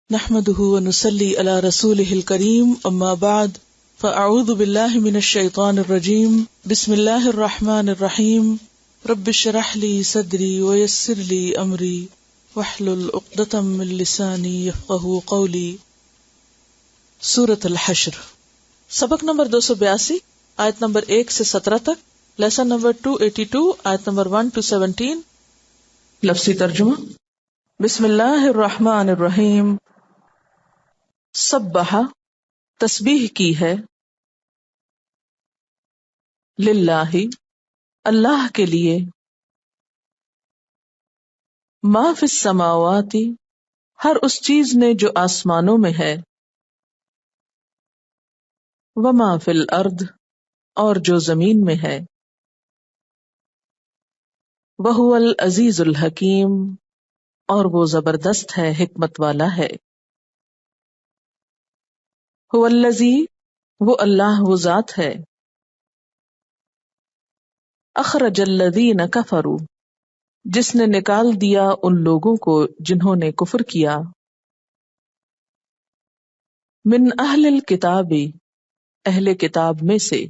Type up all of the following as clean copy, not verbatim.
نحمده ونصلي على رسوله الكريم اما بعد فاعوذ بالله من الشيطان الرجيم بسم الله الرحمن الرحيم رب اشرح لي صدري ويسر لي امري واحلل عقدة من لساني يفقهوا قولي۔ سورۃ الحشر، سبق نمبر 282، آیت نمبر 1 سے 17 تک، لیسن نمبر 282، آیت نمبر 1 to 17۔ لفظی ترجمہ۔ بسم اللہ الرحمن الرحیم۔ سبح، تسبیح کی ہے، للہ، اللہ کے لیے، ما فی السماوات، ہر اس چیز نے جو آسمانوں میں ہے، وما فی الارض، اور جو زمین میں ہے، وہو العزیز الحکیم، اور وہ زبردست ہے، حکمت والا ہے۔ هو الذی، وہ اللہ، وہ ذات ہے، اخرج الذین کفروا، جس نے نکال دیا ان لوگوں کو جنہوں نے کفر کیا، من اہل الکتاب، اہل کتاب میں سے،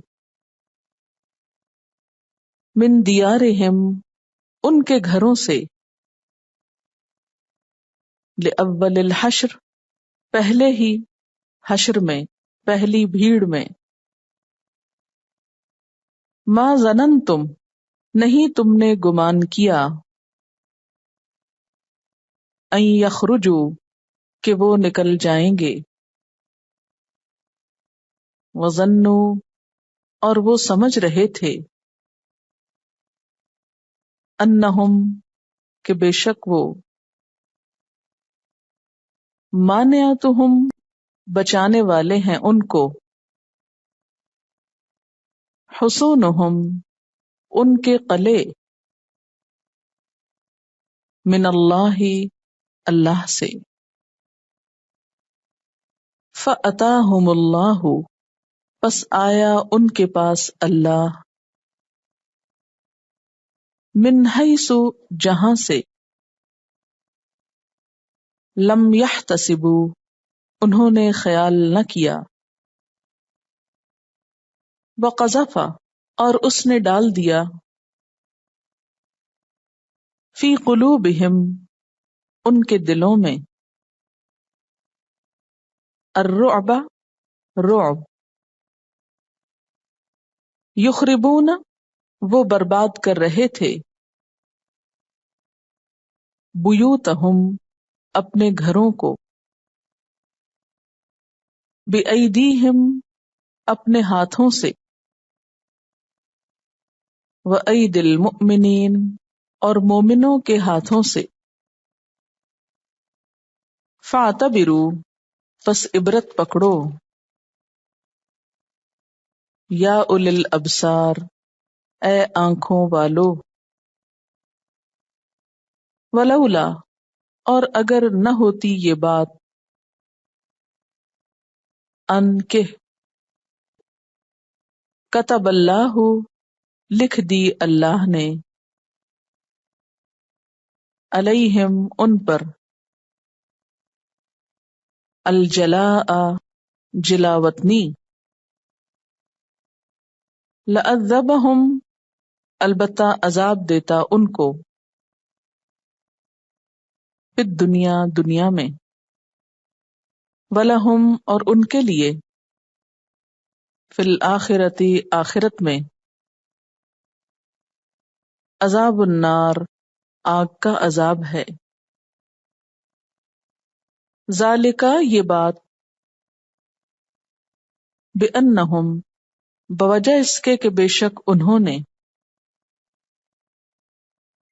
من دیارہم، ان کے گھروں سے، لأول الحشر، پہلے ہی حشر میں، پہلی بھیڑ میں، ما ظننتم، نہیں تم نے گمان کیا، ان یخرجوا، کہ وہ نکل جائیں گے، وظنوا، اور وہ سمجھ رہے تھے، انہم، کہ بے شک وہ، مانعتہم، بچانے والے ہیں ان کو، حصونہم، ان کے قلعے، من اللہ، اللہ سے، فأتاہم اللہ، پس آیا ان کے پاس اللہ، من حیث، جہاں سے، لم یحتسبوا، انہوں نے خیال نہ کیا، وقذف، اور اس نے ڈال دیا، فی قلوبہم، ان کے دلوں میں، الرعب، رعب، یخربون، وہ برباد کر رہے تھے، بیوتہم، اپنے گھروں کو، بأیدیہم، اپنے ہاتھوں سے، وأیدی المؤمنین، اور مومنوں کے ہاتھوں سے، فاعتبروا، پس عبرت پکڑو، یا اولی الابصار، اے آنکھوں والو، ولولا، اور اگر نہ ہوتی یہ بات، ان کہ، کتب اللہ، لکھ دی اللہ نے، علیہم، ان پر، الجلاء، جلاوطنی، لعذبہم، البتہ عذاب دیتا ان کو، فی الدنیا، دنیا میں، ولہم، اور ان کے لیے، فی الآخرۃ، آخرت میں، عذاب النار، آگ کا عذاب ہے، ذالک، یہ بات، بأنہم، بوجہ اس کے کہ بے شک انہوں نے،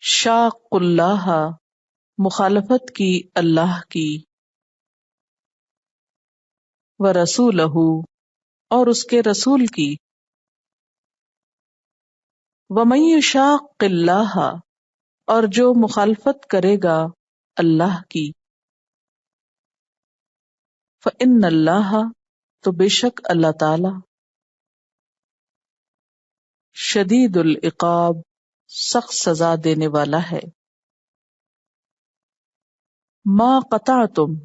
شاق اللہ، مخالفت کی اللہ کی، ورسولہ، اور اس کے رسول کی، ومن یشاق اللہ، اور جو مخالفت کرے گا اللہ کی، فإن اللہ، تو بے شک اللہ تعالی، شدید العقاب، سخت سزا دینے والا ہے۔ ما قطعتم،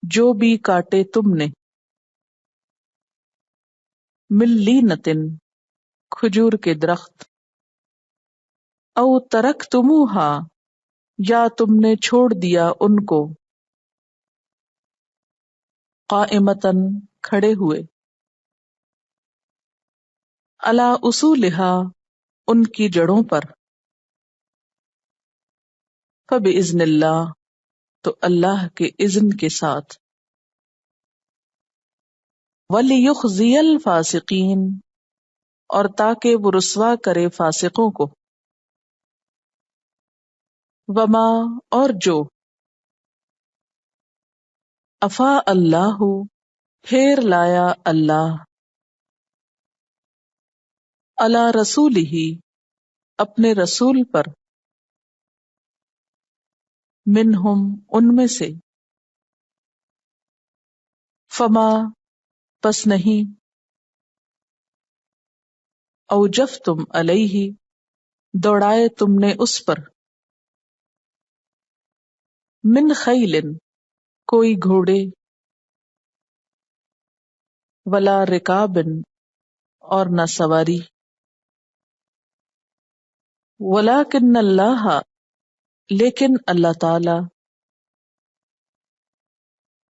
جو بھی کاٹے تم نے، من لینتن کھجور کے درخت، او ترکتموہا یا تم نے چھوڑ دیا ان کو، قائمتن کھڑے ہوئے، علی اصولہا ان کی جڑوں پر، فبإذن اللہ تو اللہ کے اذن کے ساتھ، وَلِيُخْزِيَ الْفَاسِقِينَ اور تاکہ وہ رسوا کرے فاسقوں کو، وما اور جو، افا اللہ پھیر لایا اللہ، علی رسولہ اپنے رسول پر، منہم ان میں سے، فما پس نہیں، اوجفتم علیہ دوڑائے تم نے اس پر، من خیل کوئی گھوڑے، ولا رکاب اور نہ سواری، ولکن اللہ لیکن اللہ تعالی،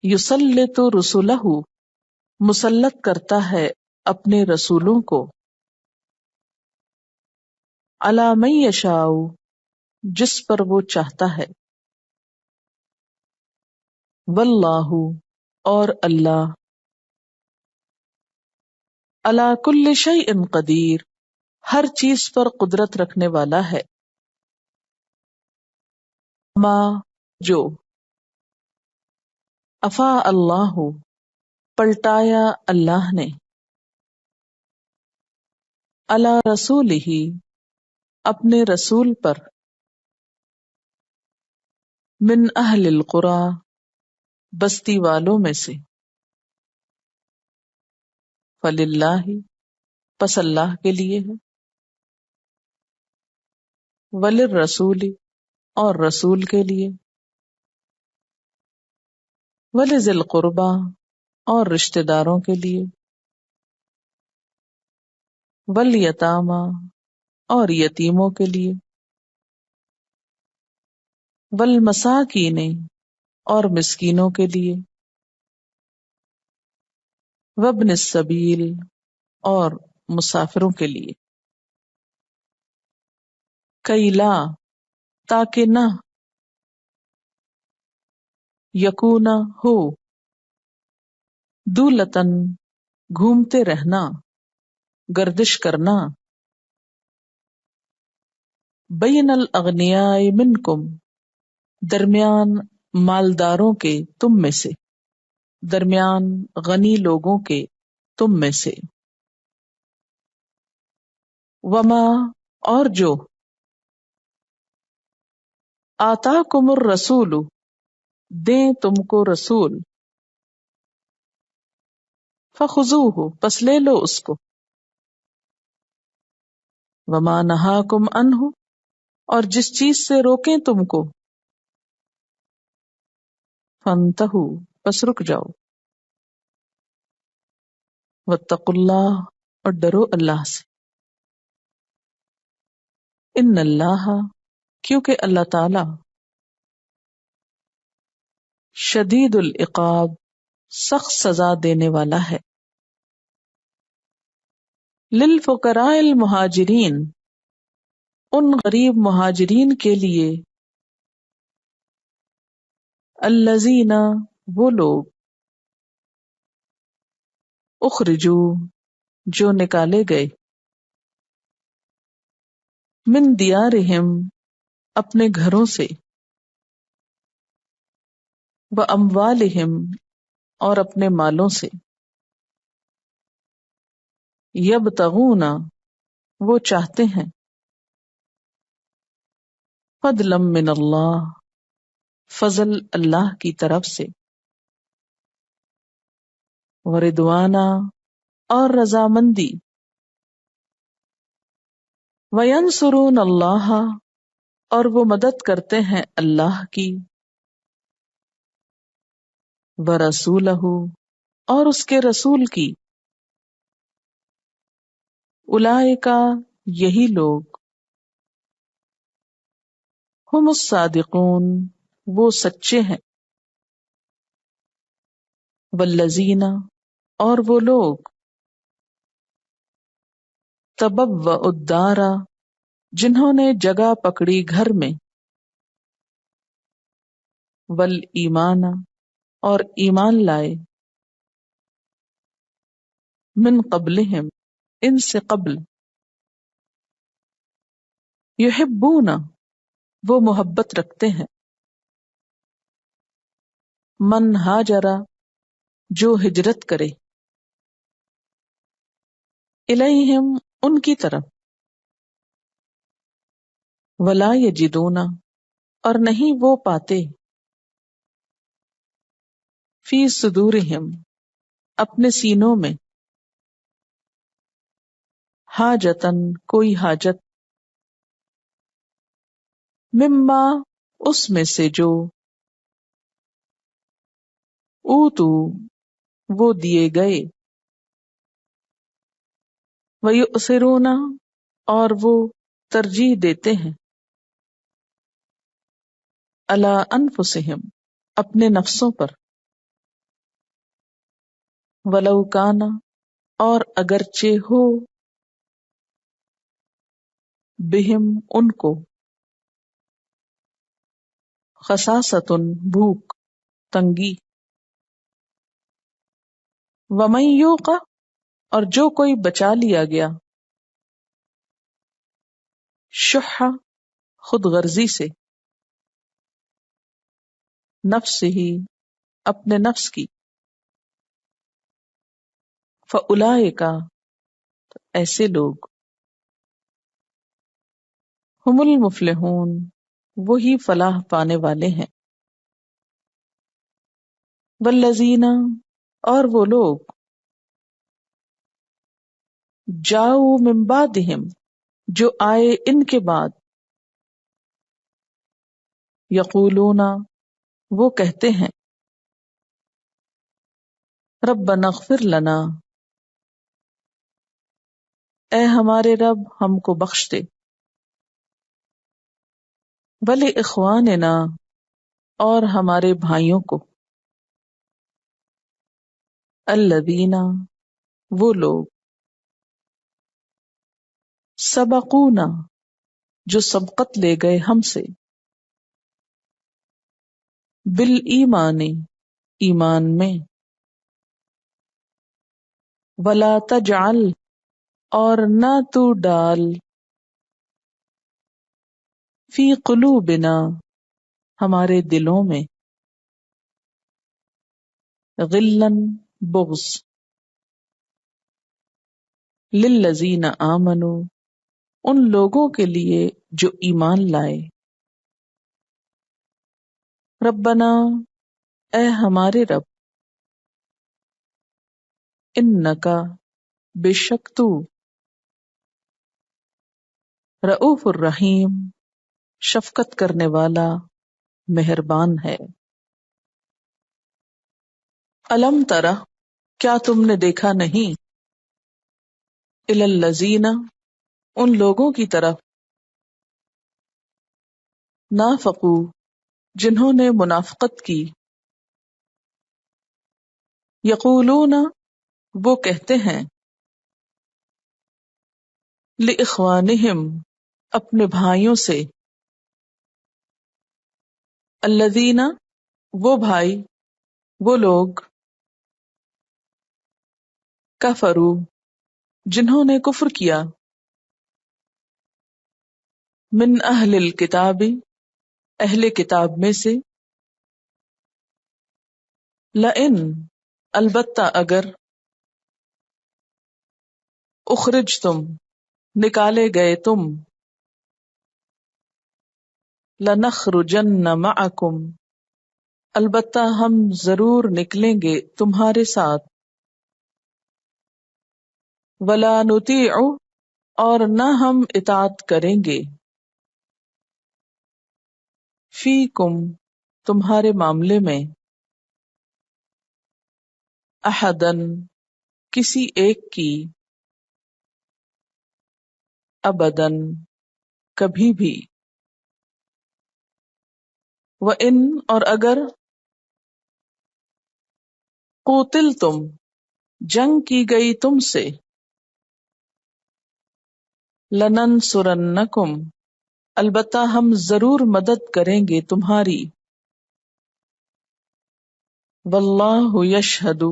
یسلط رسلہ مسلط کرتا ہے اپنے رسولوں کو، علی من یشاء جس پر وہ چاہتا ہے، واللہ اور اللہ، علی کل شیء قدیر ہر چیز پر قدرت رکھنے والا ہے، ما جو، افا اللہ پلٹایا اللہ نے، علی رسولہ اپنے رسول پر، من اہل القری بستی والوں میں سے، فللہ پس اللہ کے لیے ہے، وللرسول اور رسول کے لیے، ولذی القربی اور رشتہ داروں کے لیے، والیتامی اور یتیموں کے لیے، والمساکین اور مسکینوں کے لیے، وابن السبیل اور مسافروں کے لیے، کئی لا تاکہ نہ، یکونا ہو، دولتن گھومتے رہنا، گردش کرنا، بین الاغنیاء منکم درمیان مالداروں کے تم میں سے، درمیان غنی لوگوں کے تم میں سے، وما اور جو، آتاکم الرسول دیں تم کو رسول، فخذوہ پس لے لو اس کو، وما نہاکم عنہ اور جس چیز سے روکیں تم کو، فانتہوا پس رک جاؤ، واتقوا اللہ اور ڈرو اللہ سے، ان اللہ کیونکہ اللہ تعالی، شدید العقاب سخت سزا دینے والا ہے، للفقراء المہاجرین ان غریب مہاجرین کے لیے، الذین وہ لوگ، اخرجو جو نکالے گئے، من دیارہم اپنے گھروں سے، واموالہم اور اپنے مالوں سے، یبتغون وہ چاہتے ہیں، فضلا من اللہ فضل اللہ کی طرف سے، ورضوانا اور رضامندی، وینصرون اللہ اور وہ مدد کرتے ہیں اللہ کی، ورسولہ، اور اس کے رسول کی، اولئک، یہی لوگ، ہم الصادقون، وہ سچے ہیں، والذین، اور وہ لوگ، تبوؤا الدار، جنہوں نے جگہ پکڑی گھر میں، والایمان، اور ایمان لائے، من قبلہم، ان سے قبل، یحبون، وہ محبت رکھتے ہیں، من ہاجر، جو ہجرت کرے، الیہم، ان کی طرف، ولا یجدون، اور نہیں وہ پاتے، فی صدورہم، اپنے سینوں میں، حاجتن، کوئی حاجت، مما، اس میں سے جو، اوتو، وہ دیے گئے، ویؤثرون، اور وہ ترجیح دیتے ہیں، علی انفسہم، اپنے نفسوں پر، ولو کان، اور اگرچہ ہو، بہم، ان کو، خصاصۃ، بھوک، تنگی، ومن یوق، اور جو کوئی بچا لیا گیا، شح، خود غرضی سے، نفس ہی، اپنے نفس کی، فاولئک، ایسے لوگ، ہم المفلحون، وہی فلاح پانے والے ہیں، والذین، اور وہ لوگ، جاؤ من بعدہم، جو آئے ان کے بعد، یقولون، وہ کہتے ہیں، ربنا اغفر لنا، اے ہمارے رب ہم کو بخش دے، ولاخواننا، اور ہمارے بھائیوں کو، الذین، وہ لوگ، سبقونا، جو سبقت لے گئے ہم سے، بالایمان، ایمان میں، ولا تجعل، اور نہ تو ڈال، فی قلوبنا، ہمارے دلوں میں، غلن، بغض، للذین آمنوا، ان لوگوں کے لیے جو ایمان لائے، ربنا، اے ہمارے رب، انکا، بے شک تو، رؤوف الرحیم، شفقت کرنے والا، مہربان ہے، الم ترى، کیا تم نے دیکھا نہیں، الی الذین، ان لوگوں کی طرف، نافقوا، جنہوں نے منافقت کی، یقولون، وہ کہتے ہیں، لاخوانہم، اپنے بھائیوں سے، الذین، وہ بھائی، وہ لوگ، کفروا، جنہوں نے کفر کیا، من اہل الکتاب، اہل کتاب میں سے، لئن، البتہ اگر، اخرجتم، نکالے گئے تم، لنخرجن معکم، البتہ ہم ضرور نکلیں گے تمہارے ساتھ، ولا نطیع، اور نہ ہم اطاعت کریں گے، فیکم، تمہارے معاملے میں، احدن کسی ایک کی، ابدن کبھی بھی، وَإِن اور اگر، قُوتِلْتُم جنگ کی گئی تم سے، لَنَنْصُرَنَّکُمْ البتہ ہم ضرور مدد کریں گے تمہاری، وَاللَّهُ يَشْهَدُ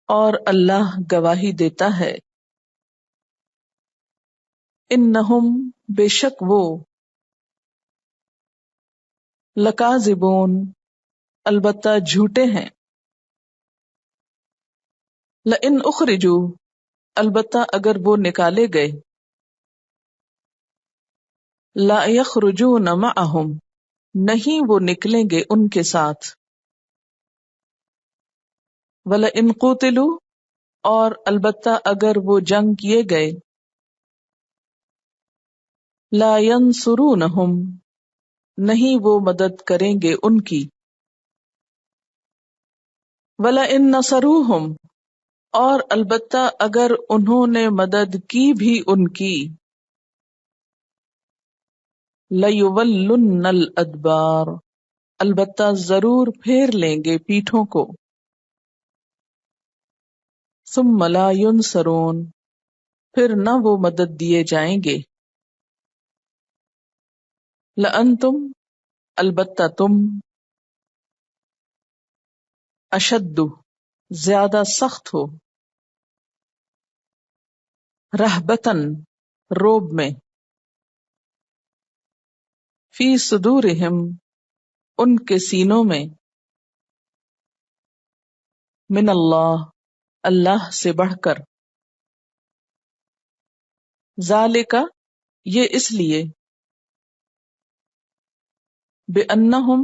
اور اللہ گواہی دیتا ہے، انہم بے شک وہ، لکاذبون البتہ جھوٹے ہیں، لئن اخرجوا البتہ اگر وہ نکالے گئے، لا یخرجون معہم نہیں وہ نکلیں گے ان کے ساتھ، وَلَئِن قُوتِلُوا اور البتہ اگر وہ جنگ کیے گئے، لا ینصرونہم نہیں وہ مدد کریں گے ان کی، وَلَئِن نَصَرُوہم اور البتہ اگر انہوں نے مدد کی بھی ان کی، لَيُوَلُّنَّ الْأَدْبَارَ البتہ ضرور پھیر لیں گے پیٹھوں کو، ثُمَّ لَا يُنصَرُونَ پھر نہ وہ مدد دیے جائیں گے، لَأَنْتُمْ البتہ تم، اشد زیادہ سخت ہو، رہبتاً روب میں، فی صدورہم ان کے سینوں میں، من اللہ اللہ سے بڑھ کر، ذالک یہ اس لیے، بأنہم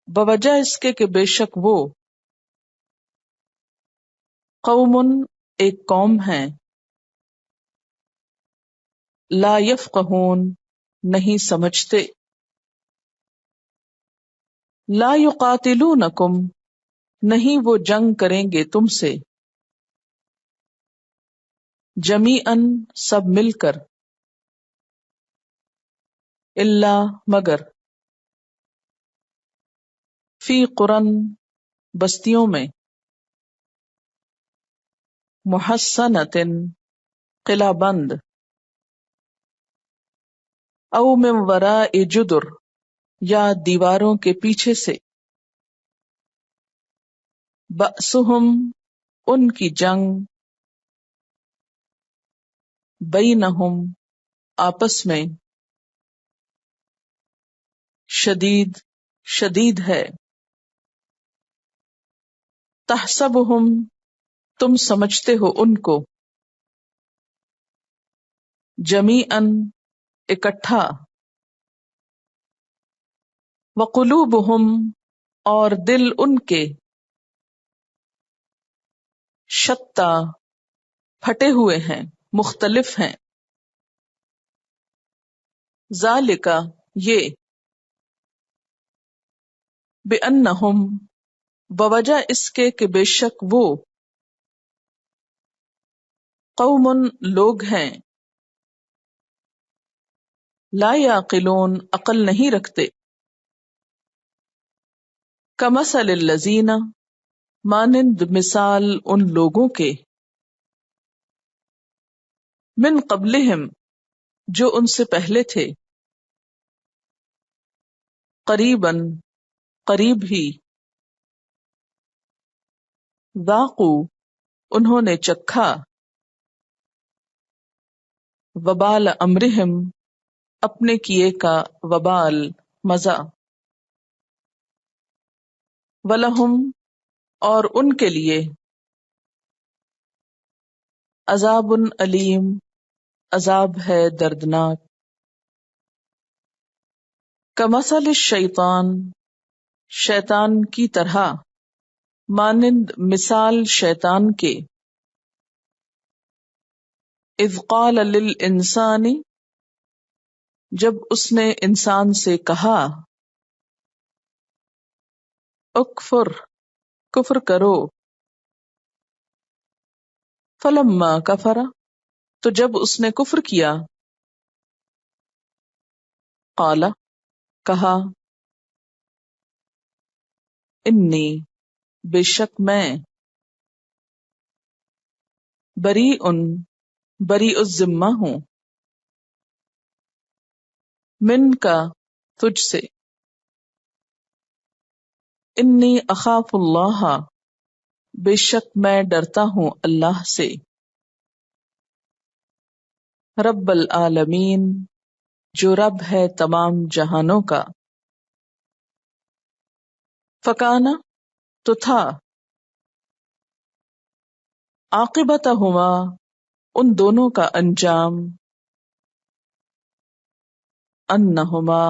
بوجہ اس کے کہ بے شک وہ، قوم ایک قوم ہیں، لا یفقہون نہیں سمجھتے، لا یقاتلونکم نہیں وہ جنگ کریں گے تم سے، جمیعاً سب مل کر، الا مگر، فی قرن بستیوں میں، محصنۃ قلعہ بند، او من وراء جدر یا دیواروں کے پیچھے سے، بأسہم ان کی جنگ، بینہم آپس میں، شدید شدید ہے، تحسبہم تم سمجھتے ہو ان کو، جمیعاً اکٹھا، وقلوبہم اور دل ان کے، شتیٰ پھٹے ہوئے ہیں مختلف ہیں، ذالک یہ، بأنہم بوجہ اس کے کہ بے شک وہ، قوم لوگ ہیں، لا یعقلون عقل نہیں رکھتے، کمثل الذین مانند مثال ان لوگوں کے، من قبلہم جو ان سے پہلے تھے، قریباً قریب ہی، ذاقوا انہوں نے چکھا، وبال امرہم اپنے کیے کا وبال مزہ، ولہم اور ان کے لیے، عذاب علیم عذاب ہے دردناک، کمثل الشیطان شیطان کی طرح، مانند مثال شیطان کے، اذ قال للانسان جب اس نے انسان سے کہا، اکفر کفر کرو، فلما کفر، تو جب اس نے کفر کیا، قال، کہا، انی، بے شک میں، بری الذمہ ہوں، من کا، تجھ سے، انی اخاف اللہ، بے شک میں ڈرتا ہوں اللہ سے، رب العالمین، جو رب ہے تمام جہانوں کا، فکانا، تو تھا، عاقبتہما، ان دونوں کا انجام، انہما،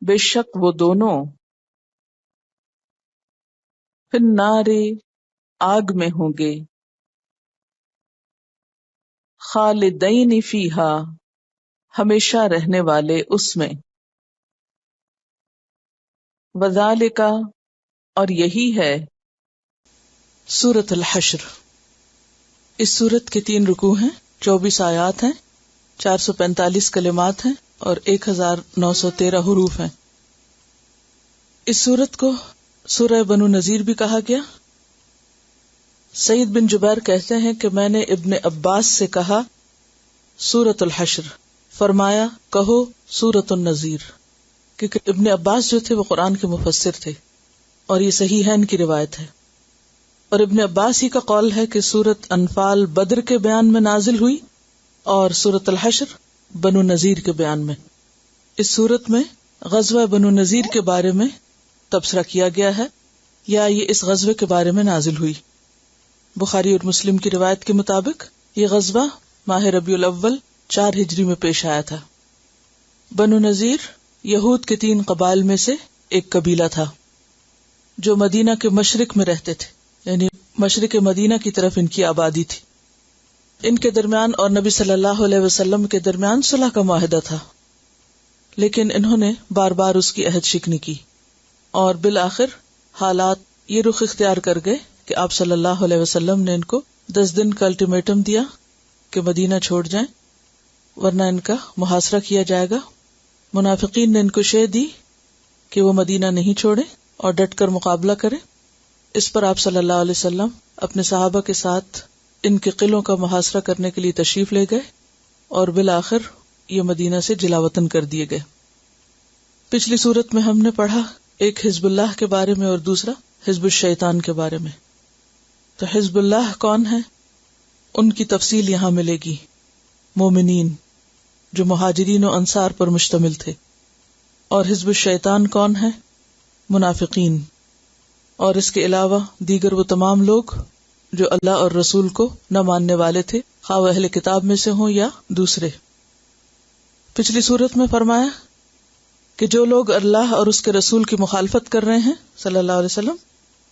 بے شک وہ دونوں، فی النار، آگ میں ہوں گے، خالدین فیہا، ہمیشہ رہنے والے اس میں، وذالک، اور یہی ہے، سورۃ الحشر۔ اس سورت کے 3 رکوع ہیں، 24 آیات ہیں، 445 کلمات ہیں اور 1913 حروف ہیں۔ اس سورت کو سورہ بنو نذیر بھی کہا گیا۔ سعید بن جبیر کہتے ہیں کہ میں نے ابن عباس سے کہا سورۃ الحشر، فرمایا کہو سورۃ النذیر، کیونکہ ابن عباس جو تھے وہ قرآن کے مفسر تھے اور یہ صحیحین کی روایت ہے، اور ابن عباس ہی کا قول ہے کہ سورۃ انفال بدر کے بیان میں نازل ہوئی اور سورۃ الحشر بنو نذیر کے بیان میں۔ اس سورت میں غزوہ بنو نذیر کے بارے میں تبصرہ کیا گیا ہے، یا یہ اس غزوے کے بارے میں نازل ہوئی۔ بخاری اور مسلم کی روایت کے مطابق یہ غزوہ ماہ ربیع الاول 4 ہجری میں پیش آیا تھا۔ بنو نذیر یہود کے 3 قبائل میں سے ایک قبیلہ تھا جو مدینہ کے مشرق میں رہتے تھے، یعنی مشرق مدینہ کی طرف ان کی آبادی تھی۔ ان کے درمیان اور نبی صلی اللہ علیہ وسلم کے درمیان صلح کا معاہدہ تھا، لیکن انہوں نے بار بار اس کی عہد شکنی کی، اور بالآخر حالات یہ رخ اختیار کر گئے کہ آپ صلی اللہ علیہ وسلم نے ان کو 10 دن کا الٹیمیٹم دیا کہ مدینہ چھوڑ جائیں ورنہ ان کا محاصرہ کیا جائے گا۔ منافقین نے ان کو شے دی کہ وہ مدینہ نہیں چھوڑیں اور ڈٹ کر مقابلہ کریں۔ اس پر آپ صلی اللہ علیہ وسلم اپنے صحابہ کے ساتھ ان کے قلعوں کا محاصرہ کرنے کے لیے تشریف لے گئے اور بالآخر یہ مدینہ سے جلا وطن کر دیے گئے۔ پچھلی صورت میں ہم نے پڑھا ایک حزب اللہ کے بارے میں اور دوسرا حزب الشیطان کے بارے میں۔ تو حزب اللہ کون ہے؟ ان کی تفصیل یہاں ملے گی۔ مومنین جو مہاجرین و انصار پر مشتمل تھے۔ اور حزب الشیطان کون ہے؟ منافقین، اور اس کے علاوہ دیگر وہ تمام لوگ جو اللہ اور رسول کو نہ ماننے والے تھے، خواہ وہ اہل کتاب میں سے ہوں یا دوسرے۔ پچھلی صورت میں فرمایا کہ جو لوگ اللہ اور اس کے رسول کی مخالفت کر رہے ہیں صلی اللہ علیہ وسلم،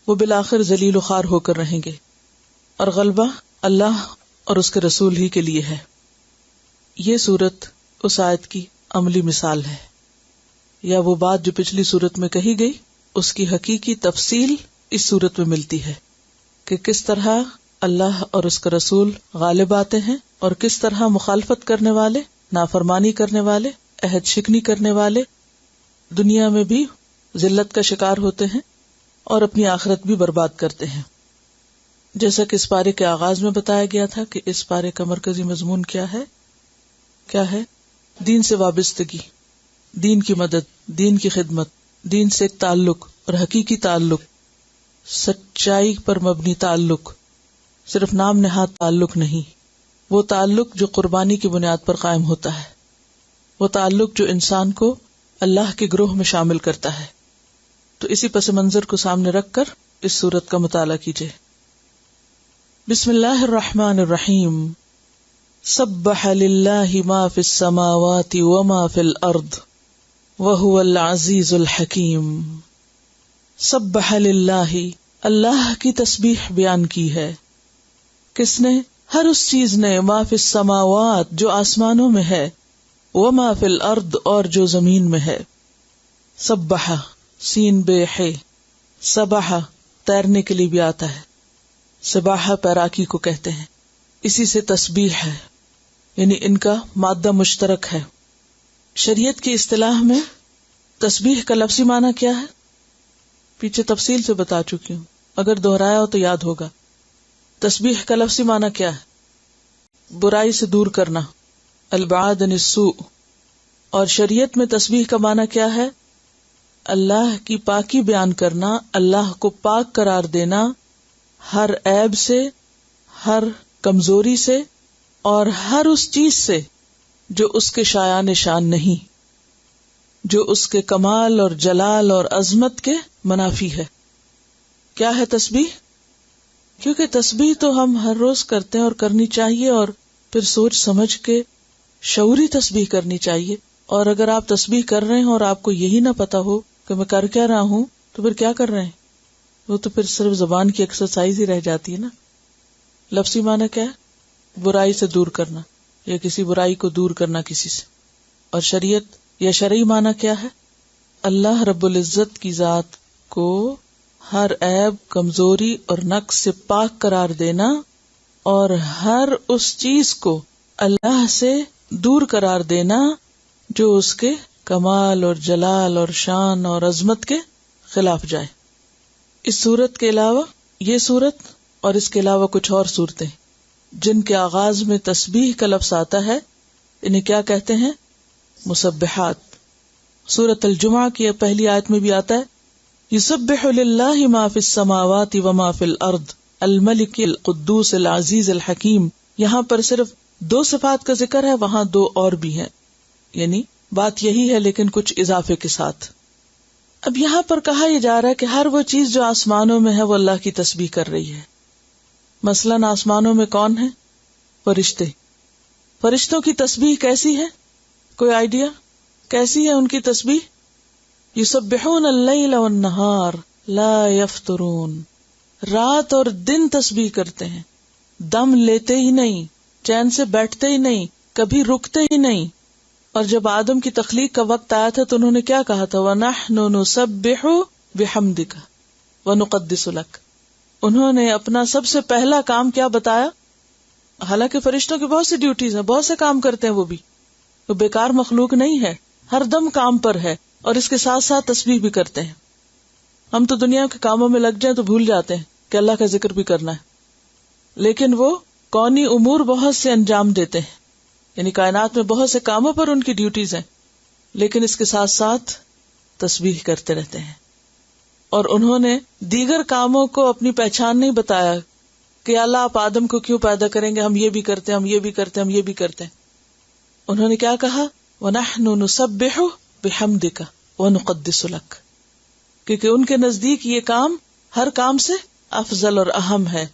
وہ بالآخر ذلیل و خوار ہو کر رہیں گے، اور غلبہ اللہ اور اس کے رسول ہی کے لیے ہے۔ یہ صورت اس آیت کی عملی مثال ہے، یا وہ بات جو پچھلی صورت میں کہی گئی اس کی حقیقی تفصیل اس صورت میں ملتی ہے کہ کس طرح اللہ اور اس کا رسول غالب آتے ہیں اور کس طرح مخالفت کرنے والے، نافرمانی کرنے والے، عہد شکنی کرنے والے دنیا میں بھی ذلت کا شکار ہوتے ہیں اور اپنی آخرت بھی برباد کرتے ہیں۔ جیسا کہ اس پارے کے آغاز میں بتایا گیا تھا کہ اس پارے کا مرکزی مضمون کیا ہے؟ دین سے وابستگی، دین کی مدد، دین کی خدمت، دین سے ایک تعلق اور حقیقی تعلق، سچائی پر مبنی تعلق، صرف نام نہاد تعلق نہیں، وہ تعلق جو قربانی کی بنیاد پر قائم ہوتا ہے، وہ تعلق جو انسان کو اللہ کے گروہ میں شامل کرتا ہے۔ تو اسی پس منظر کو سامنے رکھ کر اس سورت کا مطالعہ کیجیے۔ بسم اللہ الرحمن الرحیم۔ سبح للہ ما فی السماوات وما فی الارض وہو العزیز الحکیم۔ سبح للہ، اللہ کی تسبیح بیان کی ہے۔ کس نے؟ ہر اس چیز نے، ما فی السماوات جو آسمانوں میں ہے، وما فی الارض اور جو زمین میں ہے۔ سبح، سین بے ہے، سبح تیرنے کے لیے بھی آتا ہے، سباحہ پیراکی کو کہتے ہیں۔ اسی سے تسبیح ہے، یعنی ان کا مادہ مشترک ہے۔ شریعت کی اصطلاح میں تسبیح کا لفظی معنی کیا ہے؟ پیچھے تفصیل سے بتا چکی ہوں، اگر دہرایا ہو تو یاد ہوگا۔ تسبیح کا لفظی معنی کیا ہے؟ برائی سے دور کرنا، البعاد عن السوء۔ اور شریعت میں تسبیح کا معنی کیا ہے؟ اللہ کی پاکی بیان کرنا، اللہ کو پاک قرار دینا ہر عیب سے، ہر کمزوری سے، اور ہر اس چیز سے جو اس کے شایان شان نہیں، جو اس کے کمال اور جلال اور عظمت کے منافی ہے۔ کیا ہے تسبیح؟ کیونکہ تسبیح تو ہم ہر روز کرتے ہیں اور کرنی چاہیے، اور پھر سوچ سمجھ کے شعوری تسبیح کرنی چاہیے۔ اور اگر آپ تسبیح کر رہے ہیں اور آپ کو یہی نہ پتا ہو کہ میں کر کیا رہا ہوں، تو پھر کیا کر رہے ہیں؟ وہ تو پھر صرف زبان کی ایکسرسائز ہی رہ جاتی ہے نا۔ لفظی معنی کیا ہے؟ برائی سے دور کرنا، یا کسی برائی کو دور کرنا کسی سے۔ اور شریعت یا شرعی معنی کیا ہے؟ اللہ رب العزت کی ذات کو ہر عیب، کمزوری اور نقص سے پاک قرار دینا، اور ہر اس چیز کو اللہ سے دور قرار دینا جو اس کے کمال اور جلال اور شان اور عظمت کے خلاف جائے۔ اس صورت کے علاوہ، یہ صورت اور اس کے علاوہ کچھ اور صورتیں جن کے آغاز میں تسبیح کا لفظ آتا ہے، انہیں کیا کہتے ہیں؟ مسبحات۔ سورۃ الجمعہ کی پہلی آیت میں بھی آتا ہے، یسبح للہ ما فی السماوات وما فی الارض الملک القدوس العزیز الحکیم۔ یہاں پر صرف 2 صفات کا ذکر ہے، وہاں 2 اور بھی ہیں، یعنی بات یہی ہے لیکن کچھ اضافے کے ساتھ۔ اب یہاں پر کہا یہ جا رہا ہے کہ ہر وہ چیز جو آسمانوں میں ہے وہ اللہ کی تسبیح کر رہی ہے۔ مثلاً آسمانوں میں کون ہے؟ فرشتے۔ فرشتوں کی تسبیح کیسی ہے؟ کوئی آئیڈیا کیسی ہے ان کی تسبیح؟ یسبحون اللیل والنہار لا یفترون۔ رات اور دن تسبیح کرتے ہیں، دم لیتے ہی نہیں، چین سے بیٹھتے ہی نہیں، کبھی رکتے ہی نہیں۔ اور جب آدم کی تخلیق کا وقت آیا تھا تو انہوں نے کیا کہا تھا؟ وَنَحْنُ نُسَبِّحُ بِحَمْدِكَ وَنُقَدِّسُ لَكَ۔ انہوں نے اپنا سب سے پہلا کام کیا بتایا؟ حالانکہ فرشتوں کی بہت سی ڈیوٹیز ہیں، بہت سے کام کرتے ہیں، وہ بھی وہ بیکار مخلوق نہیں ہے، ہر دم کام پر ہے، اور اس کے ساتھ ساتھ تسبیح بھی کرتے ہیں۔ ہم تو دنیا کے کاموں میں لگ جائیں تو بھول جاتے ہیں کہ اللہ کا ذکر بھی کرنا ہے، لیکن وہ کونی امور بہت سے انجام دیتے ہیں، یعنی کائنات میں بہت سے کاموں پر ان کی ڈیوٹیز ہیں، لیکن اس کے ساتھ ساتھ تسبیح کرتے رہتے ہیں۔ اور انہوں نے دیگر کاموں کو اپنی پہچان نہیں بتایا کہ اللہ آپ آدم کو کیوں پیدا کریں گے، ہم یہ بھی کرتے ہیں، ہم یہ بھی کرتے ہیں، ہم یہ بھی کرتے ہیں۔ انہوں نے کیا کہا؟ وَنَحْنُ نُسَبِّحُ بِحَمْدِكَ وَنُقَدِّسُ لَكَ، کیونکہ ان کے نزدیک یہ کام ہر کام سے افضل اور اہم ہے۔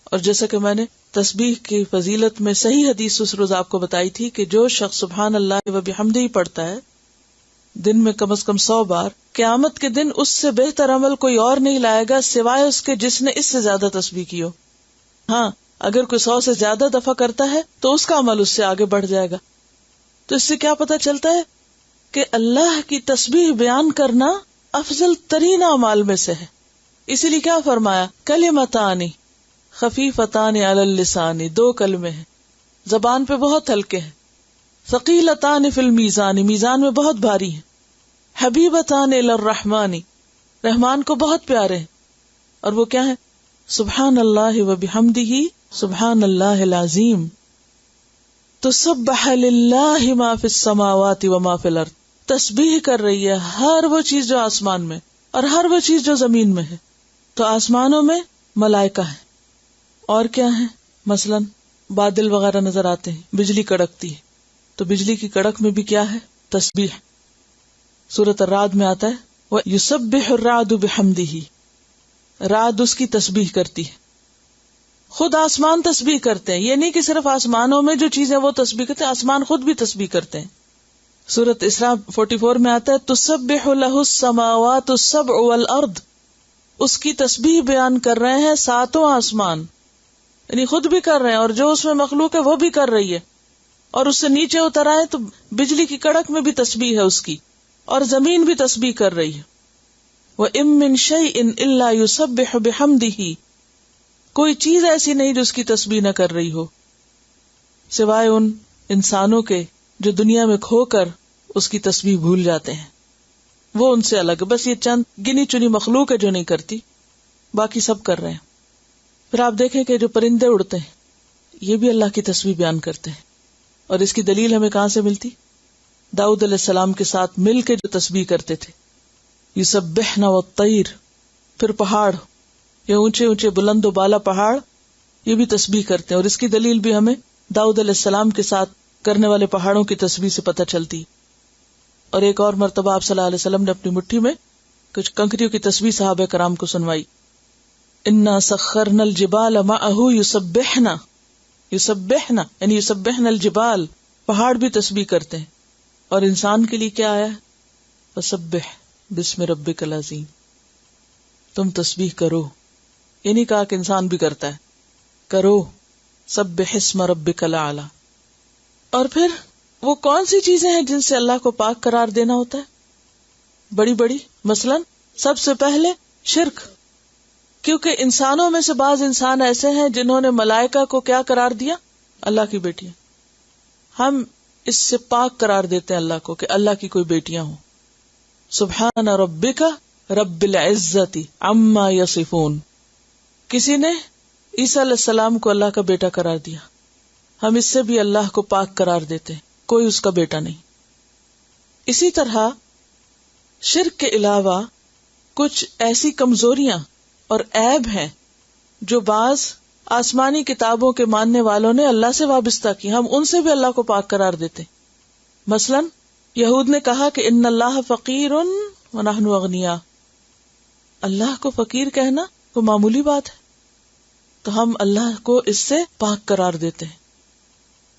اور جیسا کہ میں نے تسبیح کی فضیلت میں صحیح حدیث اس روز آپ کو بتائی تھی کہ جو شخص سبحان اللہ و بحمدہ پڑھتا ہے دن میں کم از کم 100 بار، قیامت کے دن اس سے بہتر عمل کوئی اور نہیں لائے گا سوائے اس کے جس نے اس سے زیادہ تسبیح کی ہو۔ ہاں، اگر کوئی 100 سے زیادہ دفعہ کرتا ہے تو اس کا عمل اس سے آگے بڑھ جائے گا۔ تو اس سے کیا پتا چلتا ہے کہ اللہ کی تسبیح بیان کرنا افضل ترین اعمال میں سے ہے۔ اسی لیے کیا فرمایا؟ کلمتان خفیفتان علی اللسان، 2 کلمے ہیں، زبان پہ بہت ہلکے ہیں، ثقیلتان فی المیزان، میزان میں بہت بھاری ہیں، حبیبتان الی الرحمن، رحمان کو بہت پیارے ہیں۔ اور وہ کیا ہے؟ سبحان اللہ و بحمدہ سبحان اللہ العظیم۔ تو سبح للہ ما فی السماوات و ما فی الارض، تسبیح کر رہی ہے ہر وہ چیز جو آسمان میں اور ہر وہ چیز جو زمین میں ہے۔ تو آسمانوں میں ملائکہ ہیں، اور کیا ہیں؟ مثلاً بادل وغیرہ نظر آتے ہیں، بجلی کڑکتی ہے، تو بجلی کی کڑک میں بھی کیا ہے؟ تسبیح۔ سورۃ الرعد میں آتا ہے وَيُسَبِّحُ الرَّعْدُ بِحَمْدِهِ، رعد اس کی تسبیح کرتی ہے۔ خود آسمان تسبیح کرتے ہیں، یہ نہیں کہ صرف آسمانوں میں جو چیزیں وہ تسبیح کرتے ہیں، آسمان خود بھی تسبیح کرتے ہیں۔ سورۃ اسراء 44 میں آتا ہے تسبح لہ السماوات السبع والارض، اس کی تسبیح بیان کر رہے ہیں 7 آسمان، یعنی خود بھی کر رہے ہیں اور جو اس میں مخلوق ہے وہ بھی کر رہی ہے، اور اس سے نیچے اتر آئے تو بجلی کی کڑک میں بھی تسبیح ہے اس کی، اور زمین بھی تسبیح کر رہی ہے۔ وَإِن مِّن شَيْءٍ إِلَّا يُسَبِّحُ بِحَمْدِهِ، کوئی چیز ایسی نہیں جو اس کی تسبیح نہ کر رہی ہو، سوائے ان انسانوں کے جو دنیا میں کھو کر اس کی تسبیح بھول جاتے ہیں، وہ ان سے الگ ہے. بس یہ چند گنی چنی مخلوق ہے جو نہیں کرتی، باقی سب کر رہے ہیں. پھر آپ دیکھیں کہ جو پرندے اڑتے ہیں یہ بھی اللہ کی تسبیح بیان کرتے ہیں، اور اس کی دلیل ہمیں کہاں سے ملتی؟ داؤد علیہ السلام کے ساتھ مل کے جو تسبیح کرتے تھے، یسبحن والطیر. پھر پہاڑ، یہ اونچے اونچے بلند و بالا پہاڑ، یہ بھی تسبیح کرتے ہیں، اور اس کی دلیل بھی ہمیں داؤد علیہ السلام کے ساتھ کرنے والے پہاڑوں کی تسبیح سے پتہ چلتی. اور ایک اور مرتبہ آپ صلی اللہ علیہ وسلم نے اپنی مٹھی میں کچھ کنکریوں کی تسبیح صحابہ کرام کو سنوائی. انا سخرنا الجبال معه یسبحن یعنی یسبحن الجبال، پہاڑ بھی تسبیح کرتے ہیں. اور انسان کے لیے کیا آیا ہے؟ فسبح بسم ربک العظیم، تم تسبیح کرو. یہ نہیں کہا کہ انسان بھی کرتا ہے، کرو، سبح اسم ربک الاعلی. اور پھر وہ کون سی چیزیں ہیں جن سے اللہ کو پاک قرار دینا ہوتا ہے؟ بڑی بڑی، مثلا سب سے پہلے شرک، کیونکہ انسانوں میں سے بعض انسان ایسے ہیں جنہوں نے ملائکہ کو کیا قرار دیا؟ اللہ کی بیٹیاں. ہم اس سے پاک قرار دیتے ہیں اللہ کو کہ اللہ کی کوئی بیٹیاں ہوں. سبحان ربک رب العزت عما یصفون. کسی نے عیسیٰ علیہ السلام کو اللہ کا بیٹا قرار دیا، ہم اس سے بھی اللہ کو پاک قرار دیتے ہیں، کوئی اس کا بیٹا نہیں. اسی طرح شرک کے علاوہ کچھ ایسی کمزوریاں اور عیب ہیں جو بعض آسمانی کتابوں کے ماننے والوں نے اللہ سے وابستہ کی، ہم ان سے بھی اللہ کو پاک قرار دیتے. مثلا یہود نے کہا کہ ان اللہ فقیر ونحن اغنیاء، اللہ کو فقیر کہنا وہ معمولی بات ہے، تو ہم اللہ کو اس سے پاک قرار دیتے ہیں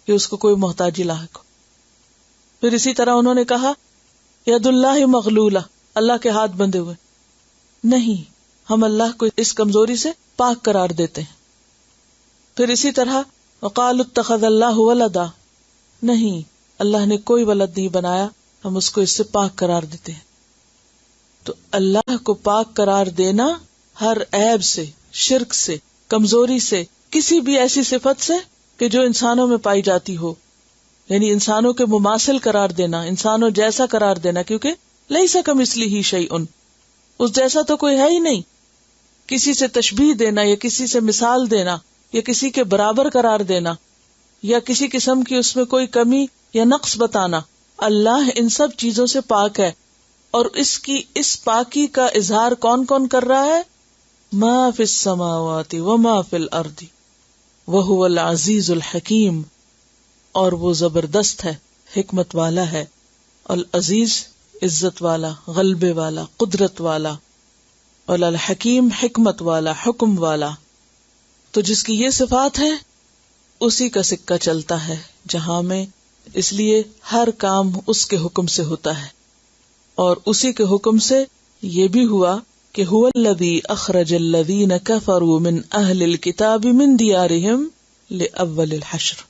کہ اس کو کوئی محتاجی لاحق ہو. پھر اسی طرح انہوں نے کہا ید اللہ مغلولہ، اللہ کے ہاتھ بندھے ہوئے. نہیں، ہم اللہ کو اس کمزوری سے پاک قرار دیتے ہیں. پھر اسی طرح وقالوا اتخذ اللہ ولدا، نہیں، اللہ نے کوئی ولد نہیں بنایا، ہم اس کو اس سے پاک قرار دیتے ہیں. تو اللہ کو پاک قرار دینا ہر عیب سے، شرک سے، کمزوری سے، کسی بھی ایسی صفت سے کہ جو انسانوں میں پائی جاتی ہو، یعنی انسانوں کے مماثل قرار دینا، انسانوں جیسا قرار دینا، کیونکہ لیس کمثلہ شیء، اس جیسا تو کوئی ہے ہی نہیں. کسی سے تشبیہ دینا یا کسی سے مثال دینا یا کسی کے برابر قرار دینا یا کسی قسم کی اس میں کوئی کمی یا نقص بتانا، اللہ ان سب چیزوں سے پاک ہے. اور اس پاکی کا اظہار کون کون کر رہا ہے؟ ما فی السماوات وما فی الارض وہو العزیز الحکیم. اور وہ زبردست ہے، حکمت والا ہے، العزیز عزت والا، غلبے والا، قدرت والا، اور الحکیم حکمت والا، حکم والا. تو جس کی یہ صفات ہے اسی کا سکہ چلتا ہے جہاں میں، اس لیے ہر کام اس کے حکم سے ہوتا ہے. اور اسی کے حکم سے یہ بھی ہوا کہ هو الذی اخرج الذین کفروا من اہل الکتاب من دیارہم لأول الحشر.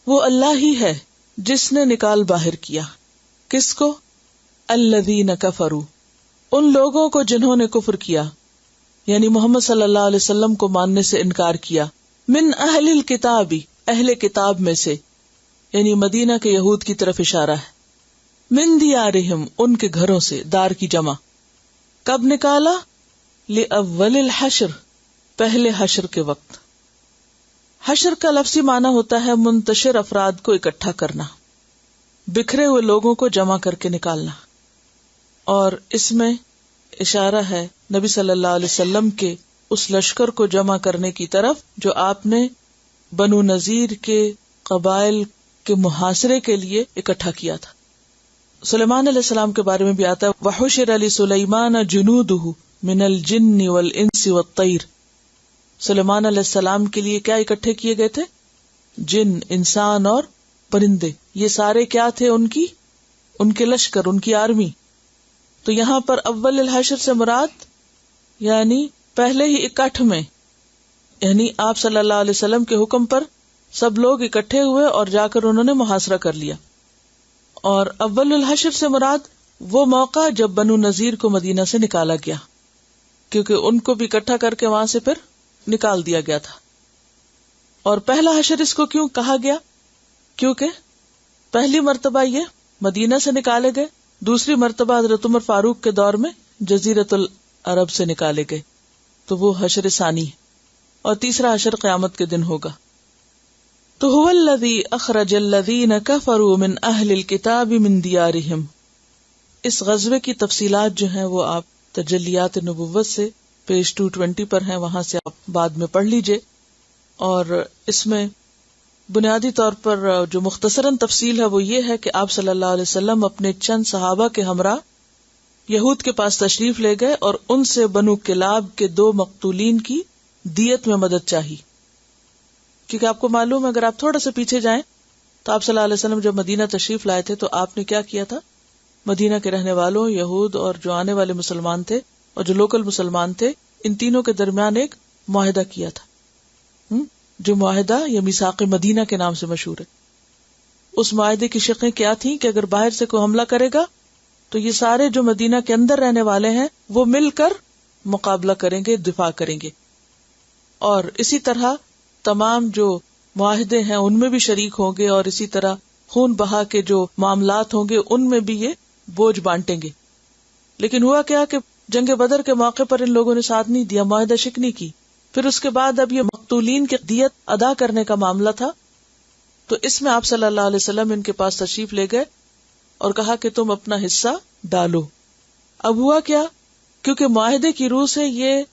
وہ اللہ ہی ہے جس نے نکال باہر کیا، کس کو؟ الذین کفروا، ان لوگوں کو جنہوں نے کفر کیا، یعنی محمد صلی اللہ علیہ وسلم کو ماننے سے انکار کیا. من اہل الکتاب، اہل کتاب میں سے، یعنی مدینہ کے یہود کی طرف اشارہ ہے. من دیارہم، ان کے گھروں سے، دار کی جمع. کب نکالا؟ لأول الحشر، پہلے حشر کے وقت. حشر کا لفظی معنی ہوتا ہے منتشر افراد کو اکٹھا کرنا، بکھرے ہوئے لوگوں کو جمع کر کے نکالنا. اور اس میں اشارہ ہے نبی صلی اللہ علیہ وسلم کے اس لشکر کو جمع کرنے کی طرف جو آپ نے بنو نذیر کے قبائل کے محاصرے کے لیے اکٹھا کیا تھا. سلیمان علیہ السلام کے بارے میں بھی آتا ہے وحشر لسلیمان جنودہ من الجن والانس والطیر. سلیمان علیہ السلام کے لیے کیا اکٹھے کیے گئے تھے؟ جن، انسان اور پرندے. یہ سارے کیا تھے؟ ان کے لشکر، ان کی آرمی. تو یہاں پر اول الحشر سے مراد یعنی پہلے ہی اکٹھ میں، یعنی آپ صلی اللہ علیہ وسلم کے حکم پر سب لوگ اکٹھے ہوئے اور جا کر انہوں نے محاصرہ کر لیا. اور اول الحشر سے مراد وہ موقع جب بنو نذیر کو مدینہ سے نکالا گیا، کیونکہ ان کو بھی اکٹھا کر کے وہاں سے پھر نکال دیا گیا تھا. اور پہلا حشر اس کو کیوں کہا گیا؟ کیونکہ پہلی مرتبہ یہ مدینہ سے نکالے گئے، دوسری مرتبہ حضرت عمر فاروق کے دور میں جزیرۃ العرب سے نکالے گئے، تو وہ حشر ثانی ہے. اور تیسرا حشر قیامت کے دن ہوگا. تو هو الذی اخرج الذین کفروا من اہل الکتاب من دیارہم. اس غزوے کی تفصیلات جو ہیں وہ آپ تجلیات نبوت سے پیج 220 پر ہیں، وہاں سے آپ بعد میں پڑھ لیجئے. اور اس میں بنیادی طور پر جو مختصراً تفصیل ہے وہ یہ ہے کہ آپ صلی اللہ علیہ وسلم اپنے چند صحابہ کے ہمراہ یہود کے پاس تشریف لے گئے اور ان سے بنو کلاب کے 2 مقتولین کی دیت میں مدد چاہی. کیونکہ آپ کو معلوم ہے، اگر آپ تھوڑا سا پیچھے جائیں تو آپ صلی اللہ علیہ وسلم جب مدینہ تشریف لائے تھے تو آپ نے کیا کیا تھا؟ مدینہ کے رہنے والوں، یہود اور جو آنے والے مسلمان تھے اور جو لوکل مسلمان تھے، ان تینوں کے درمیان ایک معاہدہ کیا تھا، جو معاہدہ یا میثاق مدینہ کے نام سے مشہور ہے. اس معاہدے کی شقیں کیا تھیں کہ اگر باہر سے کوئی حملہ کرے گا تو یہ سارے جو مدینہ کے اندر رہنے والے ہیں وہ مل کر مقابلہ کریں گے، دفاع کریں گے. اور اسی طرح تمام جو معاہدے ہیں ان میں بھی شریک ہوں گے، اور اسی طرح خون بہا کے جو معاملات ہوں گے ان میں بھی یہ بوجھ بانٹیں گے. لیکن ہوا کیا کہ جنگ بدر کے موقع پر ان لوگوں نے ساتھ نہیں دیا، معاہدہ شکنی کی. پھر اس کے بعد اب یہ مقتولین کی دیت ادا کرنے کا معاملہ تھا، تو اس میں آپ صلی اللہ علیہ وسلم ان کے پاس تشریف لے گئے اور کہا کہ تم اپنا حصہ ڈالو. اب ہوا کیا، کیونکہ معاہدے کی روح سے یہ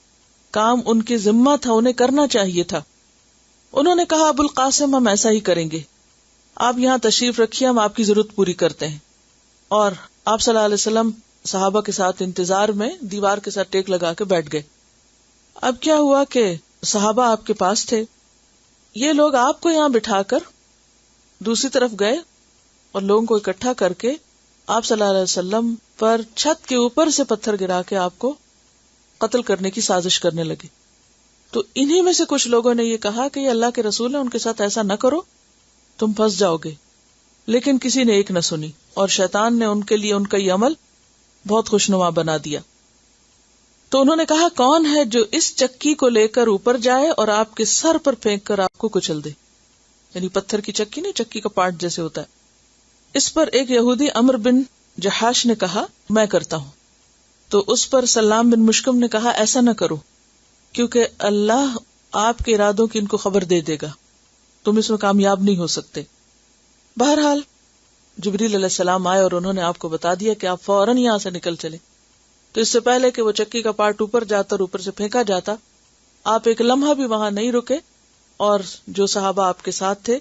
کام ان کے ذمہ تھا، انہیں کرنا چاہیے تھا. انہوں نے کہا ابو القاسم ہم ایسا ہی کریں گے، آپ یہاں تشریف رکھیے، ہم آپ کی ضرورت پوری کرتے ہیں. اور آپ صلی اللہ علیہ وسلم صحابہ کے ساتھ انتظار میں دیوار کے ساتھ ٹیک لگا کے بیٹھ گئے. اب کیا ہوا کہ صحابہ آپ کے پاس تھے، یہ لوگ آپ کو یہاں بٹھا کر دوسری طرف گئے اور لوگوں کو اکٹھا کر کے آپ صلی اللہ علیہ وسلم پر چھت کے اوپر سے پتھر گرا کے آپ کو قتل کرنے کی سازش کرنے لگے. تو انہی میں سے کچھ لوگوں نے یہ کہا کہ یہ اللہ کے رسول ہیں، ان کے ساتھ ایسا نہ کرو، تم پھنس جاؤ گے. لیکن کسی نے ایک نہ سنی، اور شیطان نے ان کے لیے ان کا یہ عمل بہت خوشنما بنا دیا. تو انہوں نے کہا کون ہے جو اس چکی کو لے کر اوپر جائے اور آپ کے سر پر پھینک کر آپ کو کچل دے. یعنی پتھر کی چکی نہیں، چکی کا پارٹ جیسے ہوتا ہے. اس پر ایک یہودی عمرو بن جحاش نے کہا میں کرتا ہوں. تو اس پر سلام بن مشکم نے کہا ایسا نہ کرو، کیونکہ اللہ آپ کے ارادوں کی ان کو خبر دے دے گا، تم اس میں کامیاب نہیں ہو سکتے. بہرحال جبریل علیہ السلام آئے اور انہوں نے آپ کو بتا دیا کہ آپ فوراً یہاں سے نکل چلے. تو اس سے پہلے کہ وہ چکی کا پارٹ اوپر جاتا اور اوپر سے پھینکا جاتا، آپ ایک لمحہ بھی وہاں نہیں رکے، اور جو صحابہ آپ کے ساتھ تھے،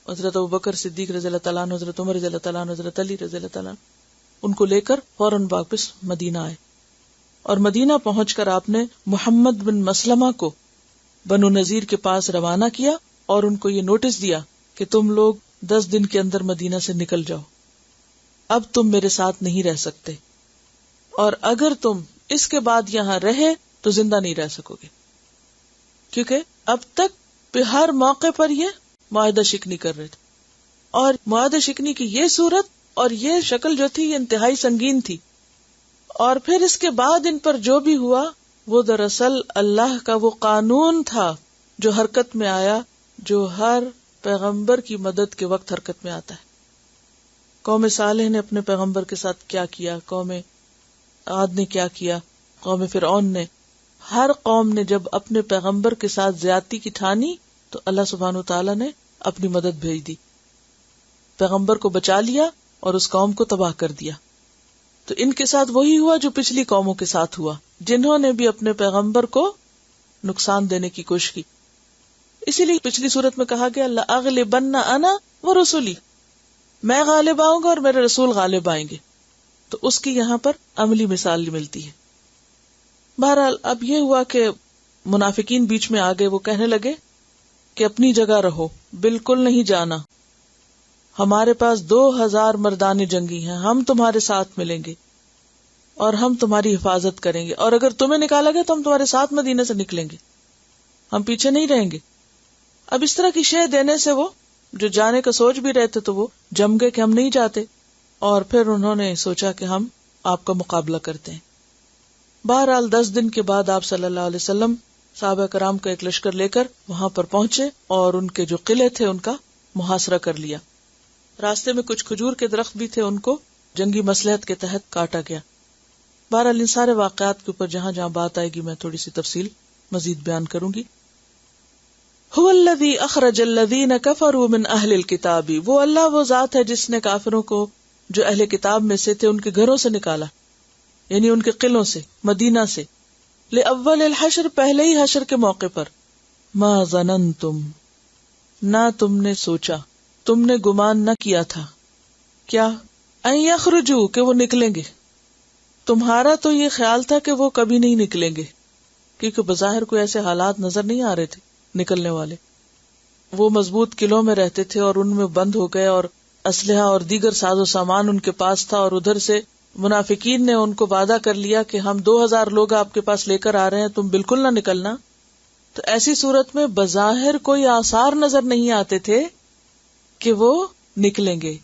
حضرت ابوبکر صدیق رضی اللہ تعالیٰ عنہ، حضرت عمر رضی اللہ تعالیٰ عنہ، حضرت علی رضی اللہ تعالیٰ عنہ، ان کو لے کر فوراً واپس مدینہ آئے. اور مدینہ پہنچ کر آپ نے محمد بن مسلمہ کو بنو نذیر کے پاس روانہ کیا اور ان کو یہ نوٹس دیا کہ تم لوگ 10 دن کے اندر مدینہ سے نکل جاؤ، اب تم میرے ساتھ نہیں رہ سکتے، اور اگر تم اس کے بعد یہاں رہے تو زندہ نہیں رہ سکو گے. کیونکہ اب تک ہر موقع پر یہ معاہدہ شکنی کر رہے تھے، اور معاہدہ شکنی کی یہ صورت اور یہ شکل جو تھی یہ انتہائی سنگین تھی. اور پھر اس کے بعد ان پر جو بھی ہوا وہ دراصل اللہ کا وہ قانون تھا جو حرکت میں آیا، جو ہر پیغمبر کی مدد کے وقت حرکت میں آتا ہے. قوم صالح نے اپنے پیغمبر کے ساتھ کیا کیا، قوم عاد نے کیا کیا، قوم فرعون نے. ہر قوم نے جب اپنے پیغمبر کے ساتھ زیادتی کی ٹھانی تو اللہ سبحانہ وتعالی نے اپنی مدد بھیج دی، پیغمبر کو بچا لیا اور اس قوم کو تباہ کر دیا. تو ان کے ساتھ وہی ہوا جو پچھلی قوموں کے ساتھ ہوا، جنہوں نے بھی اپنے پیغمبر کو نقصان دینے کی کوشش کی. اسی لیے پچھلی صورت میں کہا گیا لَأَغْلِبَنَّ أَنَا وَرُسُلِي، میں غالب آؤں گا اور میرے رسول غالب آئیں گے. تو اس کی یہاں پر عملی مثال ملتی ہے. بہرحال اب یہ ہوا کہ منافقین بیچ میں آ گئے، وہ کہنے لگے کہ اپنی جگہ رہو، بالکل نہیں جانا، ہمارے پاس 2000 مردان جنگی ہیں، ہم تمہارے ساتھ ملیں گے اور ہم تمہاری حفاظت کریں گے، اور اگر تمہیں نکالا گیا تو ہم تمہارے ساتھ مدینے سے نکلیں گے، ہم پیچھے نہیں رہیں گے. اب اس طرح کی شے دینے سے وہ جو جانے کا سوچ بھی رہے تھے تو وہ جم گئے کہ ہم نہیں جاتے، اور پھر انہوں نے سوچا کہ ہم آپ کا مقابلہ کرتے ہیں. بہرحال 10 دن کے بعد آپ صلی اللہ علیہ وسلم صحابہ کرام کا ایک لشکر لے کر وہاں پر پہنچے اور ان کے جو قلعے تھے ان کا محاصرہ کر لیا. راستے میں کچھ کھجور کے درخت بھی تھے، ان کو جنگی مصلحت کے تحت کاٹا گیا. بہرحال ان سارے واقعات کے اوپر جہاں جہاں بات آئے گی میں تھوڑی سی تفصیل مزید بیان کروں گی. هو الذی اخرج الذین کفروا من اہل الکتاب، وہ اللہ وہ ذات ہے جس نے کافروں کو جو اہل کتاب میں سے تھے ان کے گھروں سے نکالا، یعنی ان کے قلعوں سے، مدینہ سے. لأول الحشر، پہلے ہی حشر کے موقع پر. ما ظننتم، نہ تم نے سوچا، تم نے گمان نہ کیا تھا. کیا؟ ان یخرجوا، کہ وہ نکلیں گے. تمہارا تو یہ خیال تھا کہ وہ کبھی نہیں نکلیں گے، کیونکہ بظاہر کوئی ایسے حالات نظر نہیں آ رہے تھے نکلنے والے. وہ مضبوط قلعوں میں رہتے تھے اور ان میں بند ہو گئے، اور اسلحہ اور دیگر ساز و سامان ان کے پاس تھا، اور ادھر سے منافقین نے ان کو وعدہ کر لیا کہ ہم 2000 لوگ آپ کے پاس لے کر آ رہے ہیں، تم بالکل نہ نکلنا. تو ایسی صورت میں بظاہر کوئی آثار نظر نہیں آتے تھے کہ وہ نکلیں گے.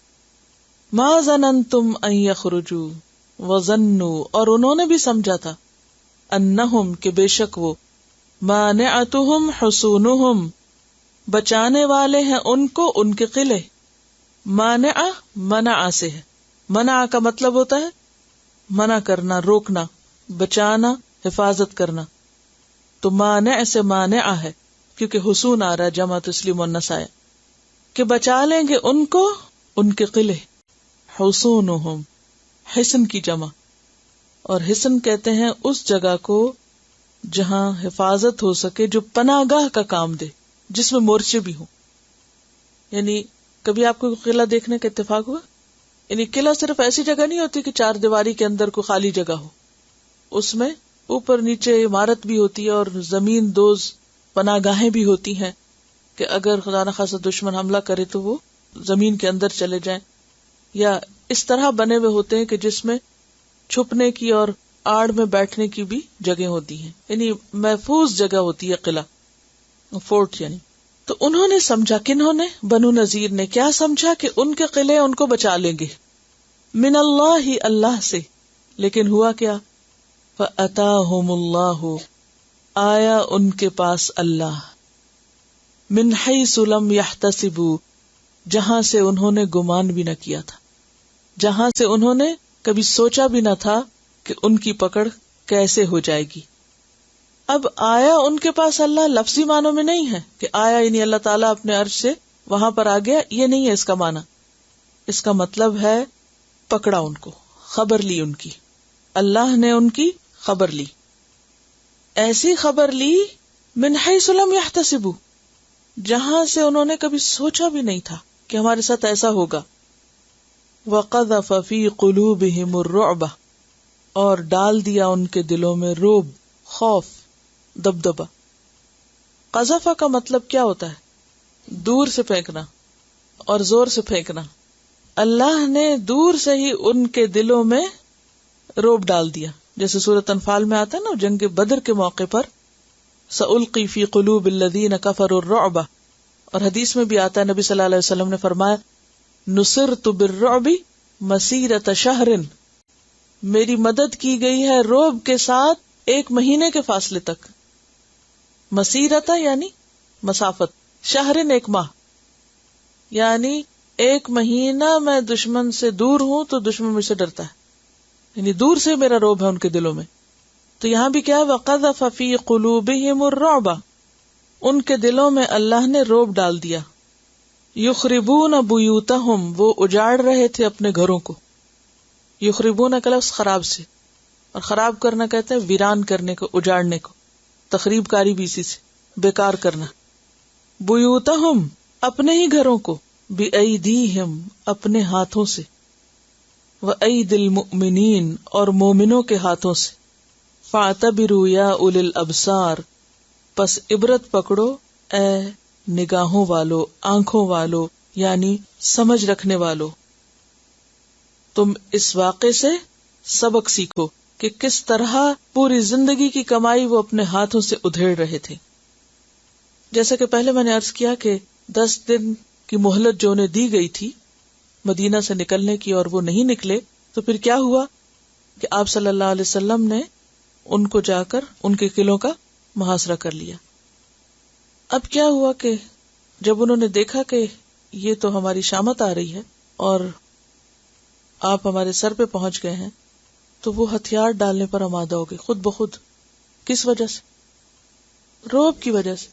ما ظننتم ان یخرجوا وظنوا، اور انہوں نے بھی سمجھا تھا، انہم، کہ بے شک وہ، مانعتہم حصونہم، بچانے والے ہیں ان کو ان کے قلعے. مانع منع سے ہے، منع کا مطلب ہوتا ہے منع کرنا، روکنا، بچانا، حفاظت کرنا. تو مانع سے مانع ہے کیونکہ حصون آ رہا ہے، جمع تو اس لیے مؤنث آیا کہ بچا لیں گے ان کو ان کے قلعے. حصونہم، حصن کی جمع، اور حصن کہتے ہیں اس جگہ کو جہاں حفاظت ہو سکے، جو پناہ گاہ کا کام دے، جس میں مورچے بھی ہوں. یعنی کبھی آپ کو قلعہ دیکھنے کا اتفاق ہوا؟ یعنی قلعہ صرف ایسی جگہ نہیں ہوتی کہ چار دیواری کے اندر کوئی خالی جگہ ہو، اس میں اوپر نیچے عمارت بھی ہوتی ہے اور زمین دوز پناہ گاہیں بھی ہوتی ہیں کہ اگر خدا نخواستہ دشمن حملہ کرے تو وہ زمین کے اندر چلے جائیں. یا اس طرح بنے ہوئے ہوتے ہیں کہ جس میں چھپنے کی اور آڑ میں بیٹھنے کی بھی جگہ ہوتی ہیں، یعنی محفوظ جگہ ہوتی ہے قلعہ، فورٹ یعنی. تو انہوں نے سمجھا، کنہوں نے؟ بنو نذیر نے. کیا سمجھا؟ کہ ان کے قلعے ان کو بچا لیں گے من اللہ، اللہ سے. لیکن ہوا کیا؟ فَأَتَاهُمُ اللَّهُ، آیا ان کے پاس اللہ، من حیث لم یحتسبوا، جہاں سے انہوں نے گمان بھی نہ کیا تھا، جہاں سے انہوں نے کبھی سوچا بھی نہ تھا کہ ان کی پکڑ کیسے ہو جائے گی. اب آیا ان کے پاس اللہ لفظی معنوں میں نہیں ہے کہ آیا یعنی اللہ تعالیٰ اپنے عرش سے وہاں پر آ گیا، یہ نہیں ہے اس کا معنی. اس کا مطلب ہے پکڑا ان کو، خبر لی ان کی، اللہ نے ان کی خبر لی. ایسی خبر لی من حیث لم یحتسبوا، جہاں سے انہوں نے کبھی سوچا بھی نہیں تھا کہ ہمارے ساتھ ایسا ہوگا. وقذف فی قلوبہم الرعب، اور ڈال دیا ان کے دلوں میں رعب، خوف، دبدبا. قذف کا مطلب کیا ہوتا ہے؟ دور سے پھینکنا اور زور سے پھینکنا. اللہ نے دور سے ہی ان کے دلوں میں رعب ڈال دیا، جیسے سورۃ انفال میں آتا ہے نا جنگ بدر کے موقع پر سألقی فی قلوب الذین کفروا الرعب، اور حدیث میں بھی آتا ہے نبی صلی اللہ علیہ وسلم نے فرمایا نصرت بالرعب مسیرۃ شہر، میری مدد کی گئی ہے رعب کے ساتھ 1 مہینے کے فاصلے تک. مسیرت یعنی مسافت، شہرن 1 ماہ، یعنی 1 مہینہ میں دشمن سے دور ہوں تو دشمن مجھ سے ڈرتا ہے، یعنی دور سے میرا رعب ہے ان کے دلوں میں. تو یہاں بھی کیا ہے؟ وَقَذَفَ فِي قُلُوبِهِمُ الرُّعْبَ، ان کے دلوں میں اللہ نے رعب ڈال دیا. یخربون بیوتہم، وہ اجاڑ رہے تھے اپنے گھروں کو. یخربون کا لفظ خراب سے، اور خراب کرنا کہتے ہیں ویران کرنے کو، اجاڑنے کو، تخریب کاری بھی اسی سے، بیکار کرنا. بیوتہم، اپنے ہی گھروں کو، بِأَیْدِیہم، اپنے ہاتھوں سے، وَأَیْدِ الْمُؤْمِنِین، اور مومنوں کے ہاتھوں سے. فَاعْتَبِرُوا يَا أُولِي الْأَبْصَارِ، پس عبرت پکڑو اے نگاہوں والو، آنکھوں والو، یعنی سمجھ رکھنے والو. تم اس واقعے سے سبق سیکھو کہ کس طرح پوری زندگی کی کمائی وہ اپنے ہاتھوں سے ادھیڑ رہے تھے. جیسا کہ پہلے میں نے عرض کیا کہ 10 دن کی مہلت جو انہیں دی گئی تھی مدینہ سے نکلنے کی، اور وہ نہیں نکلے، تو پھر کیا ہوا کہ آپ صلی اللہ علیہ وسلم نے ان کو جا کر ان کے قلعوں کا محاصرہ کر لیا۔ اب کیا ہوا کہ جب انہوں نے دیکھا کہ یہ تو ہماری شامت آ رہی ہے اور آپ ہمارے سر پہ پہنچ گئے ہیں، تو وہ ہتھیار ڈالنے پر آمادہ ہو گئے خود بخود۔ کس وجہ سے؟ رعب کی وجہ سے۔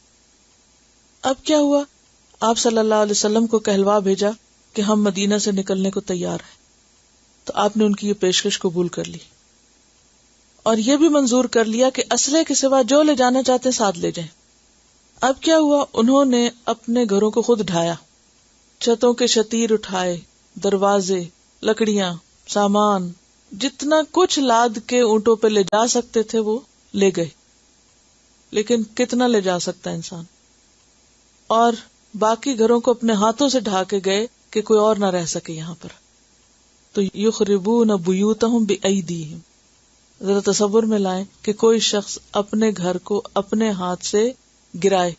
اب کیا ہوا؟ آپ صلی اللہ علیہ وسلم کو کہلوا بھیجا کہ ہم مدینہ سے نکلنے کو تیار ہیں۔ تو آپ نے ان کی یہ پیشکش قبول کر لی اور یہ بھی منظور کر لیا کہ اسلحے کے سوا جو لے جانا چاہتے ساتھ لے جائیں۔ اب کیا ہوا؟ انہوں نے اپنے گھروں کو خود ڈھایا، چھتوں کے شتیر اٹھائے، دروازے، لکڑیاں، سامان، جتنا کچھ لاد کے اونٹوں پہ لے جا سکتے تھے وہ لے گئے۔ لیکن کتنا لے جا سکتا انسان؟ اور باقی گھروں کو اپنے ہاتھوں سے ڈھا کے گئے کہ کوئی اور نہ رہ سکے یہاں پر۔ تو یخربون بیوتہم بایدیہم، ذرا تصور میں لائیں کہ کوئی شخص اپنے گھر کو اپنے ہاتھ سے گرائے۔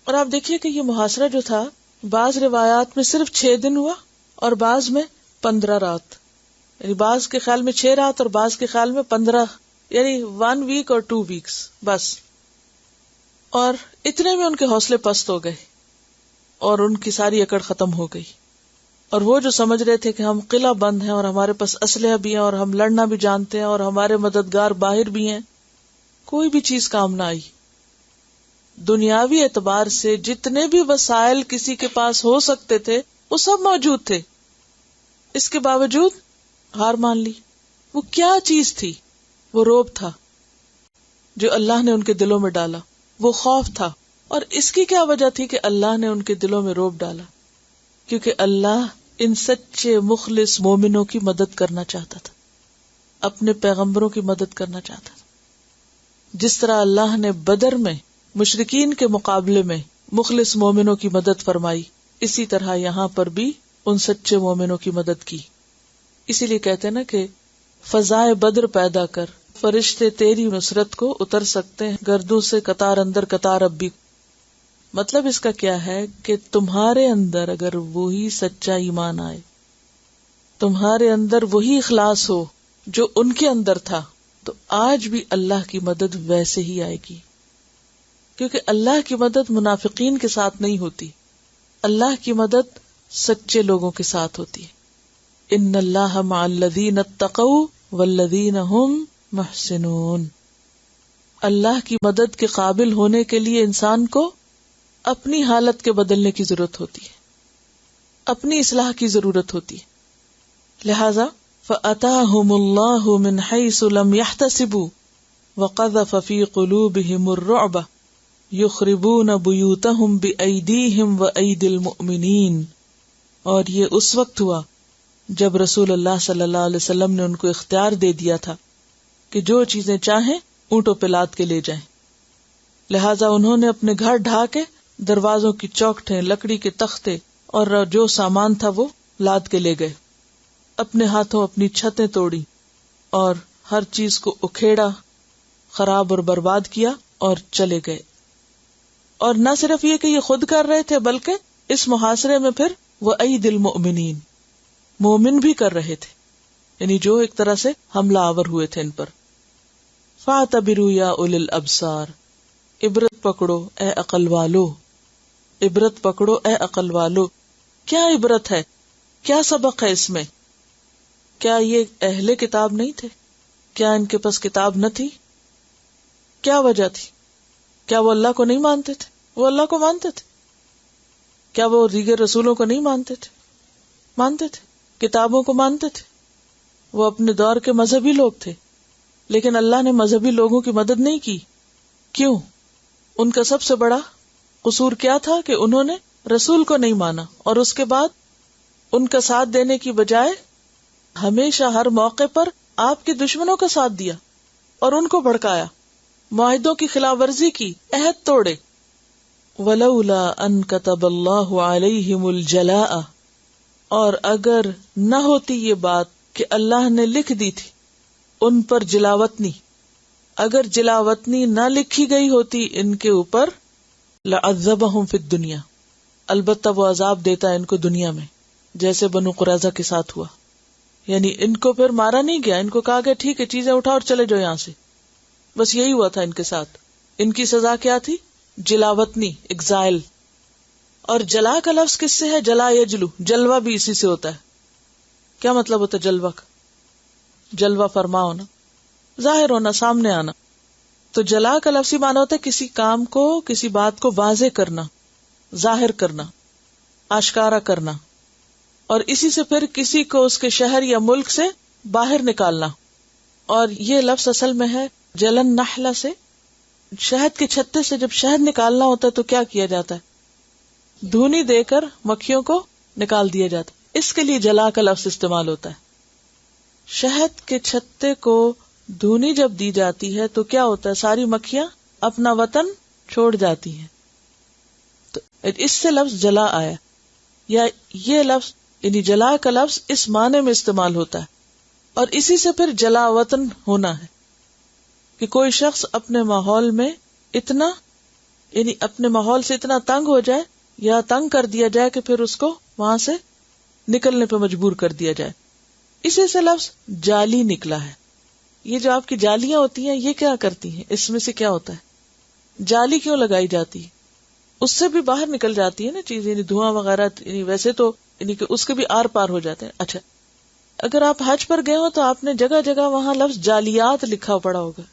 اور آپ دیکھیے کہ یہ محاصرہ جو تھا، بعض روایات میں صرف 6 دن ہوا اور بعض میں 15 رات، یعنی بعض کے خیال میں 6 رات اور بعض کے خیال میں 15، یعنی 1 ویک اور 2 ویکس بس۔ اور اتنے میں ان کے حوصلے پست ہو گئے اور ان کی ساری اکڑ ختم ہو گئی، اور وہ جو سمجھ رہے تھے کہ ہم قلعہ بند ہیں اور ہمارے پاس اسلحہ بھی ہیں اور ہم لڑنا بھی جانتے ہیں اور ہمارے مددگار باہر بھی ہیں، کوئی بھی چیز کام نہ آئی۔ دنیاوی اعتبار سے جتنے بھی وسائل کسی کے پاس ہو سکتے تھے وہ سب موجود تھے، اس کے باوجود ہار مان لی۔ وہ کیا چیز تھی؟ وہ رعب تھا جو اللہ نے ان کے دلوں میں ڈالا، وہ خوف تھا۔ اور اس کی کیا وجہ تھی کہ اللہ نے ان کے دلوں میں رعب ڈالا؟ کیونکہ اللہ ان سچے مخلص مومنوں کی مدد کرنا چاہتا تھا، اپنے پیغمبروں کی مدد کرنا چاہتا تھا۔ جس طرح اللہ نے بدر میں مشرکین کے مقابلے میں مخلص مومنوں کی مدد فرمائی، اسی طرح یہاں پر بھی ان سچے مومنوں کی مدد کی۔ اسی لیے کہتے ہیں نا کہ فضائے بدر پیدا کر، فرشتے تیری نصرت کو اتر سکتے ہیں، گردوں سے قطار اندر قطار اب بھی۔ مطلب اس کا کیا ہے کہ تمہارے اندر اگر وہی سچا ایمان آئے، تمہارے اندر وہی اخلاص ہو جو ان کے اندر تھا، تو آج بھی اللہ کی مدد ویسے ہی آئے گی۔ کیونکہ اللہ کی مدد منافقین کے ساتھ نہیں ہوتی، اللہ کی مدد سچے لوگوں کے ساتھ ہوتی ہے۔ ان اللہ مع الذین اتقوا والذین هم محسنون۔ اللہ کی مدد کے قابل ہونے کے لیے انسان کو اپنی حالت کے بدلنے کی ضرورت ہوتی ہے، اپنی اصلاح کی ضرورت ہوتی ہے۔ لہذا فَأَتَاهُمُ اللَّهُ مِنْ حَيْثُ لَمْ يَحْتَسِبُوا وَقَذَفَ فِي قُلُوبِهِمُ الرُّعْبَ يُخْرِبُونَ بُيُوتَهُمْ بِأَيْدِيهِمْ وَأَيْدِي الْمُؤْمِنِينَ۔ اور یہ اس وقت ہوا جب رسول اللہ صلی اللہ علیہ وسلم نے ان کو اختیار دے دیا تھا کہ جو چیزیں چاہیں اونٹوں پہ لاد کے لے جائیں۔ لہٰذا انہوں نے اپنے گھر ڈھا کے دروازوں کی چوکھٹیں، لکڑی کے تختے اور جو سامان تھا وہ لاد کے لے گئے، اپنے ہاتھوں اپنی چھتیں توڑی اور ہر چیز کو اکھیڑا، خراب اور برباد کیا اور چلے گئے۔ اور نہ صرف یہ کہ یہ خود کر رہے تھے بلکہ اس محاصرے میں پھر وَأَيْدِ الْمُؤْمِنِينَ، مومن بھی کر رہے تھے، یعنی جو ایک طرح سے حملہ آور ہوئے تھے ان پر۔ فَاعْتَبِرُوا يَا أُولِي الْأَبْصَارِ، عبرت پکڑو اے عقل والو، عبرت پکڑو اے عقل والو۔ کیا عبرت ہے؟ کیا سبق ہے اس میں؟ کیا یہ اہل کتاب نہیں تھے؟ کیا ان کے پاس کتاب نہ تھی؟ کیا وجہ تھی؟ کیا وہ اللہ کو نہیں مانتے تھے؟ وہ اللہ کو مانتے تھے۔ کیا وہ دیگر رسولوں کو نہیں مانتے تھے؟ مانتے تھے، کتابوں کو مانتے تھے۔ وہ اپنے دور کے مذہبی لوگ تھے، لیکن اللہ نے مذہبی لوگوں کی مدد نہیں کی۔ کیوں؟ ان کا سب سے بڑا قصور کیا تھا کہ انہوں نے رسول کو نہیں مانا، اور اس کے بعد ان کا ساتھ دینے کی بجائے ہمیشہ ہر موقع پر آپ کے دشمنوں کا ساتھ دیا اور ان کو بھڑکایا، معاہدوں کی خلاف ورزی کی، عہد توڑے۔ وَلَوْلَا أَن كَتَبَ اللَّهُ عَلَيْهِمُ الْجَلَاءَ، اور اگر نہ ہوتی یہ بات کہ اللہ نے لکھ دی تھی ان پر جلاوطنی، اگر جلاوطنی نہ لکھی گئی ہوتی ان کے اوپر، لَعَذَّبَهُمْ فِي الدُّنْيَا، البتہ وہ عذاب دیتا ہے ان کو دنیا میں، جیسے بنو قریظہ کے ساتھ ہوا۔ یعنی ان کو پھر مارا نہیں گیا، ان کو کہا گیا ٹھیک ہے چیزیں اٹھاؤ اور چلے جاؤ یہاں سے، بس یہی ہوا تھا ان کے ساتھ۔ ان کی سزا کیا تھی؟ جلاوطنی، ایگزائل. اور جلا کا لفظ کس سے ہے؟ جلا یجلو، جلوہ بھی اسی سے ہوتا ہے. کیا مطلب ہوتا ہے جلوہ کا؟ جلوہ فرما ہونا، ظاہر ہونا، سامنے آنا. تو جلا کا لفظی معنی ہوتا ہے کسی کام کو، کسی بات کو واضح کرنا، ظاہر کرنا، آشکارا کرنا، اور اسی سے پھر کسی کو اس کے شہر یا ملک سے باہر نکالنا. اور یہ لفظ اصل میں ہے جلن نحلہ سے، شہد کے چھتے سے جب شہد نکالنا ہوتا ہے تو کیا کیا جاتا ہے؟ دھونی دے کر مکھیوں کو نکال دیا جاتا ہے. اس کے لیے جلا کا لفظ استعمال ہوتا ہے. شہد کے چھتے کو دھونی جب دی جاتی ہے تو کیا ہوتا ہے؟ ساری مکھیاں اپنا وطن چھوڑ جاتی ہیں. تو اس سے لفظ جلا آیا، یا یہ لفظ یعنی جلا کا لفظ اس معنی میں استعمال ہوتا ہے. اور اسی سے پھر جلا وطن ہونا ہے کہ کوئی شخص اپنے ماحول میں اتنا، یعنی اپنے ماحول سے اتنا تنگ ہو جائے یا تنگ کر دیا جائے کہ پھر اس کو وہاں سے نکلنے پہ مجبور کر دیا جائے. اسی سے لفظ جالی نکلا ہے. یہ جو آپ کی جالیاں ہوتی ہیں یہ کیا کرتی ہیں؟ اس میں سے کیا ہوتا ہے؟ جالی کیوں لگائی جاتی ہے؟ اس سے بھی باہر نکل جاتی ہے نا چیز، یعنی دھواں وغیرہ، یعنی ویسے تو یعنی کہ اس کے بھی آر پار ہو جاتے ہیں. اچھا، اگر آپ حج پر گئے ہو تو آپ نے جگہ جگہ وہاں لفظ جالیات لکھا پڑا ہوگا،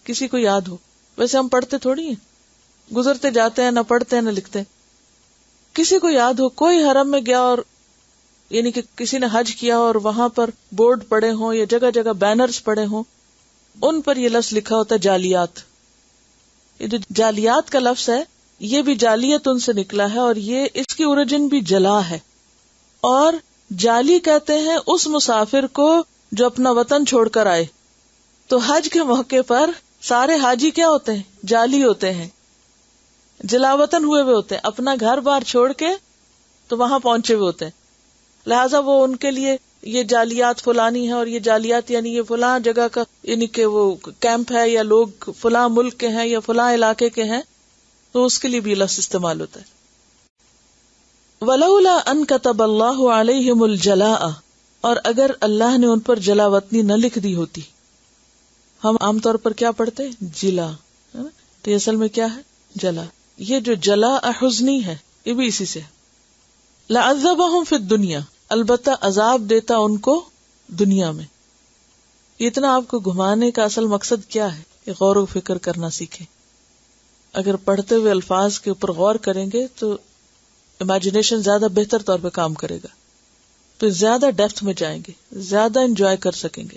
کسی کو یاد ہو. ویسے ہم پڑھتے تھوڑی ہیں، گزرتے جاتے ہیں، نہ پڑھتے ہیں نہ لکھتے ہیں. کسی کو یاد ہو کوئی حرم میں گیا اور یعنی کہ کسی نے حج کیا اور وہاں پر بورڈ پڑے ہوں یا جگہ جگہ بینرز پڑے ہوں، ان پر یہ لفظ لکھا ہوتا ہے جالیات. یہ جو جالیات کا لفظ ہے یہ بھی جالیت ان سے نکلا ہے، اور یہ اس کی اوریجن بھی جلا ہے. اور جالی کہتے ہیں اس مسافر کو جو اپنا وطن چھوڑ کر آئے. تو حج کے موقع پر سارے حاجی کیا ہوتے ہیں؟ جالی ہوتے ہیں، جلا وطن ہوئے ہوئے ہوتے ہیں، اپنا گھر بار چھوڑ کے تو وہاں پہنچے ہوئے ہوتے ہیں. لہٰذا وہ ان کے لیے یہ جالیات فلانی ہے، اور یہ جالیات یعنی یہ فلاں جگہ کا یعنی کہ وہ کیمپ ہے، یا لوگ فلاں ملک کے ہیں یا فلاں علاقے کے ہیں، تو اس کے لیے بھی لفظ استعمال ہوتا ہے. وَلَوْلَا أَن كَتَبَ اللَّهُ عَلَيْهِمُ الْجَلَاءَ، اور اگر اللہ نے ان پر جلا وطنی نہ لکھ دی ہوتی. ہم عام طور پر کیا پڑھتے ہیں؟ جلا، تو یہ اصل میں کیا ہے؟ جلا. یہ جو جلا حزنی ہے یہ بھی اسی سے. لَعَذَّبَهُمْ فِي الدُّنْيَا، البتہ عذاب دیتا ان کو دنیا میں. اتنا آپ کو گھمانے کا اصل مقصد کیا ہے؟ کہ غور و فکر کرنا سیکھیں. اگر پڑھتے ہوئے الفاظ کے اوپر غور کریں گے تو امیجنیشن زیادہ بہتر طور پہ کام کرے گا، تو زیادہ ڈیپتھ میں جائیں گے، زیادہ انجوائے کر سکیں گے.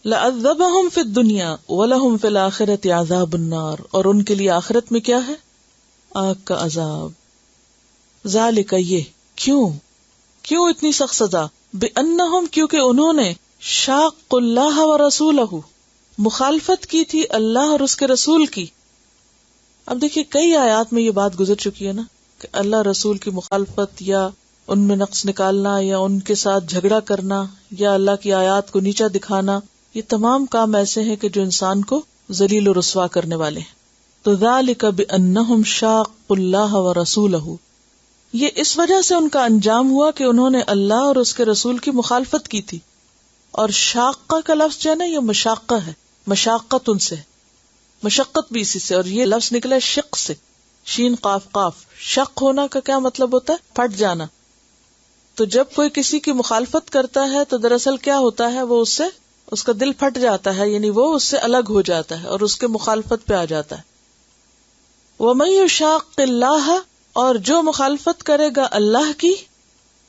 لَعَذَّبَهُمْ فِي الدُّنْيَا وَلَهُمْ فِي الْآخِرَةِ عَذَابُ النَّارِ، اور ان کے لیے آخرت میں کیا ہے؟ آگ کا عذاب. ذالک، یہ کیوں اتنی سخت سزا؟ بِأَنَّهُمْ، کیونکہ انہوں نے شاق اللہ ورسولہ، مخالفت کی تھی اللہ اور اس کے رسول کی. اب دیکھیے کئی آیات میں یہ بات گزر چکی ہے نا کہ اللہ رسول کی مخالفت یا ان میں نقص نکالنا یا ان کے ساتھ جھگڑا کرنا یا اللہ کی آیات کو نیچا دکھانا، یہ تمام کام ایسے ہیں کہ جو انسان کو ذلیل و رسوا کرنے والے ہیں. تو ذالک بأنہم شاقوا اللہ ورسولہ، یہ اس وجہ سے ان کا انجام ہوا کہ انہوں نے اللہ اور اس کے رسول کی مخالفت کی تھی. اور شاقہ کا لفظ جو ہے نا یہ مشاقہ ہے، مشاقت ان سے، مشقت بھی اسی سے، اور یہ لفظ نکلا ہے شق سے، شین قاف قاف. شق ہونا کا کیا مطلب ہوتا ہے؟ پھٹ جانا. تو جب کوئی کسی کی مخالفت کرتا ہے تو دراصل کیا ہوتا ہے؟ وہ اس سے اس کا دل پھٹ جاتا ہے، یعنی وہ اس سے الگ ہو جاتا ہے اور اس کے مخالفت پہ آ جاتا ہے. وَمَن يُشَاقِّ اللَّهَ، اور جو مخالفت کرے گا اللہ کی،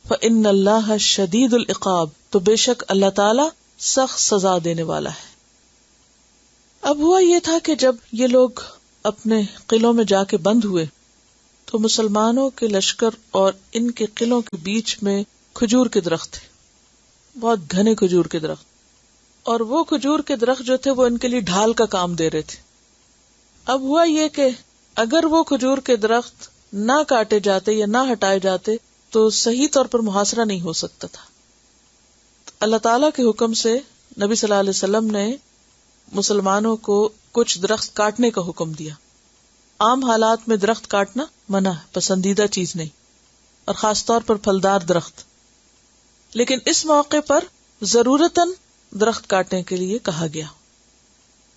فَإِنَّ اللَّهَ شَدِيدُ الْعِقَابِ، تو بے شک اللہ تعالی سخت سزا دینے والا ہے. اب ہوا یہ تھا کہ جب یہ لوگ اپنے قلعوں میں جا کے بند ہوئے تو مسلمانوں کے لشکر اور ان کے قلعوں کے بیچ میں کھجور کے درخت تھے، بہت گھنے کھجور کے درخت، اور وہ کھجور کے درخت جو تھے وہ ان کے لیے ڈھال کا کام دے رہے تھے. اب ہوا یہ کہ اگر وہ کھجور کے درخت نہ کاٹے جاتے یا نہ ہٹائے جاتے تو صحیح طور پر محاصرہ نہیں ہو سکتا تھا. اللہ تعالیٰ کے حکم سے نبی صلی اللہ علیہ وسلم نے مسلمانوں کو کچھ درخت کاٹنے کا حکم دیا. عام حالات میں درخت کاٹنا منع ہے، پسندیدہ چیز نہیں، اور خاص طور پر پھلدار درخت. لیکن اس موقع پر ضرورتاً درخت کاٹنے کے لیے کہا گیا.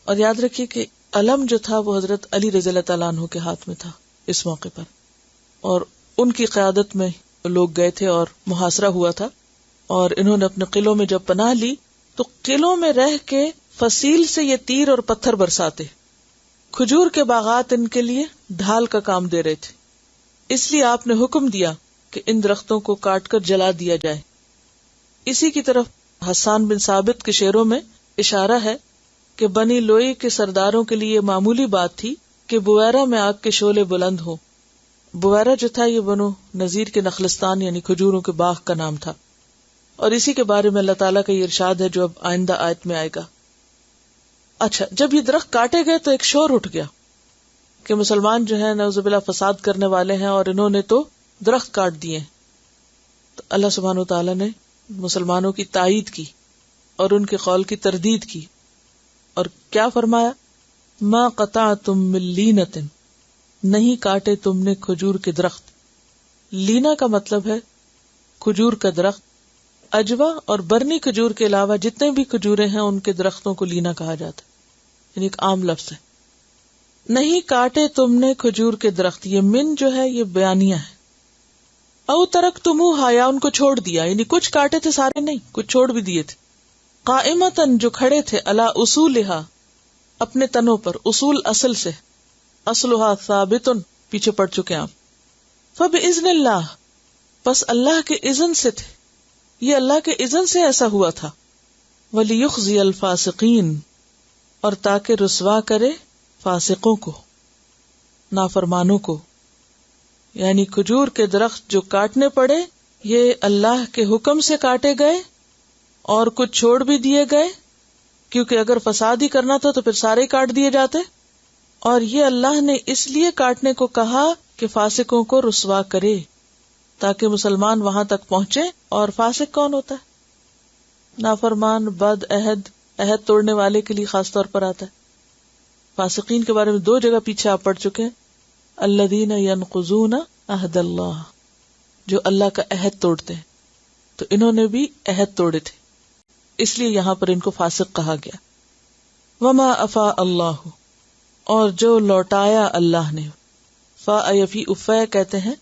اور یاد رکھیے کہ علم جو تھا وہ حضرت علی رضی اللہ تعالیٰ عنہ کے ہاتھ میں تھا اس موقع پر، اور ان کی قیادت میں لوگ گئے تھے اور محاصرہ ہوا تھا، اور انہوں نے اپنے قلعوں میں جب پناہ لی تو قلعوں میں رہ کے فصیل سے یہ تیر اور پتھر برساتے، کھجور کے باغات ان کے لیے ڈھال کا کام دے رہے تھے، اس لیے آپ نے حکم دیا کہ ان درختوں کو کاٹ کر جلا دیا جائے۔ اسی کی طرف حسان بن ثابت کے شعروں میں اشارہ ہے کہ بنی لوئی کے سرداروں کے لیے معمولی بات تھی کہ بویرہ میں آگ کے شعلے بلند ہوں۔ بویرہ جو تھا یہ بنو نذیر کے نخلستان یعنی کھجوروں کے باغ کا نام تھا، اور اسی کے بارے میں اللہ تعالیٰ کا یہ ارشاد ہے جو اب آئندہ آیت میں آئے گا۔ اچھا، جب یہ درخت کاٹے گئے تو ایک شور اٹھ گیا کہ مسلمان جو ہے نعوذ باللہ فساد کرنے والے ہیں اور انہوں نے تو درخت کاٹ دیے۔ تو اللہ سبحانہ وتعالیٰ نے مسلمانوں کی تائید کی اور ان کے قول کی تردید کی، اور کیا فرمایا؟ ما قطعتم من لینۃ، نہیں کاٹے تم نے کھجور کے درخت۔ لینا کا مطلب ہے کھجور کا درخت۔ اجوا اور برنی کھجور کے علاوہ جتنے بھی کھجورے ہیں ان کے درختوں کو لینا کہا جاتا ہے، یعنی ایک عام لفظ ہے۔ نہیں کاٹے تم نے کھجور کے درخت، یہ من جو ہے یہ بیانیہ ہے۔ او ترکتموہا، یا ان کو چھوڑ دیا، یعنی کچھ کاٹے تھے سارے نہیں، کچھ چھوڑ بھی دیے تھے۔ قائمتاً، جو کھڑے تھے، علی اصولہا، اپنے تنوں پر، اصول اصل سے، اصلہا ثابتن پیچھے پڑ چکے آپ۔ فبإذن اللہ، پس اللہ کے اذن سے تھے، یہ اللہ کے اذن سے ایسا ہوا تھا۔ ولیخزی الفاسقین، اور تاکہ رسوا کرے فاسقوں کو، نافرمانوں کو، یعنی کھجور کے درخت جو کاٹنے پڑے یہ اللہ کے حکم سے کاٹے گئے اور کچھ چھوڑ بھی دیے گئے، کیونکہ اگر فساد ہی کرنا تھا تو پھر سارے کاٹ دیے جاتے، اور یہ اللہ نے اس لیے کاٹنے کو کہا کہ فاسقوں کو رسوا کرے تاکہ مسلمان وہاں تک پہنچے۔ اور فاسق کون ہوتا ہے؟ نافرمان، بد عہد توڑنے والے کے لیے خاص طور پر آتا ہے۔ فاسقین کے بارے میں 2 جگہ پیچھے آپ پڑھ چکے ہیں، الذین ینقضون عہد اللہ، جو اللہ کا عہد توڑتے ہیں، تو انہوں نے بھی عہد توڑے تھے، اس لیے یہاں پر ان کو فاسق کہا گیا۔ وما افاء اللہ، اور جو لوٹایا اللہ نے، فی افے کہتے ہیں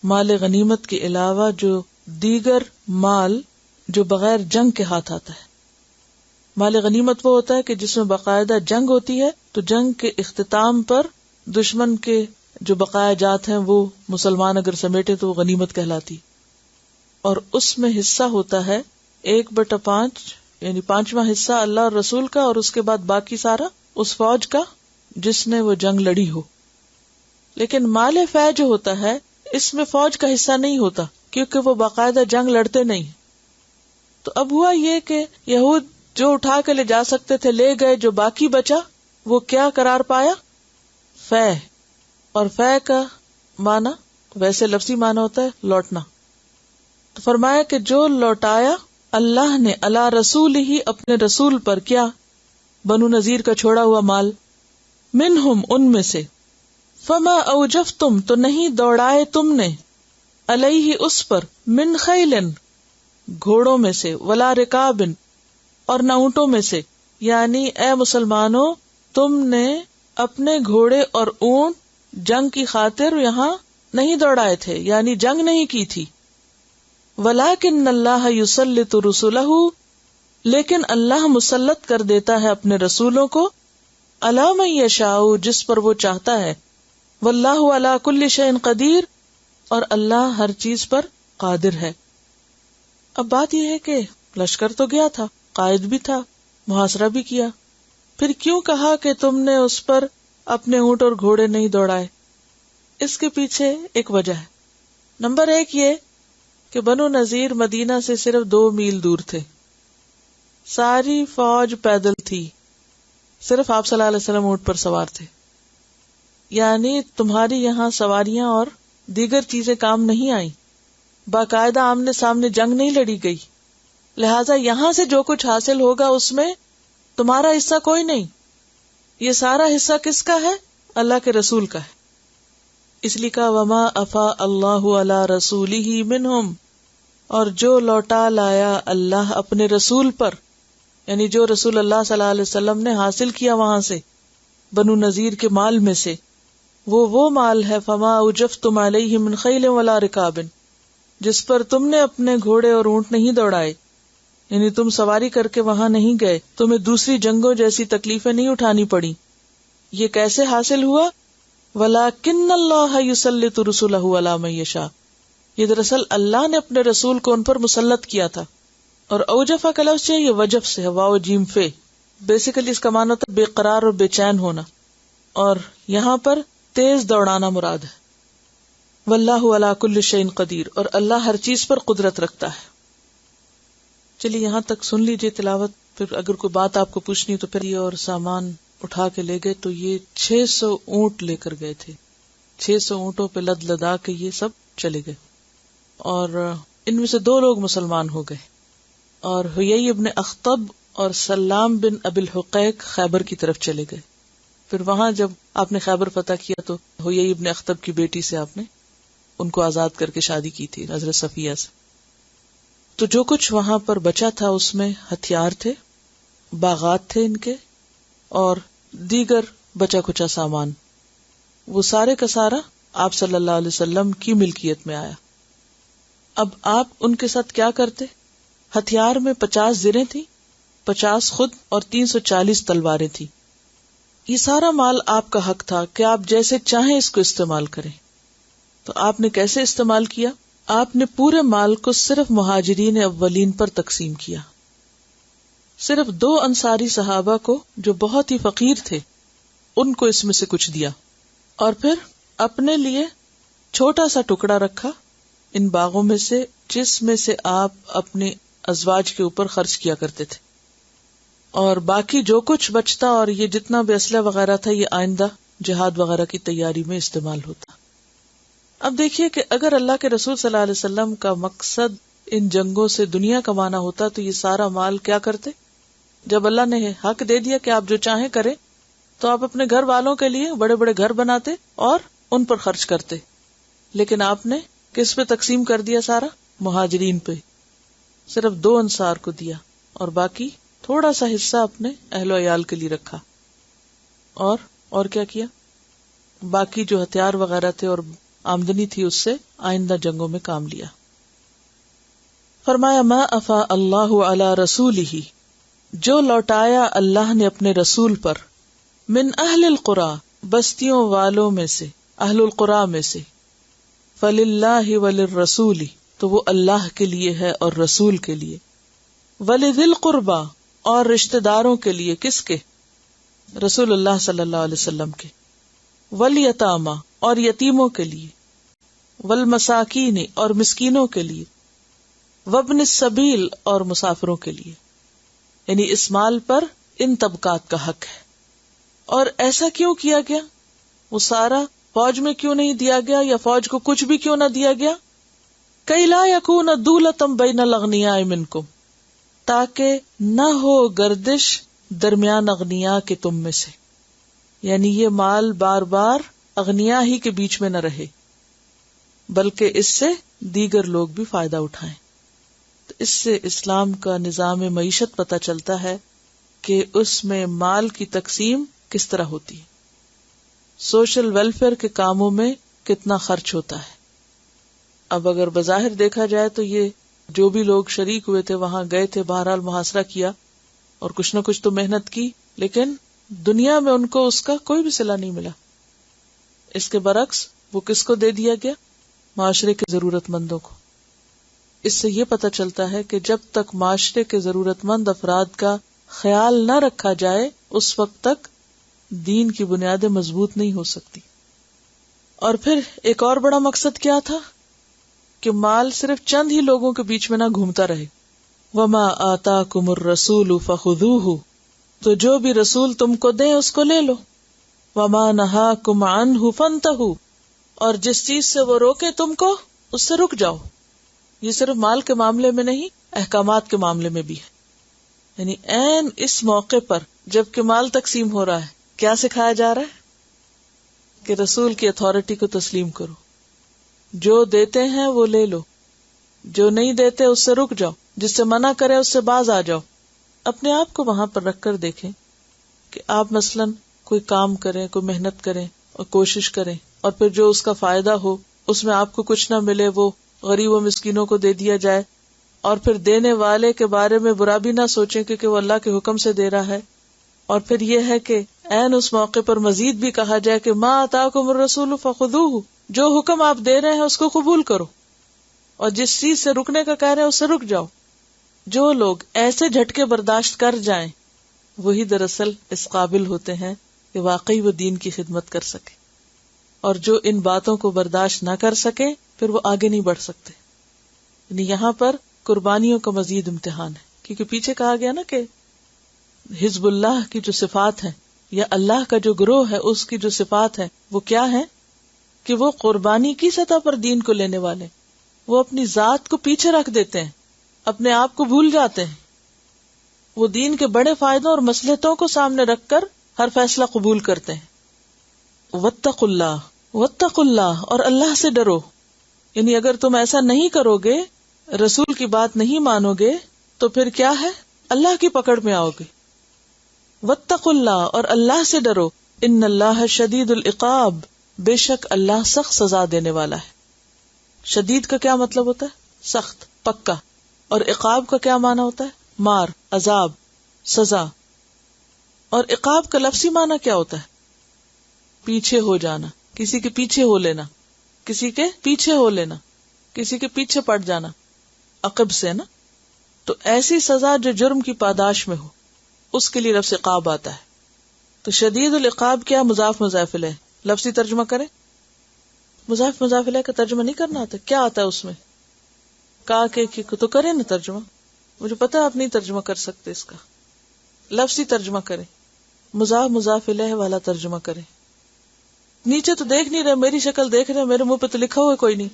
مال غنیمت کے علاوہ جو دیگر مال جو بغیر جنگ کے ہاتھ آتا ہے۔ مال غنیمت وہ ہوتا ہے کہ جس میں باقاعدہ جنگ ہوتی ہے، تو جنگ کے اختتام پر دشمن کے جو بقایا جات ہیں وہ مسلمان اگر سمیٹے تو وہ غنیمت کہلاتی، اور اس میں حصہ ہوتا ہے 1/5، یعنی 5واں حصہ اللہ اور رسول کا، اور اس کے بعد باقی سارا اس فوج کا جس نے وہ جنگ لڑی ہو۔ لیکن مال فے جو ہوتا ہے اس میں فوج کا حصہ نہیں ہوتا، کیونکہ وہ باقاعدہ جنگ لڑتے نہیں۔ تو اب ہوا یہ کہ یہود جو اٹھا کے لے جا سکتے تھے لے گئے، جو باقی بچا وہ کیا قرار پایا؟ فے۔ اور فے کا معنی ویسے لفظی معنی ہوتا ہے لوٹنا، تو فرمایا کہ جو لوٹایا اللہ نے علی رسول ہی، اپنے رسول پر، کیا؟ بنو نذیر کا چھوڑا ہوا مال، منہم، ان میں سے، فما اوجفتم، تو نہیں دوڑائے تم نے، علیہ، اس پر، من خیلن، گھوڑوں میں سے، ولا رکابن، اور نہ اونٹوں میں سے، یعنی اے مسلمانوں تم نے اپنے گھوڑے اور اونٹ جنگ کی خاطر یہاں نہیں دوڑائے تھے، یعنی جنگ نہیں کی تھی۔ ولیکن اللہ یسلط رسلہ، لیکن اللہ مسلط کر دیتا ہے اپنے رسولوں کو، علی من یشاء، جس پر وہ چاہتا ہے، واللہ علی کل شیء قدیر، اور اللہ ہر چیز پر قادر ہے۔ اب بات یہ ہے کہ لشکر تو گیا تھا، قائد بھی تھا، محاصرہ بھی کیا، پھر کیوں کہا کہ تم نے اس پر اپنے اونٹ اور گھوڑے نہیں دوڑائے؟ اس کے پیچھے ایک وجہ ہے۔ نمبر 1 یہ کہ بنو نذیر مدینہ سے صرف 2 میل دور تھے، ساری فوج پیدل تھی، صرف آپ صلی اللہ علیہ وسلم اونٹ پر سوار تھے، یعنی تمہاری یہاں سواریاں اور دیگر چیزیں کام نہیں آئیں، باقاعدہ آمنے سامنے جنگ نہیں لڑی گئی، لہٰذا یہاں سے جو کچھ حاصل ہوگا اس میں تمہارا حصہ کوئی نہیں، یہ سارا حصہ کس کا ہے؟ اللہ کے رسول کا ہے۔ اس لیے کہا وما افاء اللہ علی رسولہ منہم، اور جو لوٹا لایا اللہ اپنے رسول پر، یعنی جو رسول اللہ صلی اللہ علیہ وسلم نے حاصل کیا وہاں سے، بنو نذیر کے مال میں سے، وہ مال ہے فما اوجفتم علیہ من خیل ولا رکاب، جس پر تم نے اپنے گھوڑے اور اونٹ نہیں دوڑائے، یعنی تم سواری کر کے وہاں نہیں گئے، تمہیں دوسری جنگوں جیسی تکلیفیں نہیں اٹھانی پڑی. یہ کیسے حاصل ہوا؟ وَلَٰكِنَّ اللَّهَ يُسَلِّطُ رُسُلَهُ عَلَىٰ مَن يَشَاءُ، یہ دراصل اللہ نے اپنے رسول کو ان پر مسلط کیا تھا. اور اوجفا کا لفظ ہے، یہ وجف سے ہے، واو جیم فے، بیسیکلی اس کا معنی ہوتا ہے بے قرار اور بے چین ہونا، اور یہاں پر تیز دوڑانا مراد ہے. واللہ علی کل شیء قدیر، اور اللہ ہر چیز پر قدرت رکھتا ہے. چلیے یہاں تک سن لیجیے تلاوت، پھر اگر کوئی بات آپ کو پوچھنی تو پھر یہ اور سامان اٹھا کے لے گئے. تو یہ 600 اونٹ لے کر گئے تھے، 600 اونٹوں پہ لد لدا کے یہ سب چلے گئے، اور ان میں سے 2 لوگ مسلمان ہو گئے، اور حیی ابن اخطب اور سلام بن ابی الحقیق خیبر کی طرف چلے گئے. پھر وہاں جب آپ نے خیبر فتح کیا تو حیی ابن اخطب کی بیٹی سے آپ نے ان کو آزاد کر کے شادی کی تھی، حضرت صفیہ سے. تو جو کچھ وہاں پر بچا تھا اس میں ہتھیار تھے، باغات تھے ان کے، اور دیگر بچا کچا سامان، وہ سارے کا سارا آپ صلی اللہ علیہ وسلم کی ملکیت میں آیا. اب آپ ان کے ساتھ کیا کرتے؟ ہتھیار میں 50 زریں تھی، 50 خود اور 340 تلواریں تھی. یہ سارا مال آپ کا حق تھا کہ آپ جیسے چاہیں اس کو استعمال کریں. تو آپ نے کیسے استعمال کیا؟ آپ نے پورے مال کو صرف مہاجرین اولین پر تقسیم کیا. صرف 2 انصاری صحابہ کو جو بہت ہی فقیر تھے ان کو اس میں سے کچھ دیا، اور پھر اپنے لیے چھوٹا سا ٹکڑا رکھا ان باغوں میں سے جس میں سے آپ اپنے ازواج کے اوپر خرچ کیا کرتے تھے، اور باقی جو کچھ بچتا اور یہ جتنا بھی اسلحہ وغیرہ تھا یہ آئندہ جہاد وغیرہ کی تیاری میں استعمال ہوتا. اب دیکھیے کہ اگر اللہ کے رسول صلی اللہ علیہ وسلم کا مقصد ان جنگوں سے دنیا کمانا ہوتا تو یہ سارا مال کیا کرتے؟ جب اللہ نے حق دے دیا کہ آپ جو چاہیں کریں تو آپ اپنے گھر والوں کے لیے بڑے بڑے گھر بناتے اور ان پر خرچ کرتے. لیکن آپ نے کس پہ تقسیم کر دیا؟ سارا مہاجرین پہ. صرف 2 انصار کو دیا اور باقی تھوڑا سا حصہ اپنے اہل و عیال کے لیے رکھا. اور کیا کیا؟ باقی جو ہتھیار وغیرہ تھے اور آمدنی تھی اس سے آئندہ جنگوں میں کام لیا. فرمایا ما افا اللہ علی رسولہ، جو لوٹایا اللہ نے اپنے رسول پر، من اہل القری، بستیوں والوں میں سے، اہل القری میں سے، فللہ وللرسول، تو وہ اللہ کے لیے ہے اور رسول کے لیے، ولذی القربی، اور رشتہ داروں کے لیے. کس کے؟ رسول اللہ صلی اللہ علیہ وسلم کے. والیتامی، اور یتیموں کے لیے، والمساکین، اور مسکینوں کے لیے، وابن السبیل، اور مسافروں کے لیے. یعنی اس مال پر ان طبقات کا حق ہے. اور ایسا کیوں کیا گیا؟ وہ سارا فوج میں کیوں نہیں دیا گیا، یا فوج کو کچھ بھی کیوں نہ دیا گیا؟ کئی لا یکون دولۃ بین الاغنیاء منکم، تاکہ نہ ہو گردش درمیان اغنیاء کے تم میں سے. یعنی یہ مال بار بار اغنیاء ہی کے بیچ میں نہ رہے بلکہ اس سے دیگر لوگ بھی فائدہ اٹھائیں. تو اس سے اسلام کا نظام معیشت پتہ چلتا ہے کہ اس میں مال کی تقسیم کس طرح ہوتی ہے، سوشل ویلفیئر کے کاموں میں کتنا خرچ ہوتا ہے. اب اگر بظاہر دیکھا جائے تو یہ جو بھی لوگ شریک ہوئے تھے وہاں گئے تھے، بہرحال محاصرہ کیا اور کچھ نہ کچھ تو محنت کی، لیکن دنیا میں ان کو اس کا کوئی بھی صلہ نہیں ملا. اس کے برعکس وہ کس کو دے دیا گیا؟ معاشرے کے ضرورت مندوں کو. اس سے یہ پتہ چلتا ہے کہ جب تک معاشرے کے ضرورت مند افراد کا خیال نہ رکھا جائے اس وقت تک دین کی بنیادیں مضبوط نہیں ہو سکتی. اور پھر ایک اور بڑا مقصد کیا تھا کہ مال صرف چند ہی لوگوں کے بیچ میں نہ گھومتا رہے. وما آتاکم الرسول فخذوہ، تو جو بھی رسول تم کو دیں اس کو لے لو. وما نہاکم عنہ فانتہوا، اور جس چیز سے وہ روکے تم کو اس سے رک جاؤ. یہ صرف مال کے معاملے میں نہیں، احکامات کے معاملے میں بھی ہے. یعنی عین اس موقع پر جب کہ مال تقسیم ہو رہا ہے کیا سکھایا جا رہا ہے کہ رسول کی اتھارٹی کو تسلیم کرو. جو دیتے ہیں وہ لے لو، جو نہیں دیتے اس سے رک جاؤ، جس سے منع کرے اس سے باز آ جاؤ. اپنے آپ کو وہاں پر رکھ کر دیکھیں کہ آپ مثلاً کوئی کام کریں، کوئی محنت کریں اور کوشش کریں، اور پھر جو اس کا فائدہ ہو اس میں آپ کو کچھ نہ ملے وہ غریب و مسکینوں کو دے دیا جائے، اور پھر دینے والے کے بارے میں برا بھی نہ سوچیں کیونکہ وہ اللہ کے حکم سے دے رہا ہے. اور پھر یہ ہے کہ عین اس موقع پر مزید بھی کہا جائے کہ ما آتاکم الرسول فخذوہ، جو حکم آپ دے رہے ہیں اس کو قبول کرو، اور جس چیز سے رکنے کا کہہ رہے ہیں اس سے رک جاؤ. جو لوگ ایسے جھٹکے برداشت کر جائیں وہی دراصل اس قابل ہوتے ہیں کہ واقعی وہ دین کی خدمت کر سکے، اور جو ان باتوں کو برداشت نہ کر سکے پھر وہ آگے نہیں بڑھ سکتے. یعنی یہاں پر قربانیوں کا مزید امتحان ہے، کیونکہ پیچھے کہا گیا نا کہ حزب اللہ کی جو صفات ہیں یا اللہ کا جو گروہ ہے اس کی جو صفات ہے وہ کیا ہے کہ وہ قربانی کی سطح پر دین کو لینے والے، وہ اپنی ذات کو پیچھے رکھ دیتے ہیں، اپنے آپ کو بھول جاتے ہیں، وہ دین کے بڑے فائدوں اور مصلحتوں کو سامنے رکھ کر ہر فیصلہ قبول کرتے ہیں. واتقوا اللہ، اور اللہ سے ڈرو. یعنی اگر تم ایسا نہیں کرو گے، رسول کی بات نہیں مانو گے، تو پھر کیا ہے؟ اللہ کی پکڑ میں آؤ گے. واتقوا اللہ، اور اللہ سے ڈرو. ان اللہ شدید العقاب، بے شک اللہ سخت سزا دینے والا ہے. شدید کا کیا مطلب ہوتا ہے؟ سخت، پکا. اور عقاب کا کیا معنی ہوتا ہے؟ مار، عذاب، سزا. اور عقاب کا لفظی معنی کیا ہوتا ہے؟ پیچھے ہو جانا، کسی کے پیچھے ہو لینا، کسی کے پیچھے ہو لینا، کسی کے پیچھے پڑ جانا، عقب سے نا. تو ایسی سزا جو جرم کی پاداش میں ہو اس کے لیے لفظ عقاب آتا ہے. تو شدید العقاب کیا؟ مضاف مضاف الیہ. لفظی ترجمہ کریں. مضاف مضاف الیہ کا ترجمہ نہیں کرنا آتا؟ کیا آتا ہے اس میں؟ کا کے تو کریں نا ترجمہ. مجھے پتا آپ نہیں ترجمہ کر سکتے اس کا. لفظی ترجمہ کریں، مضاف مضاف الیہ والا ترجمہ کریں. نیچے تو دیکھ نہیں رہے، میری شکل دیکھ رہے، میرے منہ پہ تو لکھا ہوا کوئی نہیں.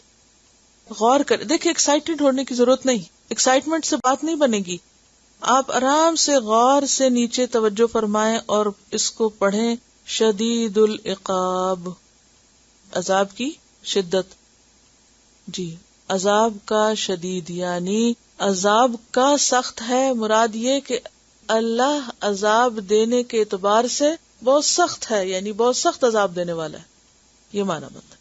غور کریں. دیکھیں ایکسائٹڈ ہونے کی ضرورت نہیں، ایکسائٹمنٹ سے بات نہیں بنے گی. آپ آرام سے غور سے نیچے توجہ فرمائیں اور اس کو پڑھیں. شدید العقاب، عذاب کی شدت. جی، عذاب کا شدید یعنی عذاب کا سخت ہے. مراد یہ کہ اللہ عذاب دینے کے اعتبار سے بہت سخت ہے، یعنی بہت سخت عذاب دینے والا ہے. یہ معنی بنتا ہے.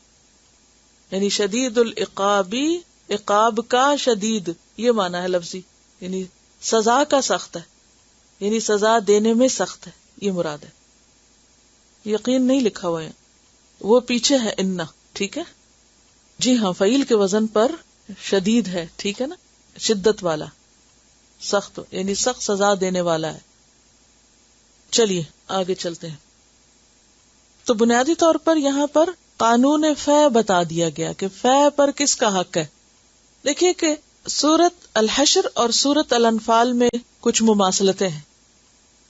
یعنی شدید العقابی، عقاب کا شدید، یہ معنی ہے لفظی. یعنی سزا کا سخت ہے، یعنی سزا دینے میں سخت ہے، یہ مراد ہے. یقین نہیں لکھا ہوا ہے، وہ پیچھے ہے انہ. ٹھیک ہے جی ہاں، فعیل کے وزن پر شدید ہے. ٹھیک ہے نا، شدت والا، سخت، یعنی سخت سزا دینے والا ہے. چلیے آگے چلتے ہیں. تو بنیادی طور پر یہاں پر قانون فے بتا دیا گیا کہ فے پر کس کا حق ہے. دیکھیے کہ سورت الحشر اور سورت الانفال میں کچھ مماثلتیں ہیں.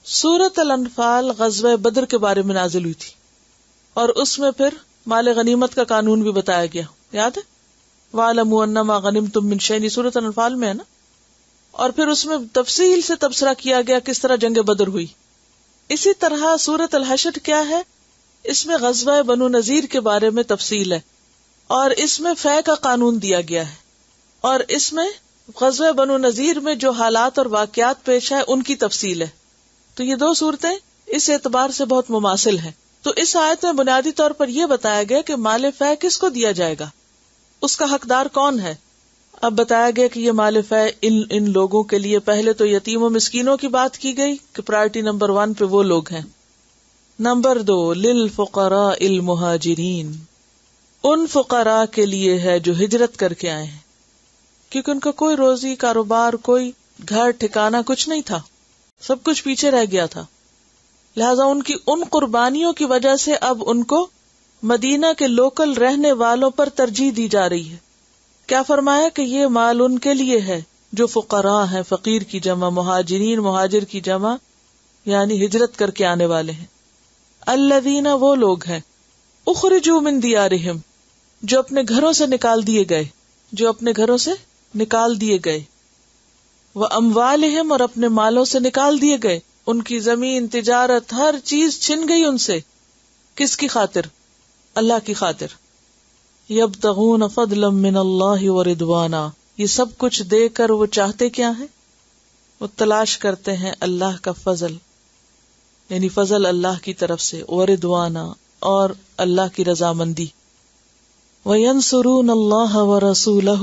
سورت الانفال غزوہ بدر کے بارے میں نازل ہوئی تھی، اور اس میں پھر مال غنیمت کا قانون بھی بتایا گیا. یاد ہے؟ وَاعْلَمُوا أَنَّمَا غَنِمْتُم مِّن شَيْءٍ، سورۃ الانفال میں ہے نا. اور پھر اس میں تفصیل سے تبصرہ کیا گیا کس طرح جنگ بدر ہوئی. اسی طرح سورۃ الحشر کیا ہے؟ اس میں غزوہ بنو نذیر کے بارے میں تفصیل ہے، اور اس میں فے کا قانون دیا گیا ہے. اور اس میں غزوہ بنو نذیر میں جو حالات اور واقعات پیش ہے ان کی تفصیل ہے. تو یہ دو صورتیں اس اعتبار سے بہت مماثل ہیں. تو اس آیت میں بنیادی طور پر یہ بتایا گیا کہ مال فے کس کو دیا جائے گا، اس کا حقدار کون ہے. اب بتایا گیا کہ یہ مال فے ان لوگوں کے لیے، پہلے تو یتیم و مسکینوں کی بات کی گئی کہ پرائرٹی نمبر 1 پہ وہ لوگ ہیں. نمبر 2 للفقراء المہاجرین، ان فقراء کے لیے ہے جو ہجرت کر کے آئے ہیں، کیونکہ ان کا کوئی روزی کاروبار، کوئی گھر ٹھکانہ کچھ نہیں تھا، سب کچھ پیچھے رہ گیا تھا. لہذا ان کی ان قربانیوں کی وجہ سے اب ان کو مدینہ کے لوکل رہنے والوں پر ترجیح دی جا رہی ہے. کیا فرمایا کہ یہ مال ان کے لیے ہے جو فقراء ہیں، فقیر کی جمع مہاجرین، مہاجر کی جمع یعنی ہجرت کر کے آنے والے ہیں. الذین، وہ لوگ ہیں، اخرجوا من دیارہم، جو اپنے گھروں سے نکال دیے گئے، جو اپنے گھروں سے نکال دیے گئے، واموالہم، اور اپنے مالوں سے نکال دیے گئے، ان کی زمین، تجارت، ہر چیز چھن گئی ان سے. کس کی خاطر؟ اللہ کی خاطر. یبتغون فضلا من اللہ ورضوانا، یہ سب کچھ دے کر وہ چاہتے کیا ہیں؟ وہ تلاش کرتے ہیں اللہ کا فضل. یعنی فضل اللہ کی طرف سے، ورضوانا اور اللہ کی رضامندی، وینصرون اللہ ورسولہ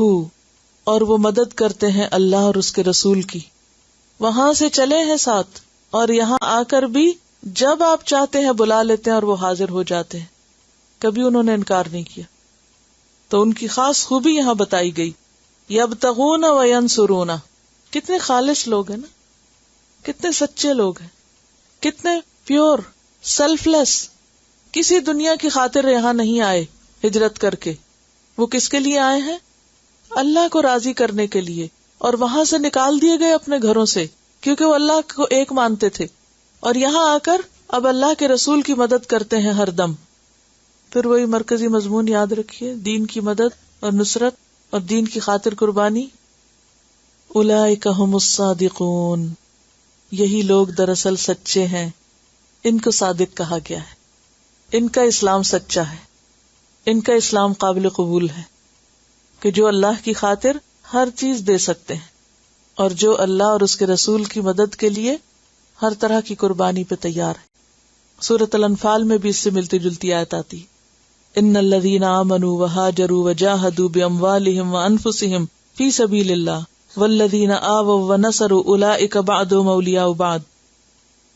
اور وہ مدد کرتے ہیں اللہ اور اس کے رسول کی. وہاں سے چلے ہیں ساتھ اور یہاں آ کر بھی جب آپ چاہتے ہیں بلا لیتے ہیں اور وہ حاضر ہو جاتے ہیں. کبھی انہوں نے انکار نہیں کیا. تو ان کی خاص خوبی یہاں بتائی گئی. یبتغون وینصرون، کتنے خالص لوگ ہیں نا، کتنے سچے لوگ ہیں، کتنے پیور، سیلف لیس، کسی دنیا کی خاطر یہاں نہیں آئے ہجرت کر کے. وہ کس کے لیے آئے ہیں؟ اللہ کو راضی کرنے کے لیے. اور وہاں سے نکال دیے گئے اپنے گھروں سے کیونکہ وہ اللہ کو ایک مانتے تھے، اور یہاں آ کر اب اللہ کے رسول کی مدد کرتے ہیں ہر دم. پھر وہی مرکزی مضمون یاد رکھیے، دین کی مدد اور نصرت اور دین کی خاطر قربانی. اولئک ھم الصادقون، یہی لوگ دراصل سچے ہیں. ان کو صادق کہا گیا ہے. ان کا اسلام سچا ہے، ان کا اسلام قابل قبول ہے کہ جو اللہ کی خاطر ہر چیز دے سکتے ہیں اور جو اللہ اور اس کے رسول کی مدد کے لیے ہر طرح کی قربانی پہ تیار ہے. سورۃ الانفال میں بھی اس سے ملتی جلتی آیت آتی، ان الذین آمنوا وہاجروا وجاہدوا باموالہم وانفسہم فی سبیل اللہ والذین آووا ونصروا اولئک بعضهم اولیاء بعض،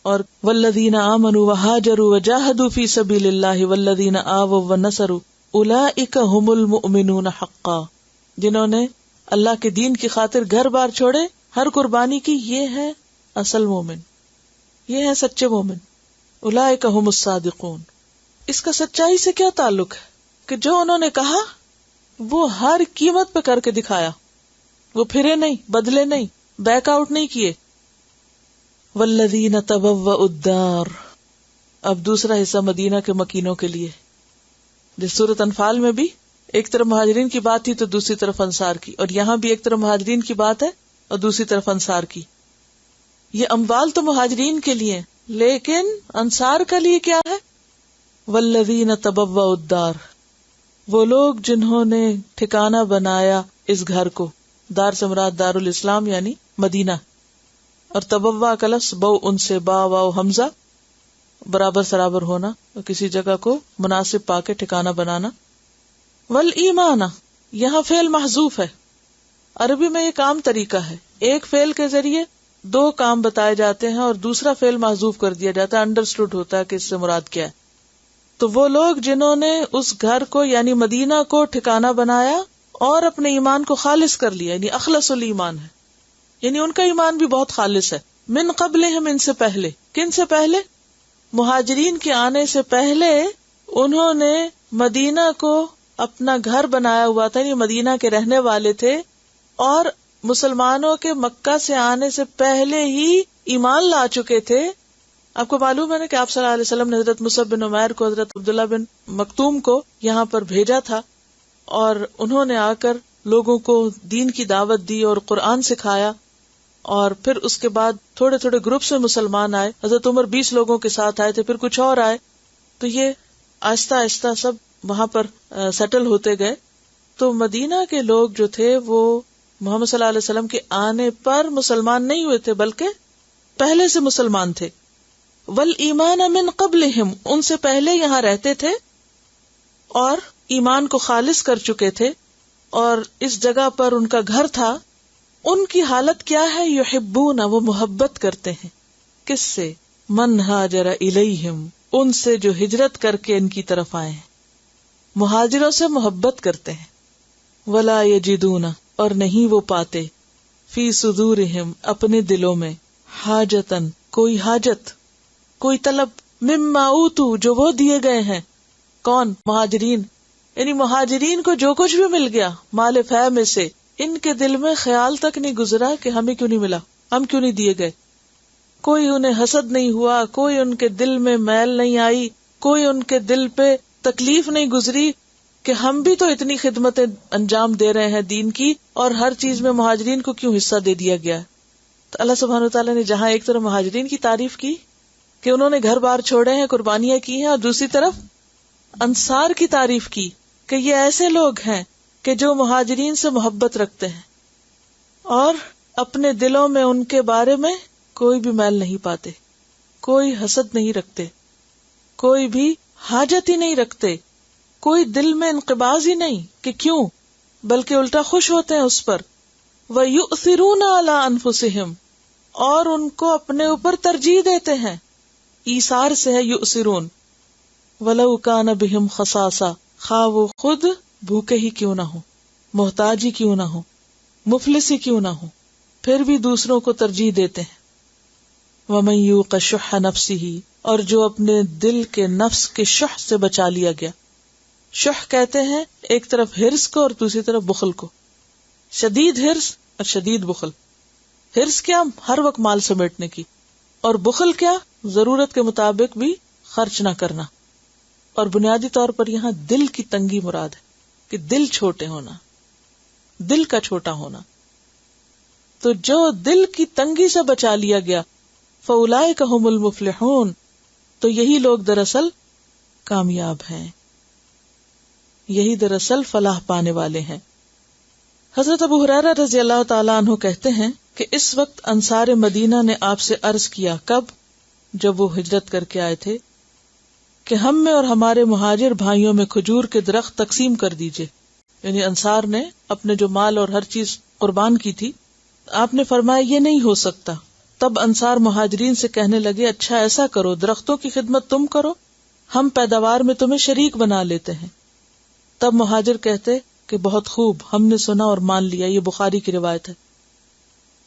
اور والذین آمنوا وہاجروا وجاہدوا فی سبیل اللہ والذین آووا ونصروا اولئک ھم المؤمنون حقا. جنہوں نے اللہ کے دین کی خاطر گھر بار چھوڑے، ہر قربانی کی، یہ ہے اصل مومن، یہ ہے سچے مومن. اولئک ھم الصادقون. اس کا سچائی سے کیا تعلق ہے کہ جو انہوں نے کہا وہ ہر قیمت پہ کر کے دکھایا. وہ پھرے نہیں، بدلے نہیں، بیک آؤٹ نہیں کیے. والذین تبوؤا الدار، اب دوسرا حصہ مدینہ کے مکینوں کے لیے. جس سورۃ انفال میں بھی ایک طرف مہاجرین کی بات تھی تو دوسری طرف انصار کی، اور یہاں بھی ایک طرف مہاجرین کی بات ہے اور دوسری طرف انصار کی. یہ اموال تو مہاجرین کے لیے، لیکن انصار کے لیے کیا ہے؟ والذین تبوؤا الدار، وہ لوگ جنہوں نے ٹھکانہ بنایا اس گھر کو. دار سے مراد دار الاسلام یعنی مدینہ، اور تبوّا کا لفظ بو ان سے با واو حمزہ برابر سرابر ہونا اور کسی جگہ کو مناسب پا کے ٹھکانہ بنانا. والایمان، یہاں فعل محذوف ہے. عربی میں ایک عام طریقہ ہے، ایک فعل کے ذریعے دو کام بتائے جاتے ہیں اور دوسرا فعل محذوف کر دیا جاتا ہے، انڈرسٹوڈ ہوتا ہے کہ اس سے مراد کیا ہے. تو وہ لوگ جنہوں نے اس گھر کو یعنی مدینہ کو ٹھکانہ بنایا اور اپنے ایمان کو خالص کر لیا، یعنی اخلص الایمان ہے، یعنی ان کا ایمان بھی بہت خالص ہے. من قبلہم، ان سے پہلے. کن سے پہلے؟ مہاجرین کے آنے سے پہلے انہوں نے مدینہ کو اپنا گھر بنایا ہوا تھا، یعنی مدینہ کے رہنے والے تھے، اور مسلمانوں کے مکہ سے آنے سے پہلے ہی ایمان لا چکے تھے. آپ کو معلوم ہے نا کہ آپ صلی اللہ علیہ وسلم نے حضرت مصعب بن عمیر کو، حضرت عبداللہ بن مکتوم کو یہاں پر بھیجا تھا، اور انہوں نے آ کر لوگوں کو دین کی دعوت دی اور قرآن سکھایا. اور پھر اس کے بعد تھوڑے تھوڑے گروپ سے مسلمان آئے. حضرت عمر 20 لوگوں کے ساتھ آئے تھے، پھر کچھ اور آئے. تو یہ آہستہ آہستہ سب وہاں پر سیٹل ہوتے گئے. تو مدینہ کے لوگ جو تھے وہ محمد صلی اللہ علیہ وسلم کے آنے پر مسلمان نہیں ہوئے تھے، بلکہ پہلے سے مسلمان تھے. والایمان من قبلہم، ان سے پہلے یہاں رہتے تھے اور ایمان کو خالص کر چکے تھے، اور اس جگہ پر ان کا گھر تھا. ان کی حالت کیا ہے؟ یحبون، وہ محبت کرتے ہیں. کس سے؟ من ہاجر الیہم، ان سے جو ہجرت کر کے ان کی طرف آئے ہیں. مہاجروں سے محبت کرتے ہیں. ولا یجدون، اور نہیں وہ پاتے، فی صدورہم، اپنے دلوں میں، حاجتن، کوئی حاجت، کوئی طلب، مما اوتو، جو وہ دیے گئے ہیں. کون؟ مہاجرین. یعنی مہاجرین کو جو کچھ بھی مل گیا مال فہ میں سے، ان کے دل میں خیال تک نہیں گزرا کہ ہمیں کیوں نہیں ملا، ہم کیوں نہیں دیے گئے. کوئی انہیں حسد نہیں ہوا، کوئی ان کے دل میں میل نہیں آئی، کوئی ان کے دل پہ تکلیف نہیں گزری کہ ہم بھی تو اتنی خدمتیں انجام دے رہے ہیں دین کی، اور ہر چیز میں مہاجرین کو کیوں حصہ دے دیا گیا. تو اللہ سبحانہ وتعالیٰ نے جہاں ایک طرف مہاجرین کی تعریف کی کہ انہوں نے گھر بار چھوڑے ہیں، قربانیاں کی ہیں، اور دوسری طرف انصار کی تعریف کی کہ یہ ایسے لوگ ہیں کہ جو مہاجرین سے محبت رکھتے ہیں اور اپنے دلوں میں ان کے بارے میں کوئی بھی میل نہیں پاتے. کوئی حسد نہیں رکھتے، کوئی بھی حاجت ہی نہیں رکھتے، کوئی دل میں انقباض ہی نہیں کہ کیوں، بلکہ الٹا خوش ہوتے ہیں اس پر. وَيُؤْثِرُونَ عَلَىٰ أَنفُسِهِمْ، اور ان کو اپنے اوپر ترجیح دیتے ہیں. ایثار سے ہے یؤثرون. وَلَوْ كَانَ بِهِمْ خَصَاصَةٌ، خواہ وہ خود بھوکے ہی کیوں نہ ہو، محتاج ہی کیوں نہ ہو، مفلس ہی کیوں نہ ہو، پھر بھی دوسروں کو ترجیح دیتے ہیں. وَمَن يُوقَ شُحَّ نَفْسِهِ، اور جو اپنے دل کے نفس کے شح سے بچا لیا گیا. شح کہتے ہیں ایک طرف ہرس کو اور دوسری طرف بخل کو. شدید ہرس اور شدید بخل. ہرس کیا؟ ہر وقت مال سمیٹنے کی، اور بخل کیا؟ ضرورت کے مطابق بھی خرچ نہ کرنا. اور بنیادی طور پر یہاں دل کی تنگی مراد ہے کہ دل چھوٹے ہونا، دل کا چھوٹا ہونا. تو جو دل کی تنگی سے بچا لیا گیا فَأُولَئِكَ هُمُ الْمُفْلِحُونَ، تو یہی لوگ دراصل کامیاب ہیں، یہی دراصل فلاح پانے والے ہیں. حضرت ابو ہریرہ رضی اللہ تعالیٰ عنہ کہتے ہیں کہ اس وقت انصار مدینہ نے آپ سے عرض کیا، کب؟ جب وہ ہجرت کر کے آئے تھے، کہ ہم میں اور ہمارے مہاجر بھائیوں میں کھجور کے درخت تقسیم کر دیجئے. یعنی انصار نے اپنے جو مال اور ہر چیز قربان کی تھی. آپ نے فرمایا یہ نہیں ہو سکتا. تب انصار مہاجرین سے کہنے لگے، اچھا ایسا کرو، درختوں کی خدمت تم کرو، ہم پیداوار میں تمہیں شریک بنا لیتے ہیں. تب مہاجر کہتے کہ بہت خوب، ہم نے سنا اور مان لیا. یہ بخاری کی روایت ہے.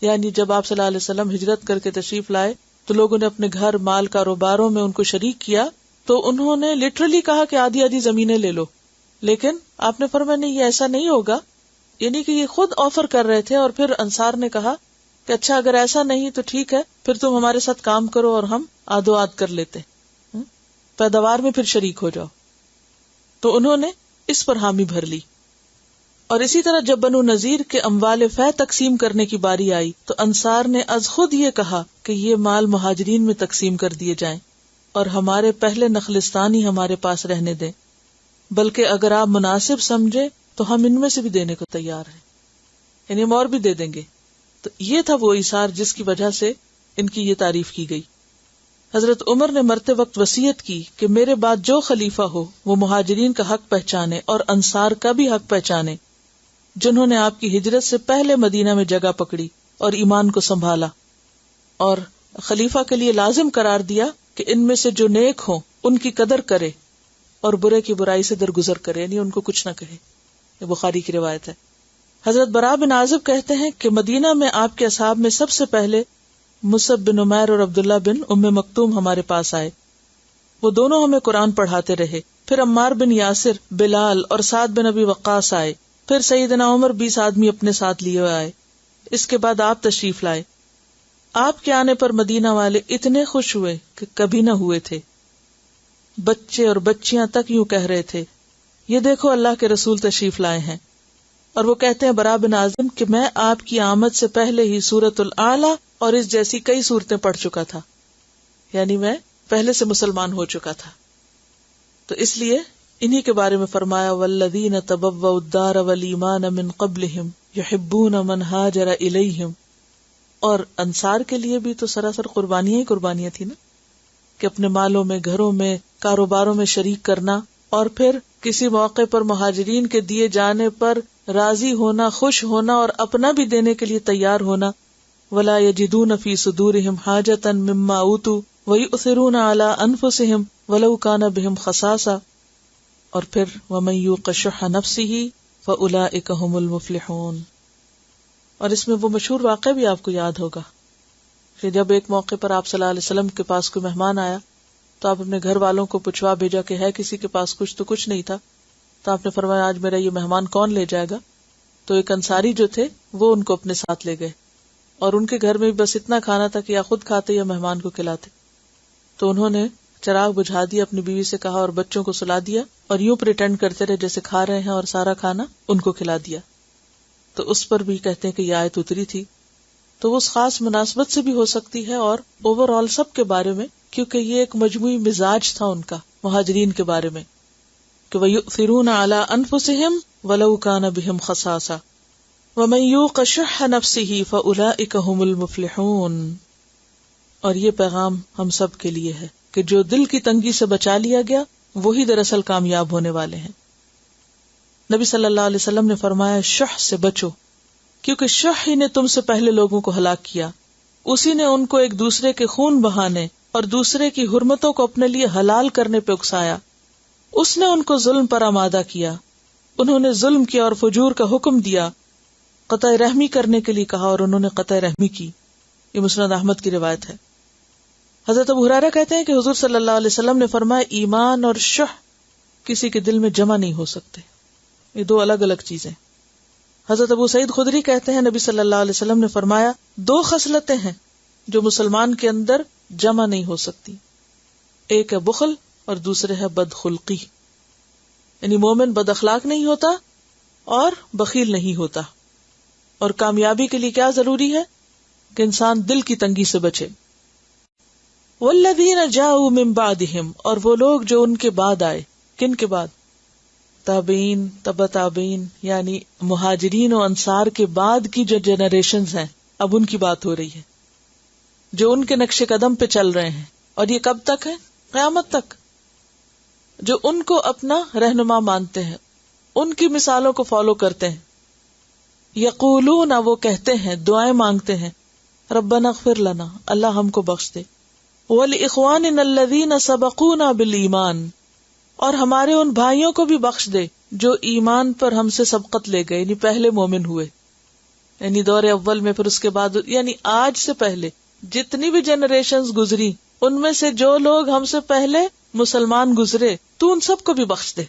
یعنی جب آپ صلی اللہ علیہ وسلم ہجرت کر کے تشریف لائے تو لوگوں نے اپنے گھر، مال، کاروباروں میں ان کو شریک کیا، تو انہوں نے لٹرلی کہا کہ آدھی آدھی زمینیں لے لو. لیکن آپ نے فرمایا نہیں، یہ ایسا نہیں ہوگا. یعنی کہ یہ خود آفر کر رہے تھے. اور پھر انصار نے کہا کہ اچھا اگر ایسا نہیں تو ٹھیک ہے، پھر تم ہمارے ساتھ کام کرو اور ہم آدھو آدھ کر لیتے، پیداوار میں پھر شریک ہو جاؤ. تو انہوں نے اس پر حامی بھر لی. اور اسی طرح جب بنو نذیر کے اموال فے تقسیم کرنے کی باری آئی تو انصار نے از خود یہ کہا کہ یہ مال مہاجرین میں تقسیم کر دیے جائیں اور ہمارے پہلے نخلستان ہی ہمارے پاس رہنے دیں، بلکہ اگر آپ مناسب سمجھے تو ہم ان میں سے بھی دینے کو تیار ہیں، یعنی ہم اور بھی دے دیں گے. تو یہ تھا وہ ایثار جس کی وجہ سے ان کی یہ تعریف کی گئی. حضرت عمر نے مرتے وقت وصیت کی کہ میرے بعد جو خلیفہ ہو وہ مہاجرین کا حق پہچانے اور انصار کا بھی حق پہچانے، جنہوں نے آپ کی ہجرت سے پہلے مدینہ میں جگہ پکڑی اور ایمان کو سنبھالا. اور خلیفہ کے لیے لازم قرار دیا کہ ان میں سے جو نیک ہوں ان کی قدر کرے اور برے کی برائی سے درگزر کرے، یعنی ان کو کچھ نہ کہے. یہ بخاری کی روایت ہے. حضرت براء بن عازب کہتے ہیں کہ مدینہ میں آپ کے اصحاب میں سب سے پہلے مصعب بن عمیر اور عبداللہ بن ام مکتوم ہمارے پاس آئے. وہ دونوں ہمیں قرآن پڑھاتے رہے. پھر عمار بن یاسر، بلال اور سعد بن ابی وقاص آئے. پھر سیدنا عمر 20 آدمی اپنے ساتھ لیے آئے. اس کے بعد آپ تشریف لائے. آپ کے آنے پر مدینہ والے اتنے خوش ہوئے کہ کبھی نہ ہوئے تھے. بچے اور بچیاں تک یوں کہہ رہے تھے، یہ دیکھو اللہ کے رسول تشریف لائے ہیں. اور وہ کہتے ہیں براء بن عازب کہ میں آپ کی آمد سے پہلے ہی سورۃ الاعلی اور اس جیسی کئی صورتیں پڑھ چکا تھا، یعنی میں پہلے سے مسلمان ہو چکا تھا. تو اس لیے انہی کے بارے میں فرمایا والذین تبوؤا الدار والایمان من قبلہم یحبون من ہاجر الیہم. اور انصار کے لیے بھی تو سراسر قربانیاں ہی قربانیاں تھی نا، کہ اپنے مالوں میں، گھروں میں، کاروباروں میں شریک کرنا، اور پھر کسی موقع پر مہاجرین کے دیے جانے پر راضی ہونا، خوش ہونا اور اپنا بھی دینے کے لیے تیار ہونا. ولا یجدون فی صدورہم حاجۃ مما اوتوا ویؤثرون علی انفسہم ولو کان بہم خصاصہ. اور پھر ومن یوق شح نفسہ فاولئک ھم المفلحون. اور اس میں وہ مشہور واقعہ بھی آپ کو یاد ہوگا کہ جب ایک موقع پر آپ صلی اللہ علیہ وسلم کے پاس کوئی مہمان آیا تو آپ اپنے گھر والوں کو پوچھوا بھیجا کہ ہے کسی کے پاس کچھ، تو کچھ نہیں تھا. تو آپ نے فرمایا آج میرا یہ مہمان کون لے جائے گا؟ تو ایک انصاری جو تھے وہ ان کو اپنے ساتھ لے گئے، اور ان کے گھر میں بس اتنا کھانا تھا کہ یا خود کھاتے یا مہمان کو کھلاتے. تو انہوں نے چراغ بجھا دیا، اپنی بیوی سے کہا اور بچوں کو سلا دیا، اور یوں پریٹینڈ کرتے رہے جیسے کھا رہے ہیں، اور سارا کھانا ان کو کھلا دیا. تو اس پر بھی کہتے ہیں کہ یہ آیت اتری تھی. تو وہ اس خاص مناسبت سے بھی ہو سکتی ہے اور اوور آل سب کے بارے میں، کیونکہ یہ ایک مجموعی مزاج تھا ان کا مہاجرین کے بارے میں کہ وَيُؤْثِرُونَ عَلَىٰ أَنفُسِهِمْ وَلَوْ كَانَ بِهِمْ خَصَاصَةٌ وَمَن يُوقَ شُحَّ نَفْسِهِ فَأُولَئِكَ هُمُ الْمُفْلِحُونَ. اور یہ پیغام ہم سب کے لیے ہے کہ جو دل کی تنگی سے بچا لیا گیا وہی دراصل کامیاب ہونے والے ہیں. نبی صلی اللہ علیہ وسلم نے فرمایا شح سے بچو، کیونکہ شح ہی نے تم سے پہلے لوگوں کو ہلاک کیا. اسی نے ان کو ایک دوسرے کے خون بہانے اور دوسرے کی حرمتوں کو اپنے لیے حلال کرنے پہ اکسایا. اس نے ان کو ظلم پر آمادہ کیا. انہوں نے ظلم کیا اور فجور کا حکم دیا، قطع رحمی کرنے کے لیے کہا اور انہوں نے قطع رحمی کی. یہ مسند احمد کی روایت ہے. حضرت ابو ہریرہ کہتے ہیں کہ حضور صلی اللہ علیہ وسلم نے فرمایا ایمان اور شح کسی کے دل میں جمع نہیں ہو سکتے، یہ دو الگ الگ چیزیں. حضرت ابو سعید خدری کہتے ہیں نبی صلی اللہ علیہ وسلم نے فرمایا دو خصلتیں ہیں جو مسلمان کے اندر جمع نہیں ہو سکتی، ایک ہے بخل اور دوسرے ہے بدخلقی. یعنی مومن بد اخلاق نہیں ہوتا اور بخیل نہیں ہوتا. اور کامیابی کے لیے کیا ضروری ہے کہ انسان دل کی تنگی سے بچے. والذین جاؤوا من بعدہم، اور وہ لوگ جو ان کے بعد آئے. کن کے بعد؟ تابعین، تبع تابعین، یعنی مہاجرین و انصار کے بعد کی جو جنریشنز ہیں، اب ان کی بات ہو رہی ہے جو ان کے نقش قدم پہ چل رہے ہیں. اور یہ کب تک ہے؟ قیامت تک. جو ان کو اپنا رہنما مانتے ہیں، ان کی مثالوں کو فالو کرتے ہیں. یقولون، وہ کہتے ہیں، دعائیں مانگتے ہیں، ربنا اغفر لنا، اللہ ہم کو بخش دے، وَلِإِخْوَانِنَا الَّذِينَ سَبَقُونَا بِالْإِيمَانِ، اور ہمارے ان بھائیوں کو بھی بخش دے جو ایمان پر ہم سے سبقت لے گئے، یعنی پہلے مومن ہوئے، یعنی دور اول میں، پھر اس کے بعد، یعنی آج سے پہلے جتنی بھی جنریشنز گزری ان میں سے جو لوگ ہم سے پہلے مسلمان گزرے تو ان سب کو بھی بخش دے.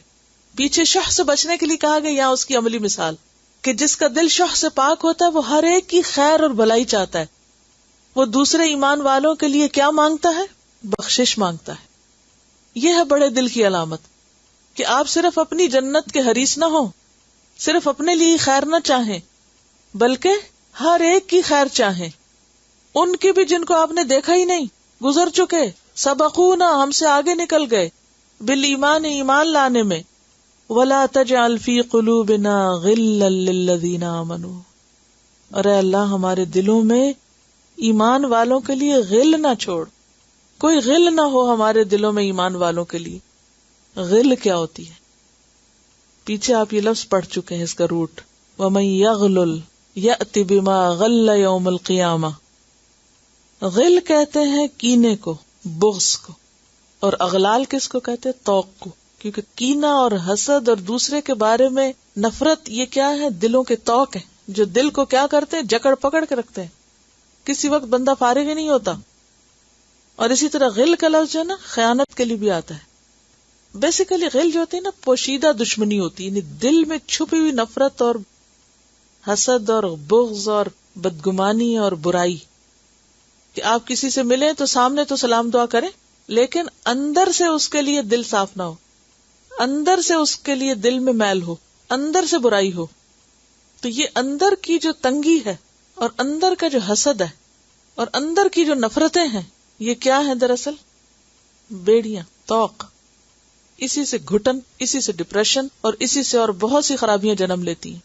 پیچھے شح سے بچنے کے لیے کہا گیا، یہاں اس کی عملی مثال کہ جس کا دل شح سے پاک ہوتا ہے وہ ہر ایک کی خیر اور بھلائی چاہتا ہے. وہ دوسرے ایمان والوں کے لیے کیا مانگتا ہے؟ بخشش مانگتا ہے. یہ ہے بڑے دل کی علامت کہ آپ صرف اپنی جنت کے حریص نہ ہوں، صرف اپنے لیے خیر نہ چاہیں، بلکہ ہر ایک کی خیر چاہیں. ان کی بھی جن کو آپ نے دیکھا ہی نہیں، گزر چکے، سبقونا، ہم سے آگے نکل گئے، بالایمان، ایمان لانے میں. ولا تجعل فی قلوبنا غلا للذین آمنوا، اور اے اللہ ہمارے دلوں میں ایمان والوں کے لیے غل نہ چھوڑ، کوئی غل نہ ہو ہمارے دلوں میں ایمان والوں کے لیے. غل کیا ہوتی ہے؟ پیچھے آپ یہ لفظ پڑھ چکے ہیں اس کا روٹ، وَمَن يَغْلُلْ يَأْتِ بِمَا غَلَّ يَوْمَ الْقِيَامَةِ. غل کہتے ہیں کینے کو، بغض کو، اور اغلال کس کو کہتے ہیں؟ توق کو. کیونکہ کینہ اور حسد اور دوسرے کے بارے میں نفرت، یہ کیا ہے؟ دلوں کے توق ہیں جو دل کو کیا کرتے ہیں؟ جکڑ پکڑ کے رکھتے ہیں. کسی وقت بندہ فارغ ہی نہیں ہوتا. اور اسی طرح غل کا لفظ جو ہے نا، خیانت کے لیے بھی آتا ہے. بیسیکلی غل جو ہوتی ہے نا، پوشیدہ دشمنی ہوتی ہے، یعنی دل میں چھپی ہوئی نفرت اور حسد اور بغض اور بدگمانی اور برائی. کہ آپ کسی سے ملیں تو سامنے تو سلام دعا کریں، لیکن اندر سے اس کے لیے دل صاف نہ ہو، اندر سے اس کے لیے دل میں میل ہو، اندر سے برائی ہو. تو یہ اندر کی جو تنگی ہے اور اندر کا جو حسد ہے اور اندر کی جو نفرتیں ہیں، یہ کیا ہے؟ دراصل بیڑیاں، توق. اسی سے گھٹن، اسی سے ڈپریشن اور اسی سے اور بہت سی خرابیاں جنم لیتی ہیں.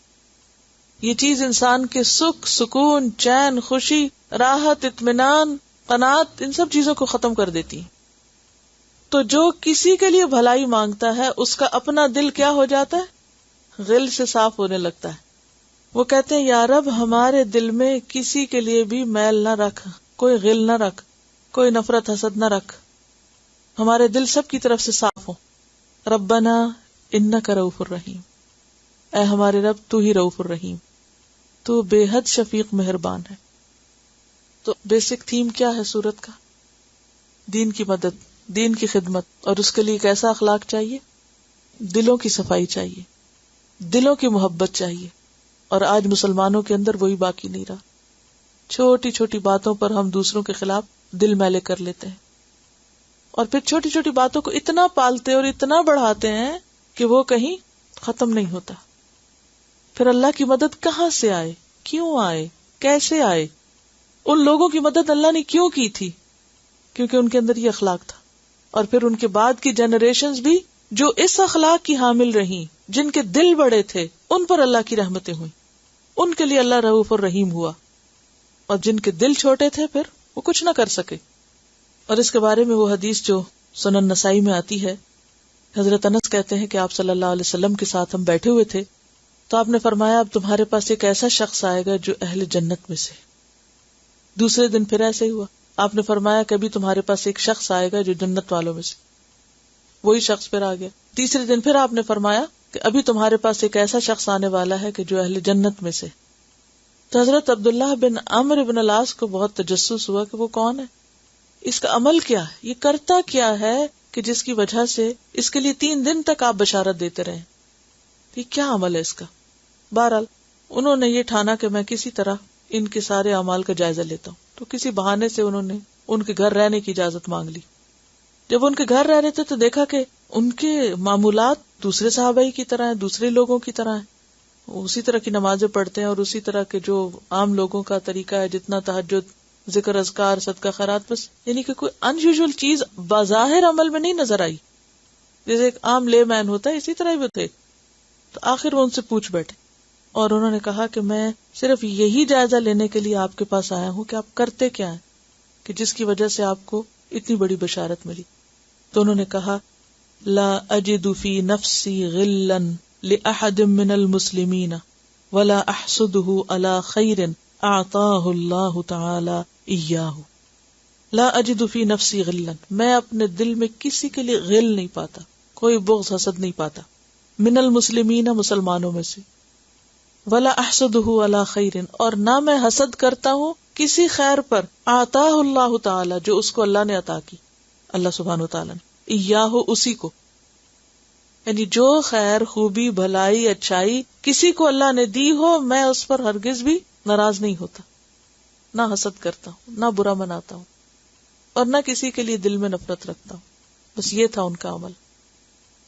یہ چیز انسان کے سکھ، سکون، چین، خوشی، راحت، اطمینان، قناعت، ان سب چیزوں کو ختم کر دیتی. تو جو کسی کے لیے بھلائی مانگتا ہے اس کا اپنا دل کیا ہو جاتا ہے؟ غل سے صاف ہونے لگتا ہے. وہ کہتے ہیں یا رب ہمارے دل میں کسی کے لیے بھی میل نہ رکھ، کوئی غل نہ رکھ، کوئی نفرت حسد نہ رکھ، ہمارے دل سب کی طرف سے صاف ہو. ربنا انک رؤوف الرحیم، اے ہمارے رب تو ہی رؤوف الرحیم، تو بے حد شفیق مہربان ہے. تو بیسک تھیم کیا ہے سورت کا؟ دین کی مدد، دین کی خدمت. اور اس کے لیے کیسا اخلاق چاہیے؟ دلوں کی صفائی چاہیے، دلوں کی محبت چاہیے. اور آج مسلمانوں کے اندر وہی باقی نہیں رہا. چھوٹی چھوٹی باتوں پر ہم دوسروں کے خلاف دل میلے کر لیتے ہیں، اور پھر چھوٹی چھوٹی باتوں کو اتنا پالتے اور اتنا بڑھاتے ہیں کہ وہ کہیں ختم نہیں ہوتا. پھر اللہ کی مدد کہاں سے آئے؟ کیوں آئے؟ کیسے آئے؟ ان لوگوں کی مدد اللہ نے کیوں کی تھی؟ کیونکہ ان کے اندر یہ اخلاق تھا. اور پھر ان کے بعد کی جنریشنز بھی جو اس اخلاق کی حامل رہیں، جن کے دل بڑے تھے، ان پر اللہ کی رحمتیں ہوئیں، ان کے لیے اللہ رؤوف الرحیم ہوا. اور جن کے دل چھوٹے تھے پھر وہ کچھ نہ کر سکے. اور اس کے بارے میں وہ حدیث جو سنن نسائی میں آتی ہے، حضرت انس کہتے ہیں کہ آپ صلی اللہ علیہ وسلم کے ساتھ ہم بیٹھے ہوئے تھے تو آپ نے فرمایا اب تمہارے پاس ایک ایسا شخص آئے گا جو اہل جنت میں سے. دوسرے دن پھر ایسے ہی ہوا، آپ نے فرمایا کہ ابھی تمہارے پاس ایک شخص آئے گا جو جنت والوں میں سے. وہی شخص پھر آ گیا. تیسرے دن پھر آپ نے فرمایا کہ ابھی تمہارے پاس ایک ایسا شخص آنے والا ہے کہ جو اہل جنت میں سے. تو حضرت عبداللہ بن عمرو بن العاص کو بہت تجسس ہوا کہ وہ کون ہے، اس کا عمل کیا ہے، یہ کرتا کیا ہے کہ جس کی وجہ سے اس کے لیے 3 دن تک آپ بشارت دیتے رہے. یہ کیا عمل ہے اس کا؟ بہرحال انہوں نے یہ ٹھانا کہ میں کسی طرح ان کے سارے اعمال کا جائزہ لیتا ہوں. تو کسی بہانے سے انہوں نے ان کے گھر رہنے کی اجازت مانگ لی. جب ان کے گھر رہ رہے تھے تو دیکھا کہ ان کے معمولات دوسرے صحابہ کی طرح ہیں، دوسرے لوگوں کی طرح ہیں. اسی طرح کی نمازیں پڑھتے ہیں اور اسی طرح کے جو عام لوگوں کا طریقہ ہے، جتنا تہجد، ذکر، اذکار، صدقہ خیرات، بس یعنی کہ کوئی ان یوزول چیز بظاہر عمل میں نہیں نظر آئی. جیسے ایک عام لے مین ہوتا ہے اسی طرح ہی وہ تھے. تو آخر وہ ان سے پوچھ بیٹھے اور انہوں نے کہا کہ میں صرف یہی جائزہ لینے کے لیے آپ کے پاس آیا ہوں کہ آپ کرتے کیا ہیں کہ جس کی وجہ سے آپ کو اتنی بڑی بشارت ملی. تو انہوں نے کہا لا اجد فی نفسی غلا لأحد من المسلمین ولا احسده على خیر اعطاه اللہ تعالی ایاہ. لا اجد فی نفسی غلا، میں اپنے دل میں کسی کے لیے غل نہیں پاتا، کوئی بغض حسد نہیں پاتا، من المسلمین، مسلمانوں میں سے، ولا احسده علی خیر، اور نہ میں حسد کرتا ہوں کسی خیر پر، آتاہ اللہ تعالی، جو اس کو اللہ نے عطا کی، اللہ سبحانہ وتعالی نے، ایاہ، اسی کو، یعنی جو خیر، خوبی، بھلائی، اچھائی کسی کو اللہ نے دی ہو، میں اس پر ہرگز بھی ناراض نہیں ہوتا، نہ حسد کرتا ہوں، نہ برا مناتا ہوں، اور نہ کسی کے لیے دل میں نفرت رکھتا ہوں. بس یہ تھا ان کا عمل.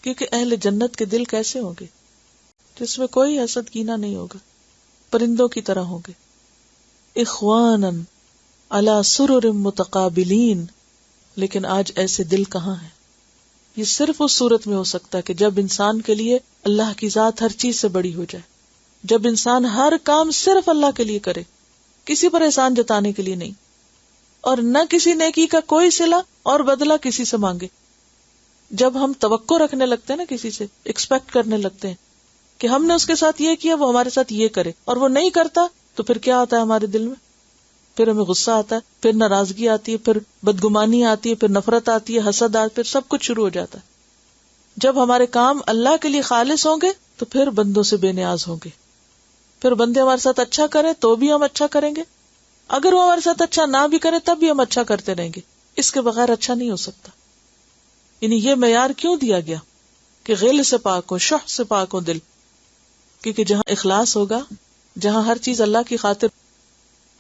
کیونکہ اہل جنت کے دل کیسے ہوں گے؟ جس میں کوئی حسد کینہ نہیں ہوگا، پرندوں کی طرح ہوں گے. اخوانا علی سرر متقابلین. لیکن آج ایسے دل کہاں ہیں؟ یہ صرف اس صورت میں ہو سکتا ہے کہ جب انسان کے لیے اللہ کی ذات ہر چیز سے بڑی ہو جائے، جب انسان ہر کام صرف اللہ کے لیے کرے، کسی پر احسان جتانے کے لیے نہیں، اور نہ کسی نیکی کا کوئی صلہ اور بدلہ کسی سے مانگے. جب ہم توقع رکھنے لگتے ہیں نا، کسی سے ایکسپیکٹ کرنے لگتے ہیں کہ ہم نے اس کے ساتھ یہ کیا، وہ ہمارے ساتھ یہ کرے، اور وہ نہیں کرتا، تو پھر کیا آتا ہے ہمارے دل میں؟ پھر ہمیں غصہ آتا ہے، پھر ناراضگی آتی ہے، پھر بدگمانی آتی ہے، پھر نفرت آتی ہے، حسد آتی ہے، پھر سب کچھ شروع ہو جاتا ہے. جب ہمارے کام اللہ کے لیے خالص ہوں گے تو پھر بندوں سے بے نیاز ہوں گے. پھر بندے ہمارے ساتھ اچھا کریں تو بھی ہم اچھا کریں گے، اگر وہ ہمارے ساتھ اچھا نہ بھی کرے تب بھی ہم اچھا کرتے رہیں گے. اس کے بغیر اچھا نہیں ہو سکتا. یعنی یہ معیار کیوں دیا گیا کہ غل سے پاک ہو، شح سے پاک ہو دل؟ کیونکہ جہاں اخلاص ہوگا، جہاں ہر چیز اللہ کی خاطر.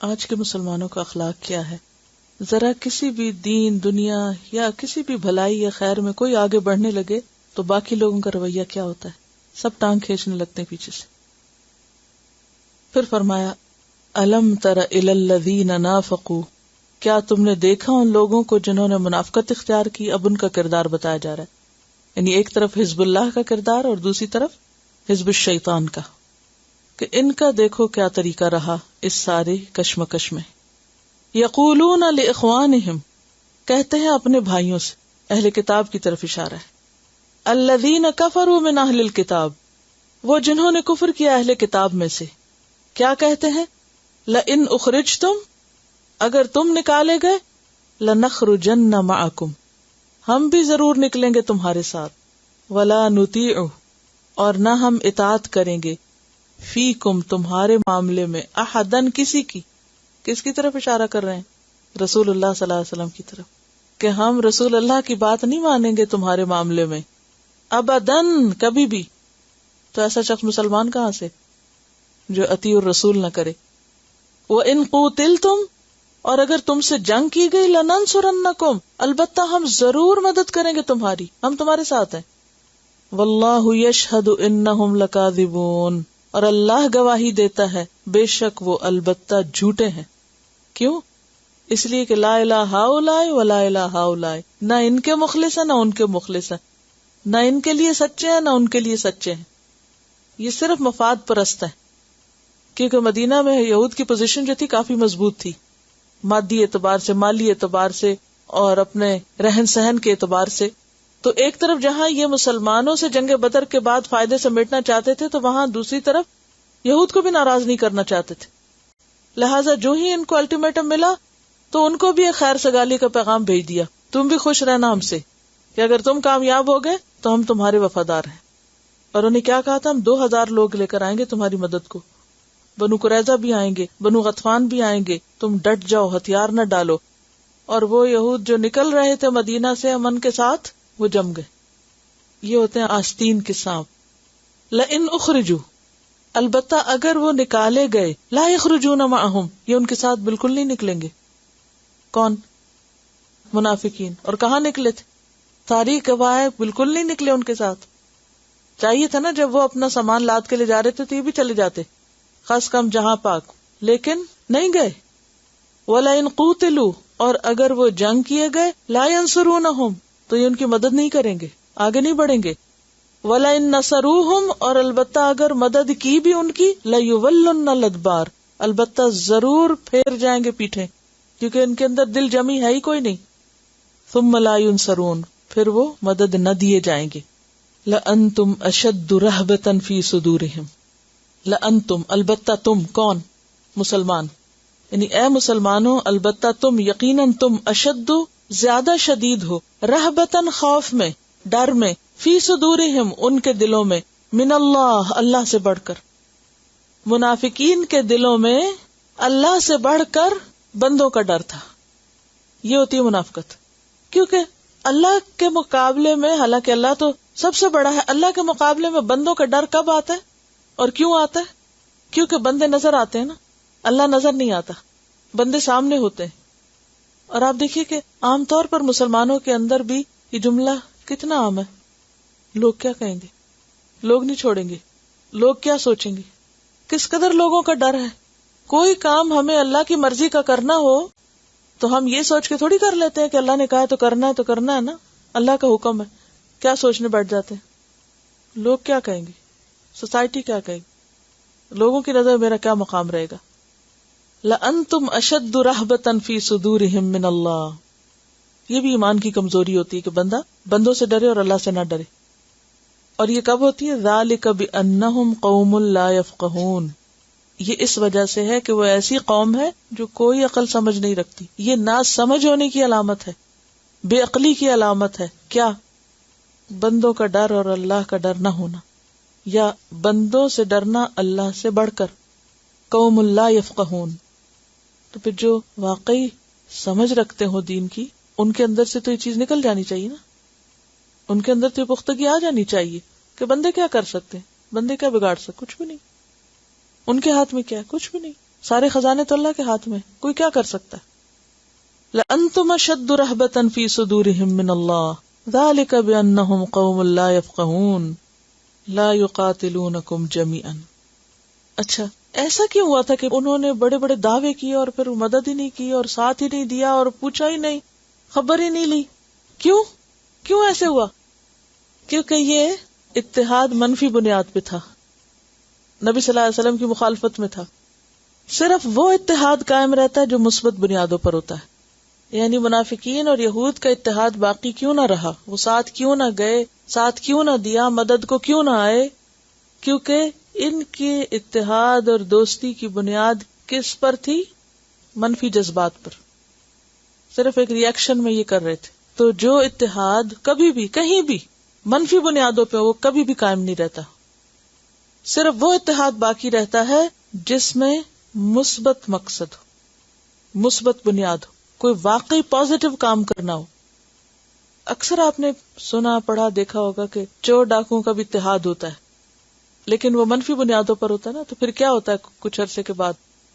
آج کے مسلمانوں کا اخلاق کیا ہے؟ ذرا کسی بھی دین، دنیا یا کسی بھی بھلائی یا خیر میں کوئی آگے بڑھنے لگے تو باقی لوگوں کا رویہ کیا ہوتا ہے؟ سب ٹانگ کھینچنے لگتے ہیں پیچھے سے. پھر فرمایا الم تر الی الذین نافقوا، کیا تم نے دیکھا ان لوگوں کو جنہوں نے منافقت اختیار کی؟ اب ان کا کردار بتایا جا رہا ہے، یعنی ایک طرف حزب اللہ کا کردار اور دوسری طرف حزب الشیطان کا، کہ ان کا دیکھو کیا طریقہ رہا اس سارے کشمکش میں. یقولون لاخوانہم، کہتے ہیں اپنے بھائیوں سے، اہل کتاب کی طرف اشارہ ہے. الذین کفروا من اہل الکتاب، وہ جنہوں نے کفر کیا اہل کتاب میں سے. کیا کہتے ہیں؟ لئن اخرجتم، اگر تم نکالے گئے، لنخرجن معکم، ہم بھی ضرور نکلیں گے تمہارے ساتھ. ولا نطیع، اور نہ ہم اطاعت کریں گے، فیکم، تمہارے معاملے میں، احدن، کسی کی. کس کی طرف اشارہ کر رہے ہیں؟ رسول اللہ صلی اللہ علیہ وسلم کی طرف، کہ ہم رسول اللہ کی بات نہیں مانیں گے تمہارے معاملے میں، ابدن، کبھی بھی. تو ایسا شخص مسلمان کہاں سے جو اطیع الرسول نہ کرے. وَإِن قُوتِلْتُمْ، اور اگر تم سے جنگ کی گئی، لَنَنْصُرَنَّكُمْ، البتہ ہم ضرور مدد کریں گے تمہاری، ہم تمہارے ساتھ ہیں. وَاللَّهُ يَشْهَدُ إِنَّهُمْ لَكَاذِبُونَ، اور اللہ گواہی دیتا ہے بے شک وہ البتہ جھوٹے ہیں. کیوں؟ اس لیے کہ لا الہ ہؤلاء ولا الہ ہؤلاء، نہ ان کے مخلص ہیں نہ ان کے مخلص ہیں، نہ ان کے لیے سچے ہیں نہ ان کے لیے سچے ہیں. یہ صرف مفاد پرست ہے. کیونکہ مدینہ میں یہود کی پوزیشن جو تھی کافی مضبوط تھی، مادی اعتبار سے، مالی اعتبار سے، اور اپنے رہن سہن کے اعتبار سے. تو ایک طرف جہاں یہ مسلمانوں سے جنگ بدر کے بعد فائدے سمیٹنا چاہتے تھے تو وہاں دوسری طرف یہود کو بھی ناراض نہیں کرنا چاہتے تھے. لہٰذا جو ہی ان کو الٹیمیٹم ملا تو ان کو بھی ایک خیر سگالی کا پیغام بھیج دیا, تم بھی خوش رہنا ہم سے کہ اگر تم کامیاب ہو گئے تو ہم تمہارے وفادار ہیں. اور انہیں کیا کہا تھا, ہم 2000 لوگ لے کر آئیں گے تمہاری مدد کو, بنو قریظہ بھی آئیں گے, بنو غطفان بھی آئیں گے, تم ڈٹ جاؤ, ہتھیار نہ ڈالو. اور وہ یہود جو نکل رہے تھے مدینہ سے امن کے ساتھ, وہ جم گئے. یہ ہوتے ہیں آستین کے سانپ. لئن اخرجوا, البتہ اگر وہ نکالے گئے, لا یخرجون معہم, یہ ان کے ساتھ بالکل نہیں نکلیں گے. کون؟ منافقین. اور کہاں نکلے تھے؟ تاریخ گواہ ہے بالکل نہیں نکلے ان کے ساتھ. چاہیے تھا نا جب وہ اپنا سامان لاد کے لے جا رہے تھے تو یہ بھی چلے جاتے, خاص کم جہاں پاک, لیکن نہیں گئے. وَلَئِن قُوتِلُوا, اور اگر وہ جنگ کیے گئے, لا ينصرونہم, تو یہ ان کی مدد نہیں کریں گے, آگے نہیں بڑھیں گے. وَلَئِن نَصَرُوهُمْ, اور البتہ اگر مدد کی بھی ان کی, لَيُوَلُّنَّ الْأَدْبَارَ, البتہ ضرور پھیر جائیں گے پیٹھیں, کیونکہ ان کے اندر دل جمی ہے ہی کوئی نہیں. ثُمَّ لَا يُنصَرُونَ, پھر وہ مدد نہ دیے جائیں گے. لَأَنْتُمْ أَشَدُّ رَهْبَةً فِي صُدُورِهِمْ, لَأَنْتُمْ, البتہ تم, کون؟ مسلمان. یعنی اے مسلمانوں, البتہ تم, یقیناً تم, اشد, زیادہ شدید ہو, رہبتاً, خوف میں, ڈر میں, فی صدورہم, ان کے دلوں میں, من اللہ, اللہ سے بڑھ کر. منافقین کے دلوں میں اللہ سے بڑھ کر بندوں کا ڈر تھا. یہ ہوتی ہے منافقت. کیونکہ اللہ کے مقابلے میں, حالانکہ اللہ تو سب سے بڑا ہے, اللہ کے مقابلے میں بندوں کا ڈر کب آتا ہے اور کیوں آتا ہے؟ کیونکہ بندے نظر آتے ہیں نا, اللہ نظر نہیں آتا, بندے سامنے ہوتے ہیں. اور آپ دیکھیے کہ عام طور پر مسلمانوں کے اندر بھی یہ جملہ کتنا عام ہے, لوگ کیا کہیں گے, لوگ نہیں چھوڑیں گے, لوگ کیا سوچیں گے. کس قدر لوگوں کا ڈر ہے. کوئی کام ہمیں اللہ کی مرضی کا کرنا ہو تو ہم یہ سوچ کے تھوڑی کر لیتے ہیں کہ اللہ نے کہا تو کرنا ہے, تو کرنا ہے نا, اللہ کا حکم ہے. کیا سوچنے بیٹھ جاتے ہیں, لوگ کیا کہیں گے, سوسائٹی کیا کہے گی, لوگوں کی نظر میرا کیا مقام رہے گا. لَأَنْتُمْ أَشَدُّ رَهْبَةً فِي صُدُورِهِمْ مِنَ اللَّهِ, یہ بھی ایمان کی کمزوری ہوتی ہے کہ بندہ بندوں سے ڈرے اور اللہ سے نہ ڈرے. اور یہ کب ہوتی ہے؟ ذَلِكَ بِأَنَّهُمْ قَوْمٌ لَا يَفْقَهُونَ, یہ اس وجہ سے ہے کہ وہ ایسی قوم ہے جو کوئی عقل سمجھ نہیں رکھتی. یہ نا سمجھ ہونے کی علامت ہے, بے عقلی کی علامت ہے. کیا؟ بندوں کا ڈر اور اللہ کا ڈر نہ ہونا, یا بندوں سے ڈرنا اللہ سے بڑھ کر. قوم لا یفقہون, تو پھر جو واقعی سمجھ رکھتے ہو دین کی, ان کے اندر سے تو یہ چیز نکل جانی چاہیے نا, ان کے اندر تو یہ پختگی آ جانی چاہیے کہ بندے کیا کر سکتے ہیں, بندے کیا بگاڑ سکتے, کچھ بھی نہیں. ان کے ہاتھ میں کیا ہے, کچھ بھی نہیں. سارے خزانے تو اللہ کے ہاتھ میں, کوئی کیا کر سکتا ہے. لَأَنْتُمْ أَشَدُّ رَهْبَةً فِي صُدُورِهِمْ مِنَ اللَّهِ ذَلِكَ بِأَنَّهُمْ قَوْمٌ لَا يَفْقَهُونَ لَا يُقَاتِلُونَكُمْ جَمِيعًا. اچھا, ایسا کیوں ہوا تھا کہ انہوں نے بڑے بڑے دعوے کیے اور پھر مدد ہی نہیں کی اور ساتھ ہی نہیں دیا اور پوچھا ہی نہیں, خبر ہی نہیں لی؟ کیوں ایسے ہوا؟ کیونکہ یہ اتحاد منفی بنیاد پہ تھا, نبی صلی اللہ علیہ وسلم کی مخالفت میں تھا. صرف وہ اتحاد قائم رہتا ہے جو مثبت بنیادوں پر ہوتا ہے. یعنی منافقین اور یہود کا اتحاد باقی کیوں نہ رہا, وہ ساتھ کیوں نہ گئے, ساتھ کیوں نہ دیا, مدد کو کیوں نہ آئے؟ کیونکہ ان کے اتحاد اور دوستی کی بنیاد کس پر تھی؟ منفی جذبات پر. صرف ایک ری ایکشن میں یہ کر رہے تھے. تو جو اتحاد کبھی بھی کہیں بھی منفی بنیادوں پہ, وہ کبھی بھی قائم نہیں رہتا. صرف وہ اتحاد باقی رہتا ہے جس میں مثبت مقصد ہو, مثبت بنیاد ہو, کوئی واقعی پازیٹو کام کرنا ہو. اکثر آپ نے سنا, پڑھا, دیکھا ہوگا کہ چور ڈاکوؤں کا بھی اتحاد ہوتا ہے, لیکن وہ منفی بنیادوں پر ہوتا ہے نا, تو پھر کیا ہوتا ہے, کچھ عرصے کے بعد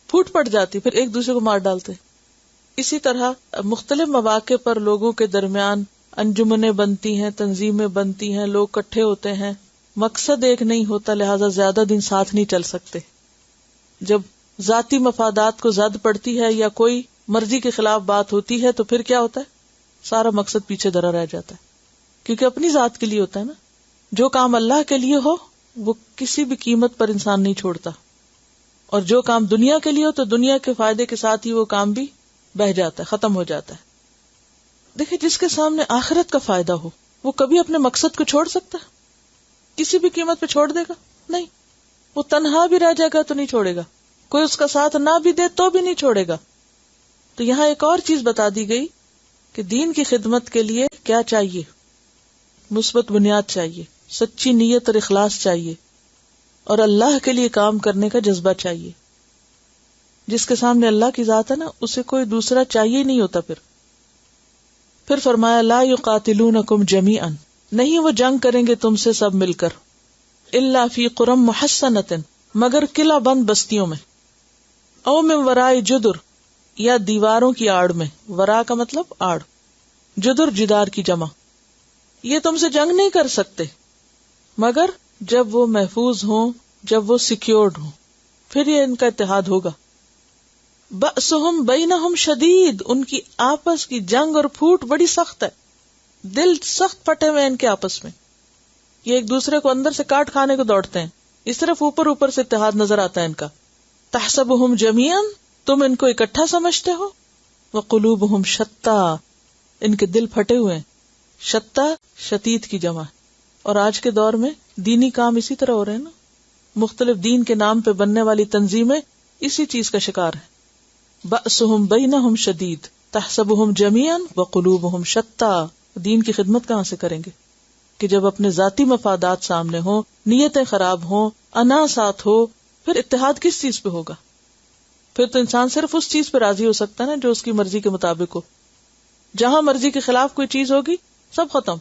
پھوٹ پڑ جاتی, پھر ایک دوسرے کو مار ڈالتے. اسی طرح مختلف مواقع پر لوگوں کے درمیان انجمنیں بنتی ہیں, تنظیمیں بنتی ہیں, لوگ اکٹھے ہوتے ہیں, مقصد ایک نہیں ہوتا, لہذا زیادہ دن ساتھ نہیں چل سکتے. جب ذاتی مفادات کو زد پڑتی ہے یا کوئی مرضی کے خلاف بات ہوتی ہے تو پھر کیا ہوتا ہے, سارا مقصد پیچھے دھرا رہ جاتا ہے, کیونکہ اپنی ذات کے لیے ہوتا ہے نا. جو کام اللہ کے لیے ہو وہ کسی بھی قیمت پر انسان نہیں چھوڑتا, اور جو کام دنیا کے لیے ہو تو دنیا کے فائدے کے ساتھ ہی وہ کام بھی بہہ جاتا ہے, ختم ہو جاتا ہے. دیکھیں جس کے سامنے آخرت کا فائدہ ہو وہ کبھی اپنے مقصد کو چھوڑ سکتا ہے؟ کسی بھی قیمت پہ چھوڑ دے گا؟ نہیں. وہ تنہا بھی رہ جائے گا تو نہیں چھوڑے گا, کوئی اس کا ساتھ نہ بھی دے تو بھی نہیں چھوڑے گا. تو یہاں ایک اور چیز بتا دی گئی کہ دین کی خدمت کے لیے کیا چاہیے؟ مثبت بنیاد چاہیے, سچی نیت اور اخلاص چاہیے, اور اللہ کے لیے کام کرنے کا جذبہ چاہیے. جس کے سامنے اللہ کی ذات ہے نا, اسے کوئی دوسرا چاہیے نہیں ہوتا. پھر فرمایا لا یقاتلونکم جمیعا, نہیں وہ جنگ کریں گے تم سے سب مل کر, الا فی قرم محصنۃ, مگر قلعہ بند بستیوں میں, او من وراء جدر, یا دیواروں کی آڑ میں. ورا کا مطلب آڑ, جدر جدار کی جمع. یہ تم سے جنگ نہیں کر سکتے مگر جب وہ محفوظ ہوں, جب وہ سیکیورڈ ہوں, پھر یہ ان کا اتحاد ہوگا. بأسہم بینہم شدید, ان کی آپس کی جنگ اور پھوٹ بڑی سخت ہے, دل سخت پھٹے ہوئے ان کے آپس میں, یہ ایک دوسرے کو اندر سے کاٹ کھانے کو دوڑتے ہیں. اس طرف اوپر اوپر سے اتحاد نظر آتا ہے ان کا. تحسبہم جمیعا, تم ان کو اکٹھا سمجھتے ہو, وقلوبہم شتیٰ, ان کے دل پھٹے ہوئے ہیں. شتیٰ شتیت کی جمع. اور آج کے دور میں دینی کام اسی طرح ہو رہے ہیں نا, مختلف دین کے نام پہ بننے والی تنظیمیں اسی چیز کا شکار ہیں. بأسہم بینہم شدید تحسبہم جمیعا وقلوبہم شتیٰ. دین کی خدمت کہاں سے کریں گے کہ جب اپنے ذاتی مفادات سامنے ہوں, نیتیں خراب ہوں, انا ساتھ ہو, پھر اتحاد کس چیز پہ ہوگا؟ پھر تو انسان صرف اس چیز پہ راضی ہو سکتا ہے نا جو اس کی مرضی کے مطابق ہو. جہاں مرضی کے خلاف کوئی چیز ہوگی سب ختم,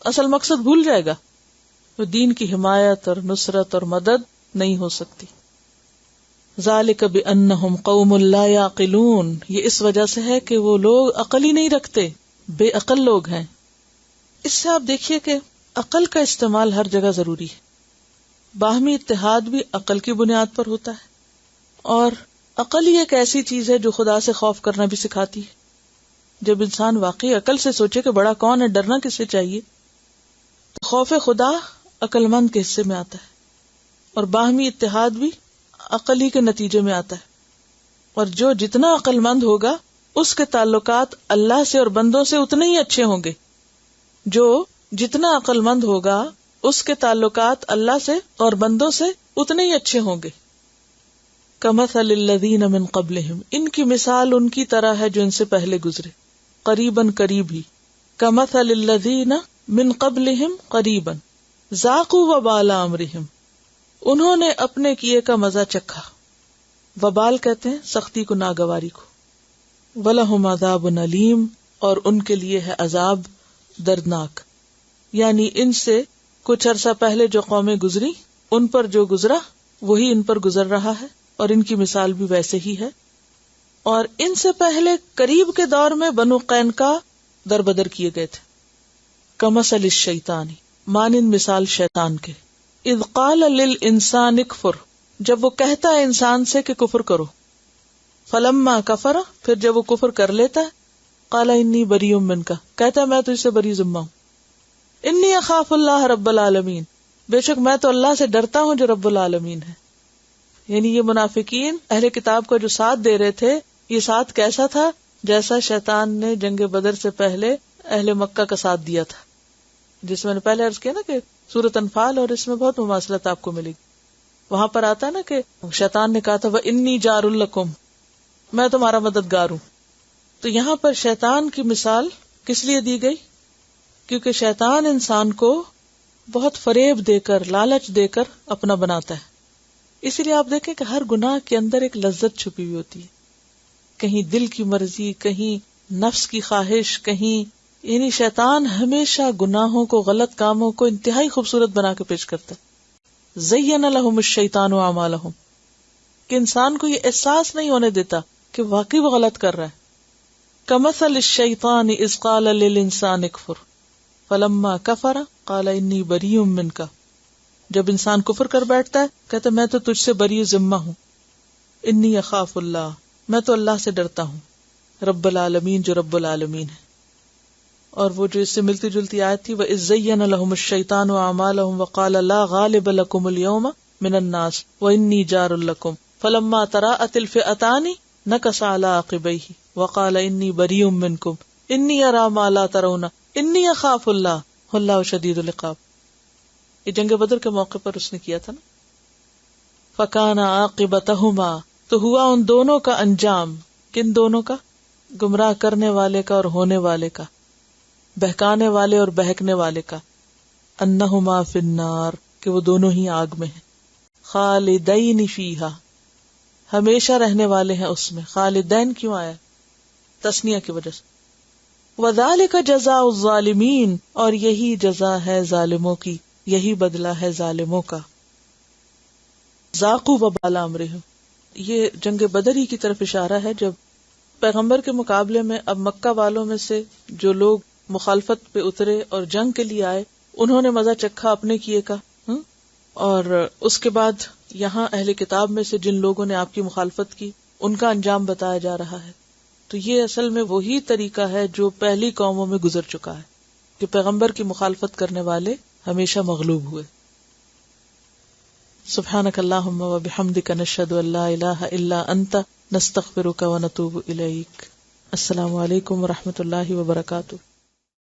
اصل مقصد بھول جائے گا. تو دین کی حمایت اور نصرت اور مدد نہیں ہو سکتی. ذالک بانہم قوم لا یعقلون, یہ اس وجہ سے ہے کہ وہ لوگ عقل ہی نہیں رکھتے, بے عقل لوگ ہیں. اس سے آپ دیکھیے کہ عقل کا استعمال ہر جگہ ضروری ہے. باہمی اتحاد بھی عقل کی بنیاد پر ہوتا ہے, اور عقل ہی ایک ایسی چیز ہے جو خدا سے خوف کرنا بھی سکھاتی ہے. جب انسان واقعی عقل سے سوچے کہ بڑا کون ہے, ڈرنا کس سے چاہیے, تو خوف خدا عقل مند کے حصے میں آتا ہے, اور باہمی اتحاد بھی عقل ہی کے نتیجے میں آتا ہے. اور جو جتنا عقل مند ہوگا اس کے تعلقات اللہ سے اور بندوں سے اتنے ہی اچھے ہوں گے. جو جتنا عقل مند ہوگا اس کے تعلقات اللہ سے اور بندوں سے اتنے ہی اچھے ہوں گے. کمثل الذین من قبلہم, ان کی مثال ان کی طرح ہے جو ان سے پہلے گزرے, قریباً قریب ہی. کمثل الذین من قبلہم قریباً ذاقوا وبال امرہم, انہوں نے اپنے کیے کا مزہ چکھا. وبال کہتے ہیں سختی کو, ناگواری کو. وَلَهُمْ عَذَابٌ أَلِيمٌ, اور ان کے لیے ہے عذاب دردناک. یعنی ان سے کچھ عرصہ پہلے جو قومیں گزری, ان پر جو گزرا وہی ان پر گزر رہا ہے, اور ان کی مثال بھی ویسے ہی ہے. اور ان سے پہلے قریب کے دور میں بنو قینقاع دربدر کیے گئے تھے. کمثل الشیطان, مانند مثال شیطان کے. اذ قال للانسان اکفر, جب وہ کہتا ہے انسان سے کہ کفر کرو. فلما کفر, پھر جب وہ کفر کر لیتا ہے, قال انی بری منک, کہتا ہے میں تجھ سے بری ذمہ ہوں. انی اخاف اللہ رب العالمین, بے شک میں تو اللہ سے ڈرتا ہوں جو رب العالمین ہے. یعنی یہ منافقین اہل کتاب کا جو ساتھ دے رہے تھے, یہ ساتھ کیسا تھا؟ جیسا شیطان نے جنگ بدر سے پہلے اہل مکہ کا ساتھ دیا تھا, جس میں نے پہلے عرض کیا نا کہ سورۃ انفال, اور اس میں بہت مماثلت آپ کو ملے گی. وہاں پر آتا ہے نا کہ شیطان نے کہا تھا وَإِنِّي جَارٌ لَكُمْ, میں تمہارا مددگار ہوں. تو یہاں پر شیطان کی مثال کس لیے دی گئی؟ کیونکہ شیطان انسان کو بہت فریب دے کر, لالچ دے کر اپنا بناتا ہے. اسی لیے آپ دیکھیں کہ ہر گناہ کے اندر ایک لذت چھپی ہوئی ہوتی ہے, کہیں دل کی مرضی, کہیں نفس کی خواہش, کہیں, یعنی شیطان ہمیشہ گناہوں کو, غلط کاموں کو انتہائی خوبصورت بنا کے پیش کرتا ہے. زین لہم الشیطان اعمالہم, کہ انسان کو یہ احساس نہیں ہونے دیتا کہ واقعی وہ غلط کر رہا ہے. کمثل الشیطان اذ قال للانسان اکفر فلما کفر قال انی بری منک, جب انسان کفر کر بیٹھتا ہے کہتا میں تو تجھ سے بری ذمہ ہوں. انی اخاف اللہ, میں تو اللہ سے ڈرتا ہوں, رب العالمین جو رب العالمین ہے. اور وہ جو اس سے ملتی جلتی آیت تھی وَإِذْ زَيَّنَ لَهُمُ الشَّيْطَانُ أَعْمَالَهُمْ وَقَالَ لَا غَالِبَ لَكُمُ الْيَوْمَ مِنَ النَّاسِ وَإِنِّي جَارٌ لَكُمْ فَلَمَّا تَرَاءَتِ الْفِئَتَانِ نَكَصَ عَلَى عَقِبَيْهِ وَقَالَ إِنِّي بَرِيءٌ مِّنكُمْ انی ارا ما لا ترون انی اخاف اللہ واللہ شدید العقاب. یہ جنگ بدر کے موقع پر اس نے کیا تھا نا. فکان عاقبتہما، تو ہوا ان دونوں کا انجام. کن دونوں کا؟ گمراہ کرنے والے کا اور ہونے والے کا، بہکانے والے اور بہکنے والے کا. انہما فی النار، کہ وہ دونوں ہی آگ میں ہیں. خالدین فیہا، ہمیشہ رہنے والے ہیں اس میں. خالدین کیوں آیا؟ تسنیہ کی وجہ سے. وذالک جزاء الظالمین، اور یہی جزا ہے ظالموں کی، یہی بدلہ ہے ظالموں کا. ذاقوا وبال امرہم، یہ جنگ بدر ہی کی طرف اشارہ ہے، جب پیغمبر کے مقابلے میں اب مکہ والوں میں سے جو لوگ مخالفت پہ اترے اور جنگ کے لیے آئے، انہوں نے مزہ چکھا اپنے کیے کا. اور اس کے بعد یہاں اہل کتاب میں سے جن لوگوں نے آپ کی مخالفت کی، ان کا انجام بتایا جا رہا ہے. تو یہ اصل میں وہی طریقہ ہے جو پہلی قوموں میں گزر چکا ہے، کہ پیغمبر کی مخالفت کرنے والے ہمیشہ مغلوب ہوئے. سبحانک اللہم و بحمدک نشہد ان لا الہ الا انت نستغفرک و نتوب الیک. السلام علیکم و رحمۃ اللہ وبرکاتہ.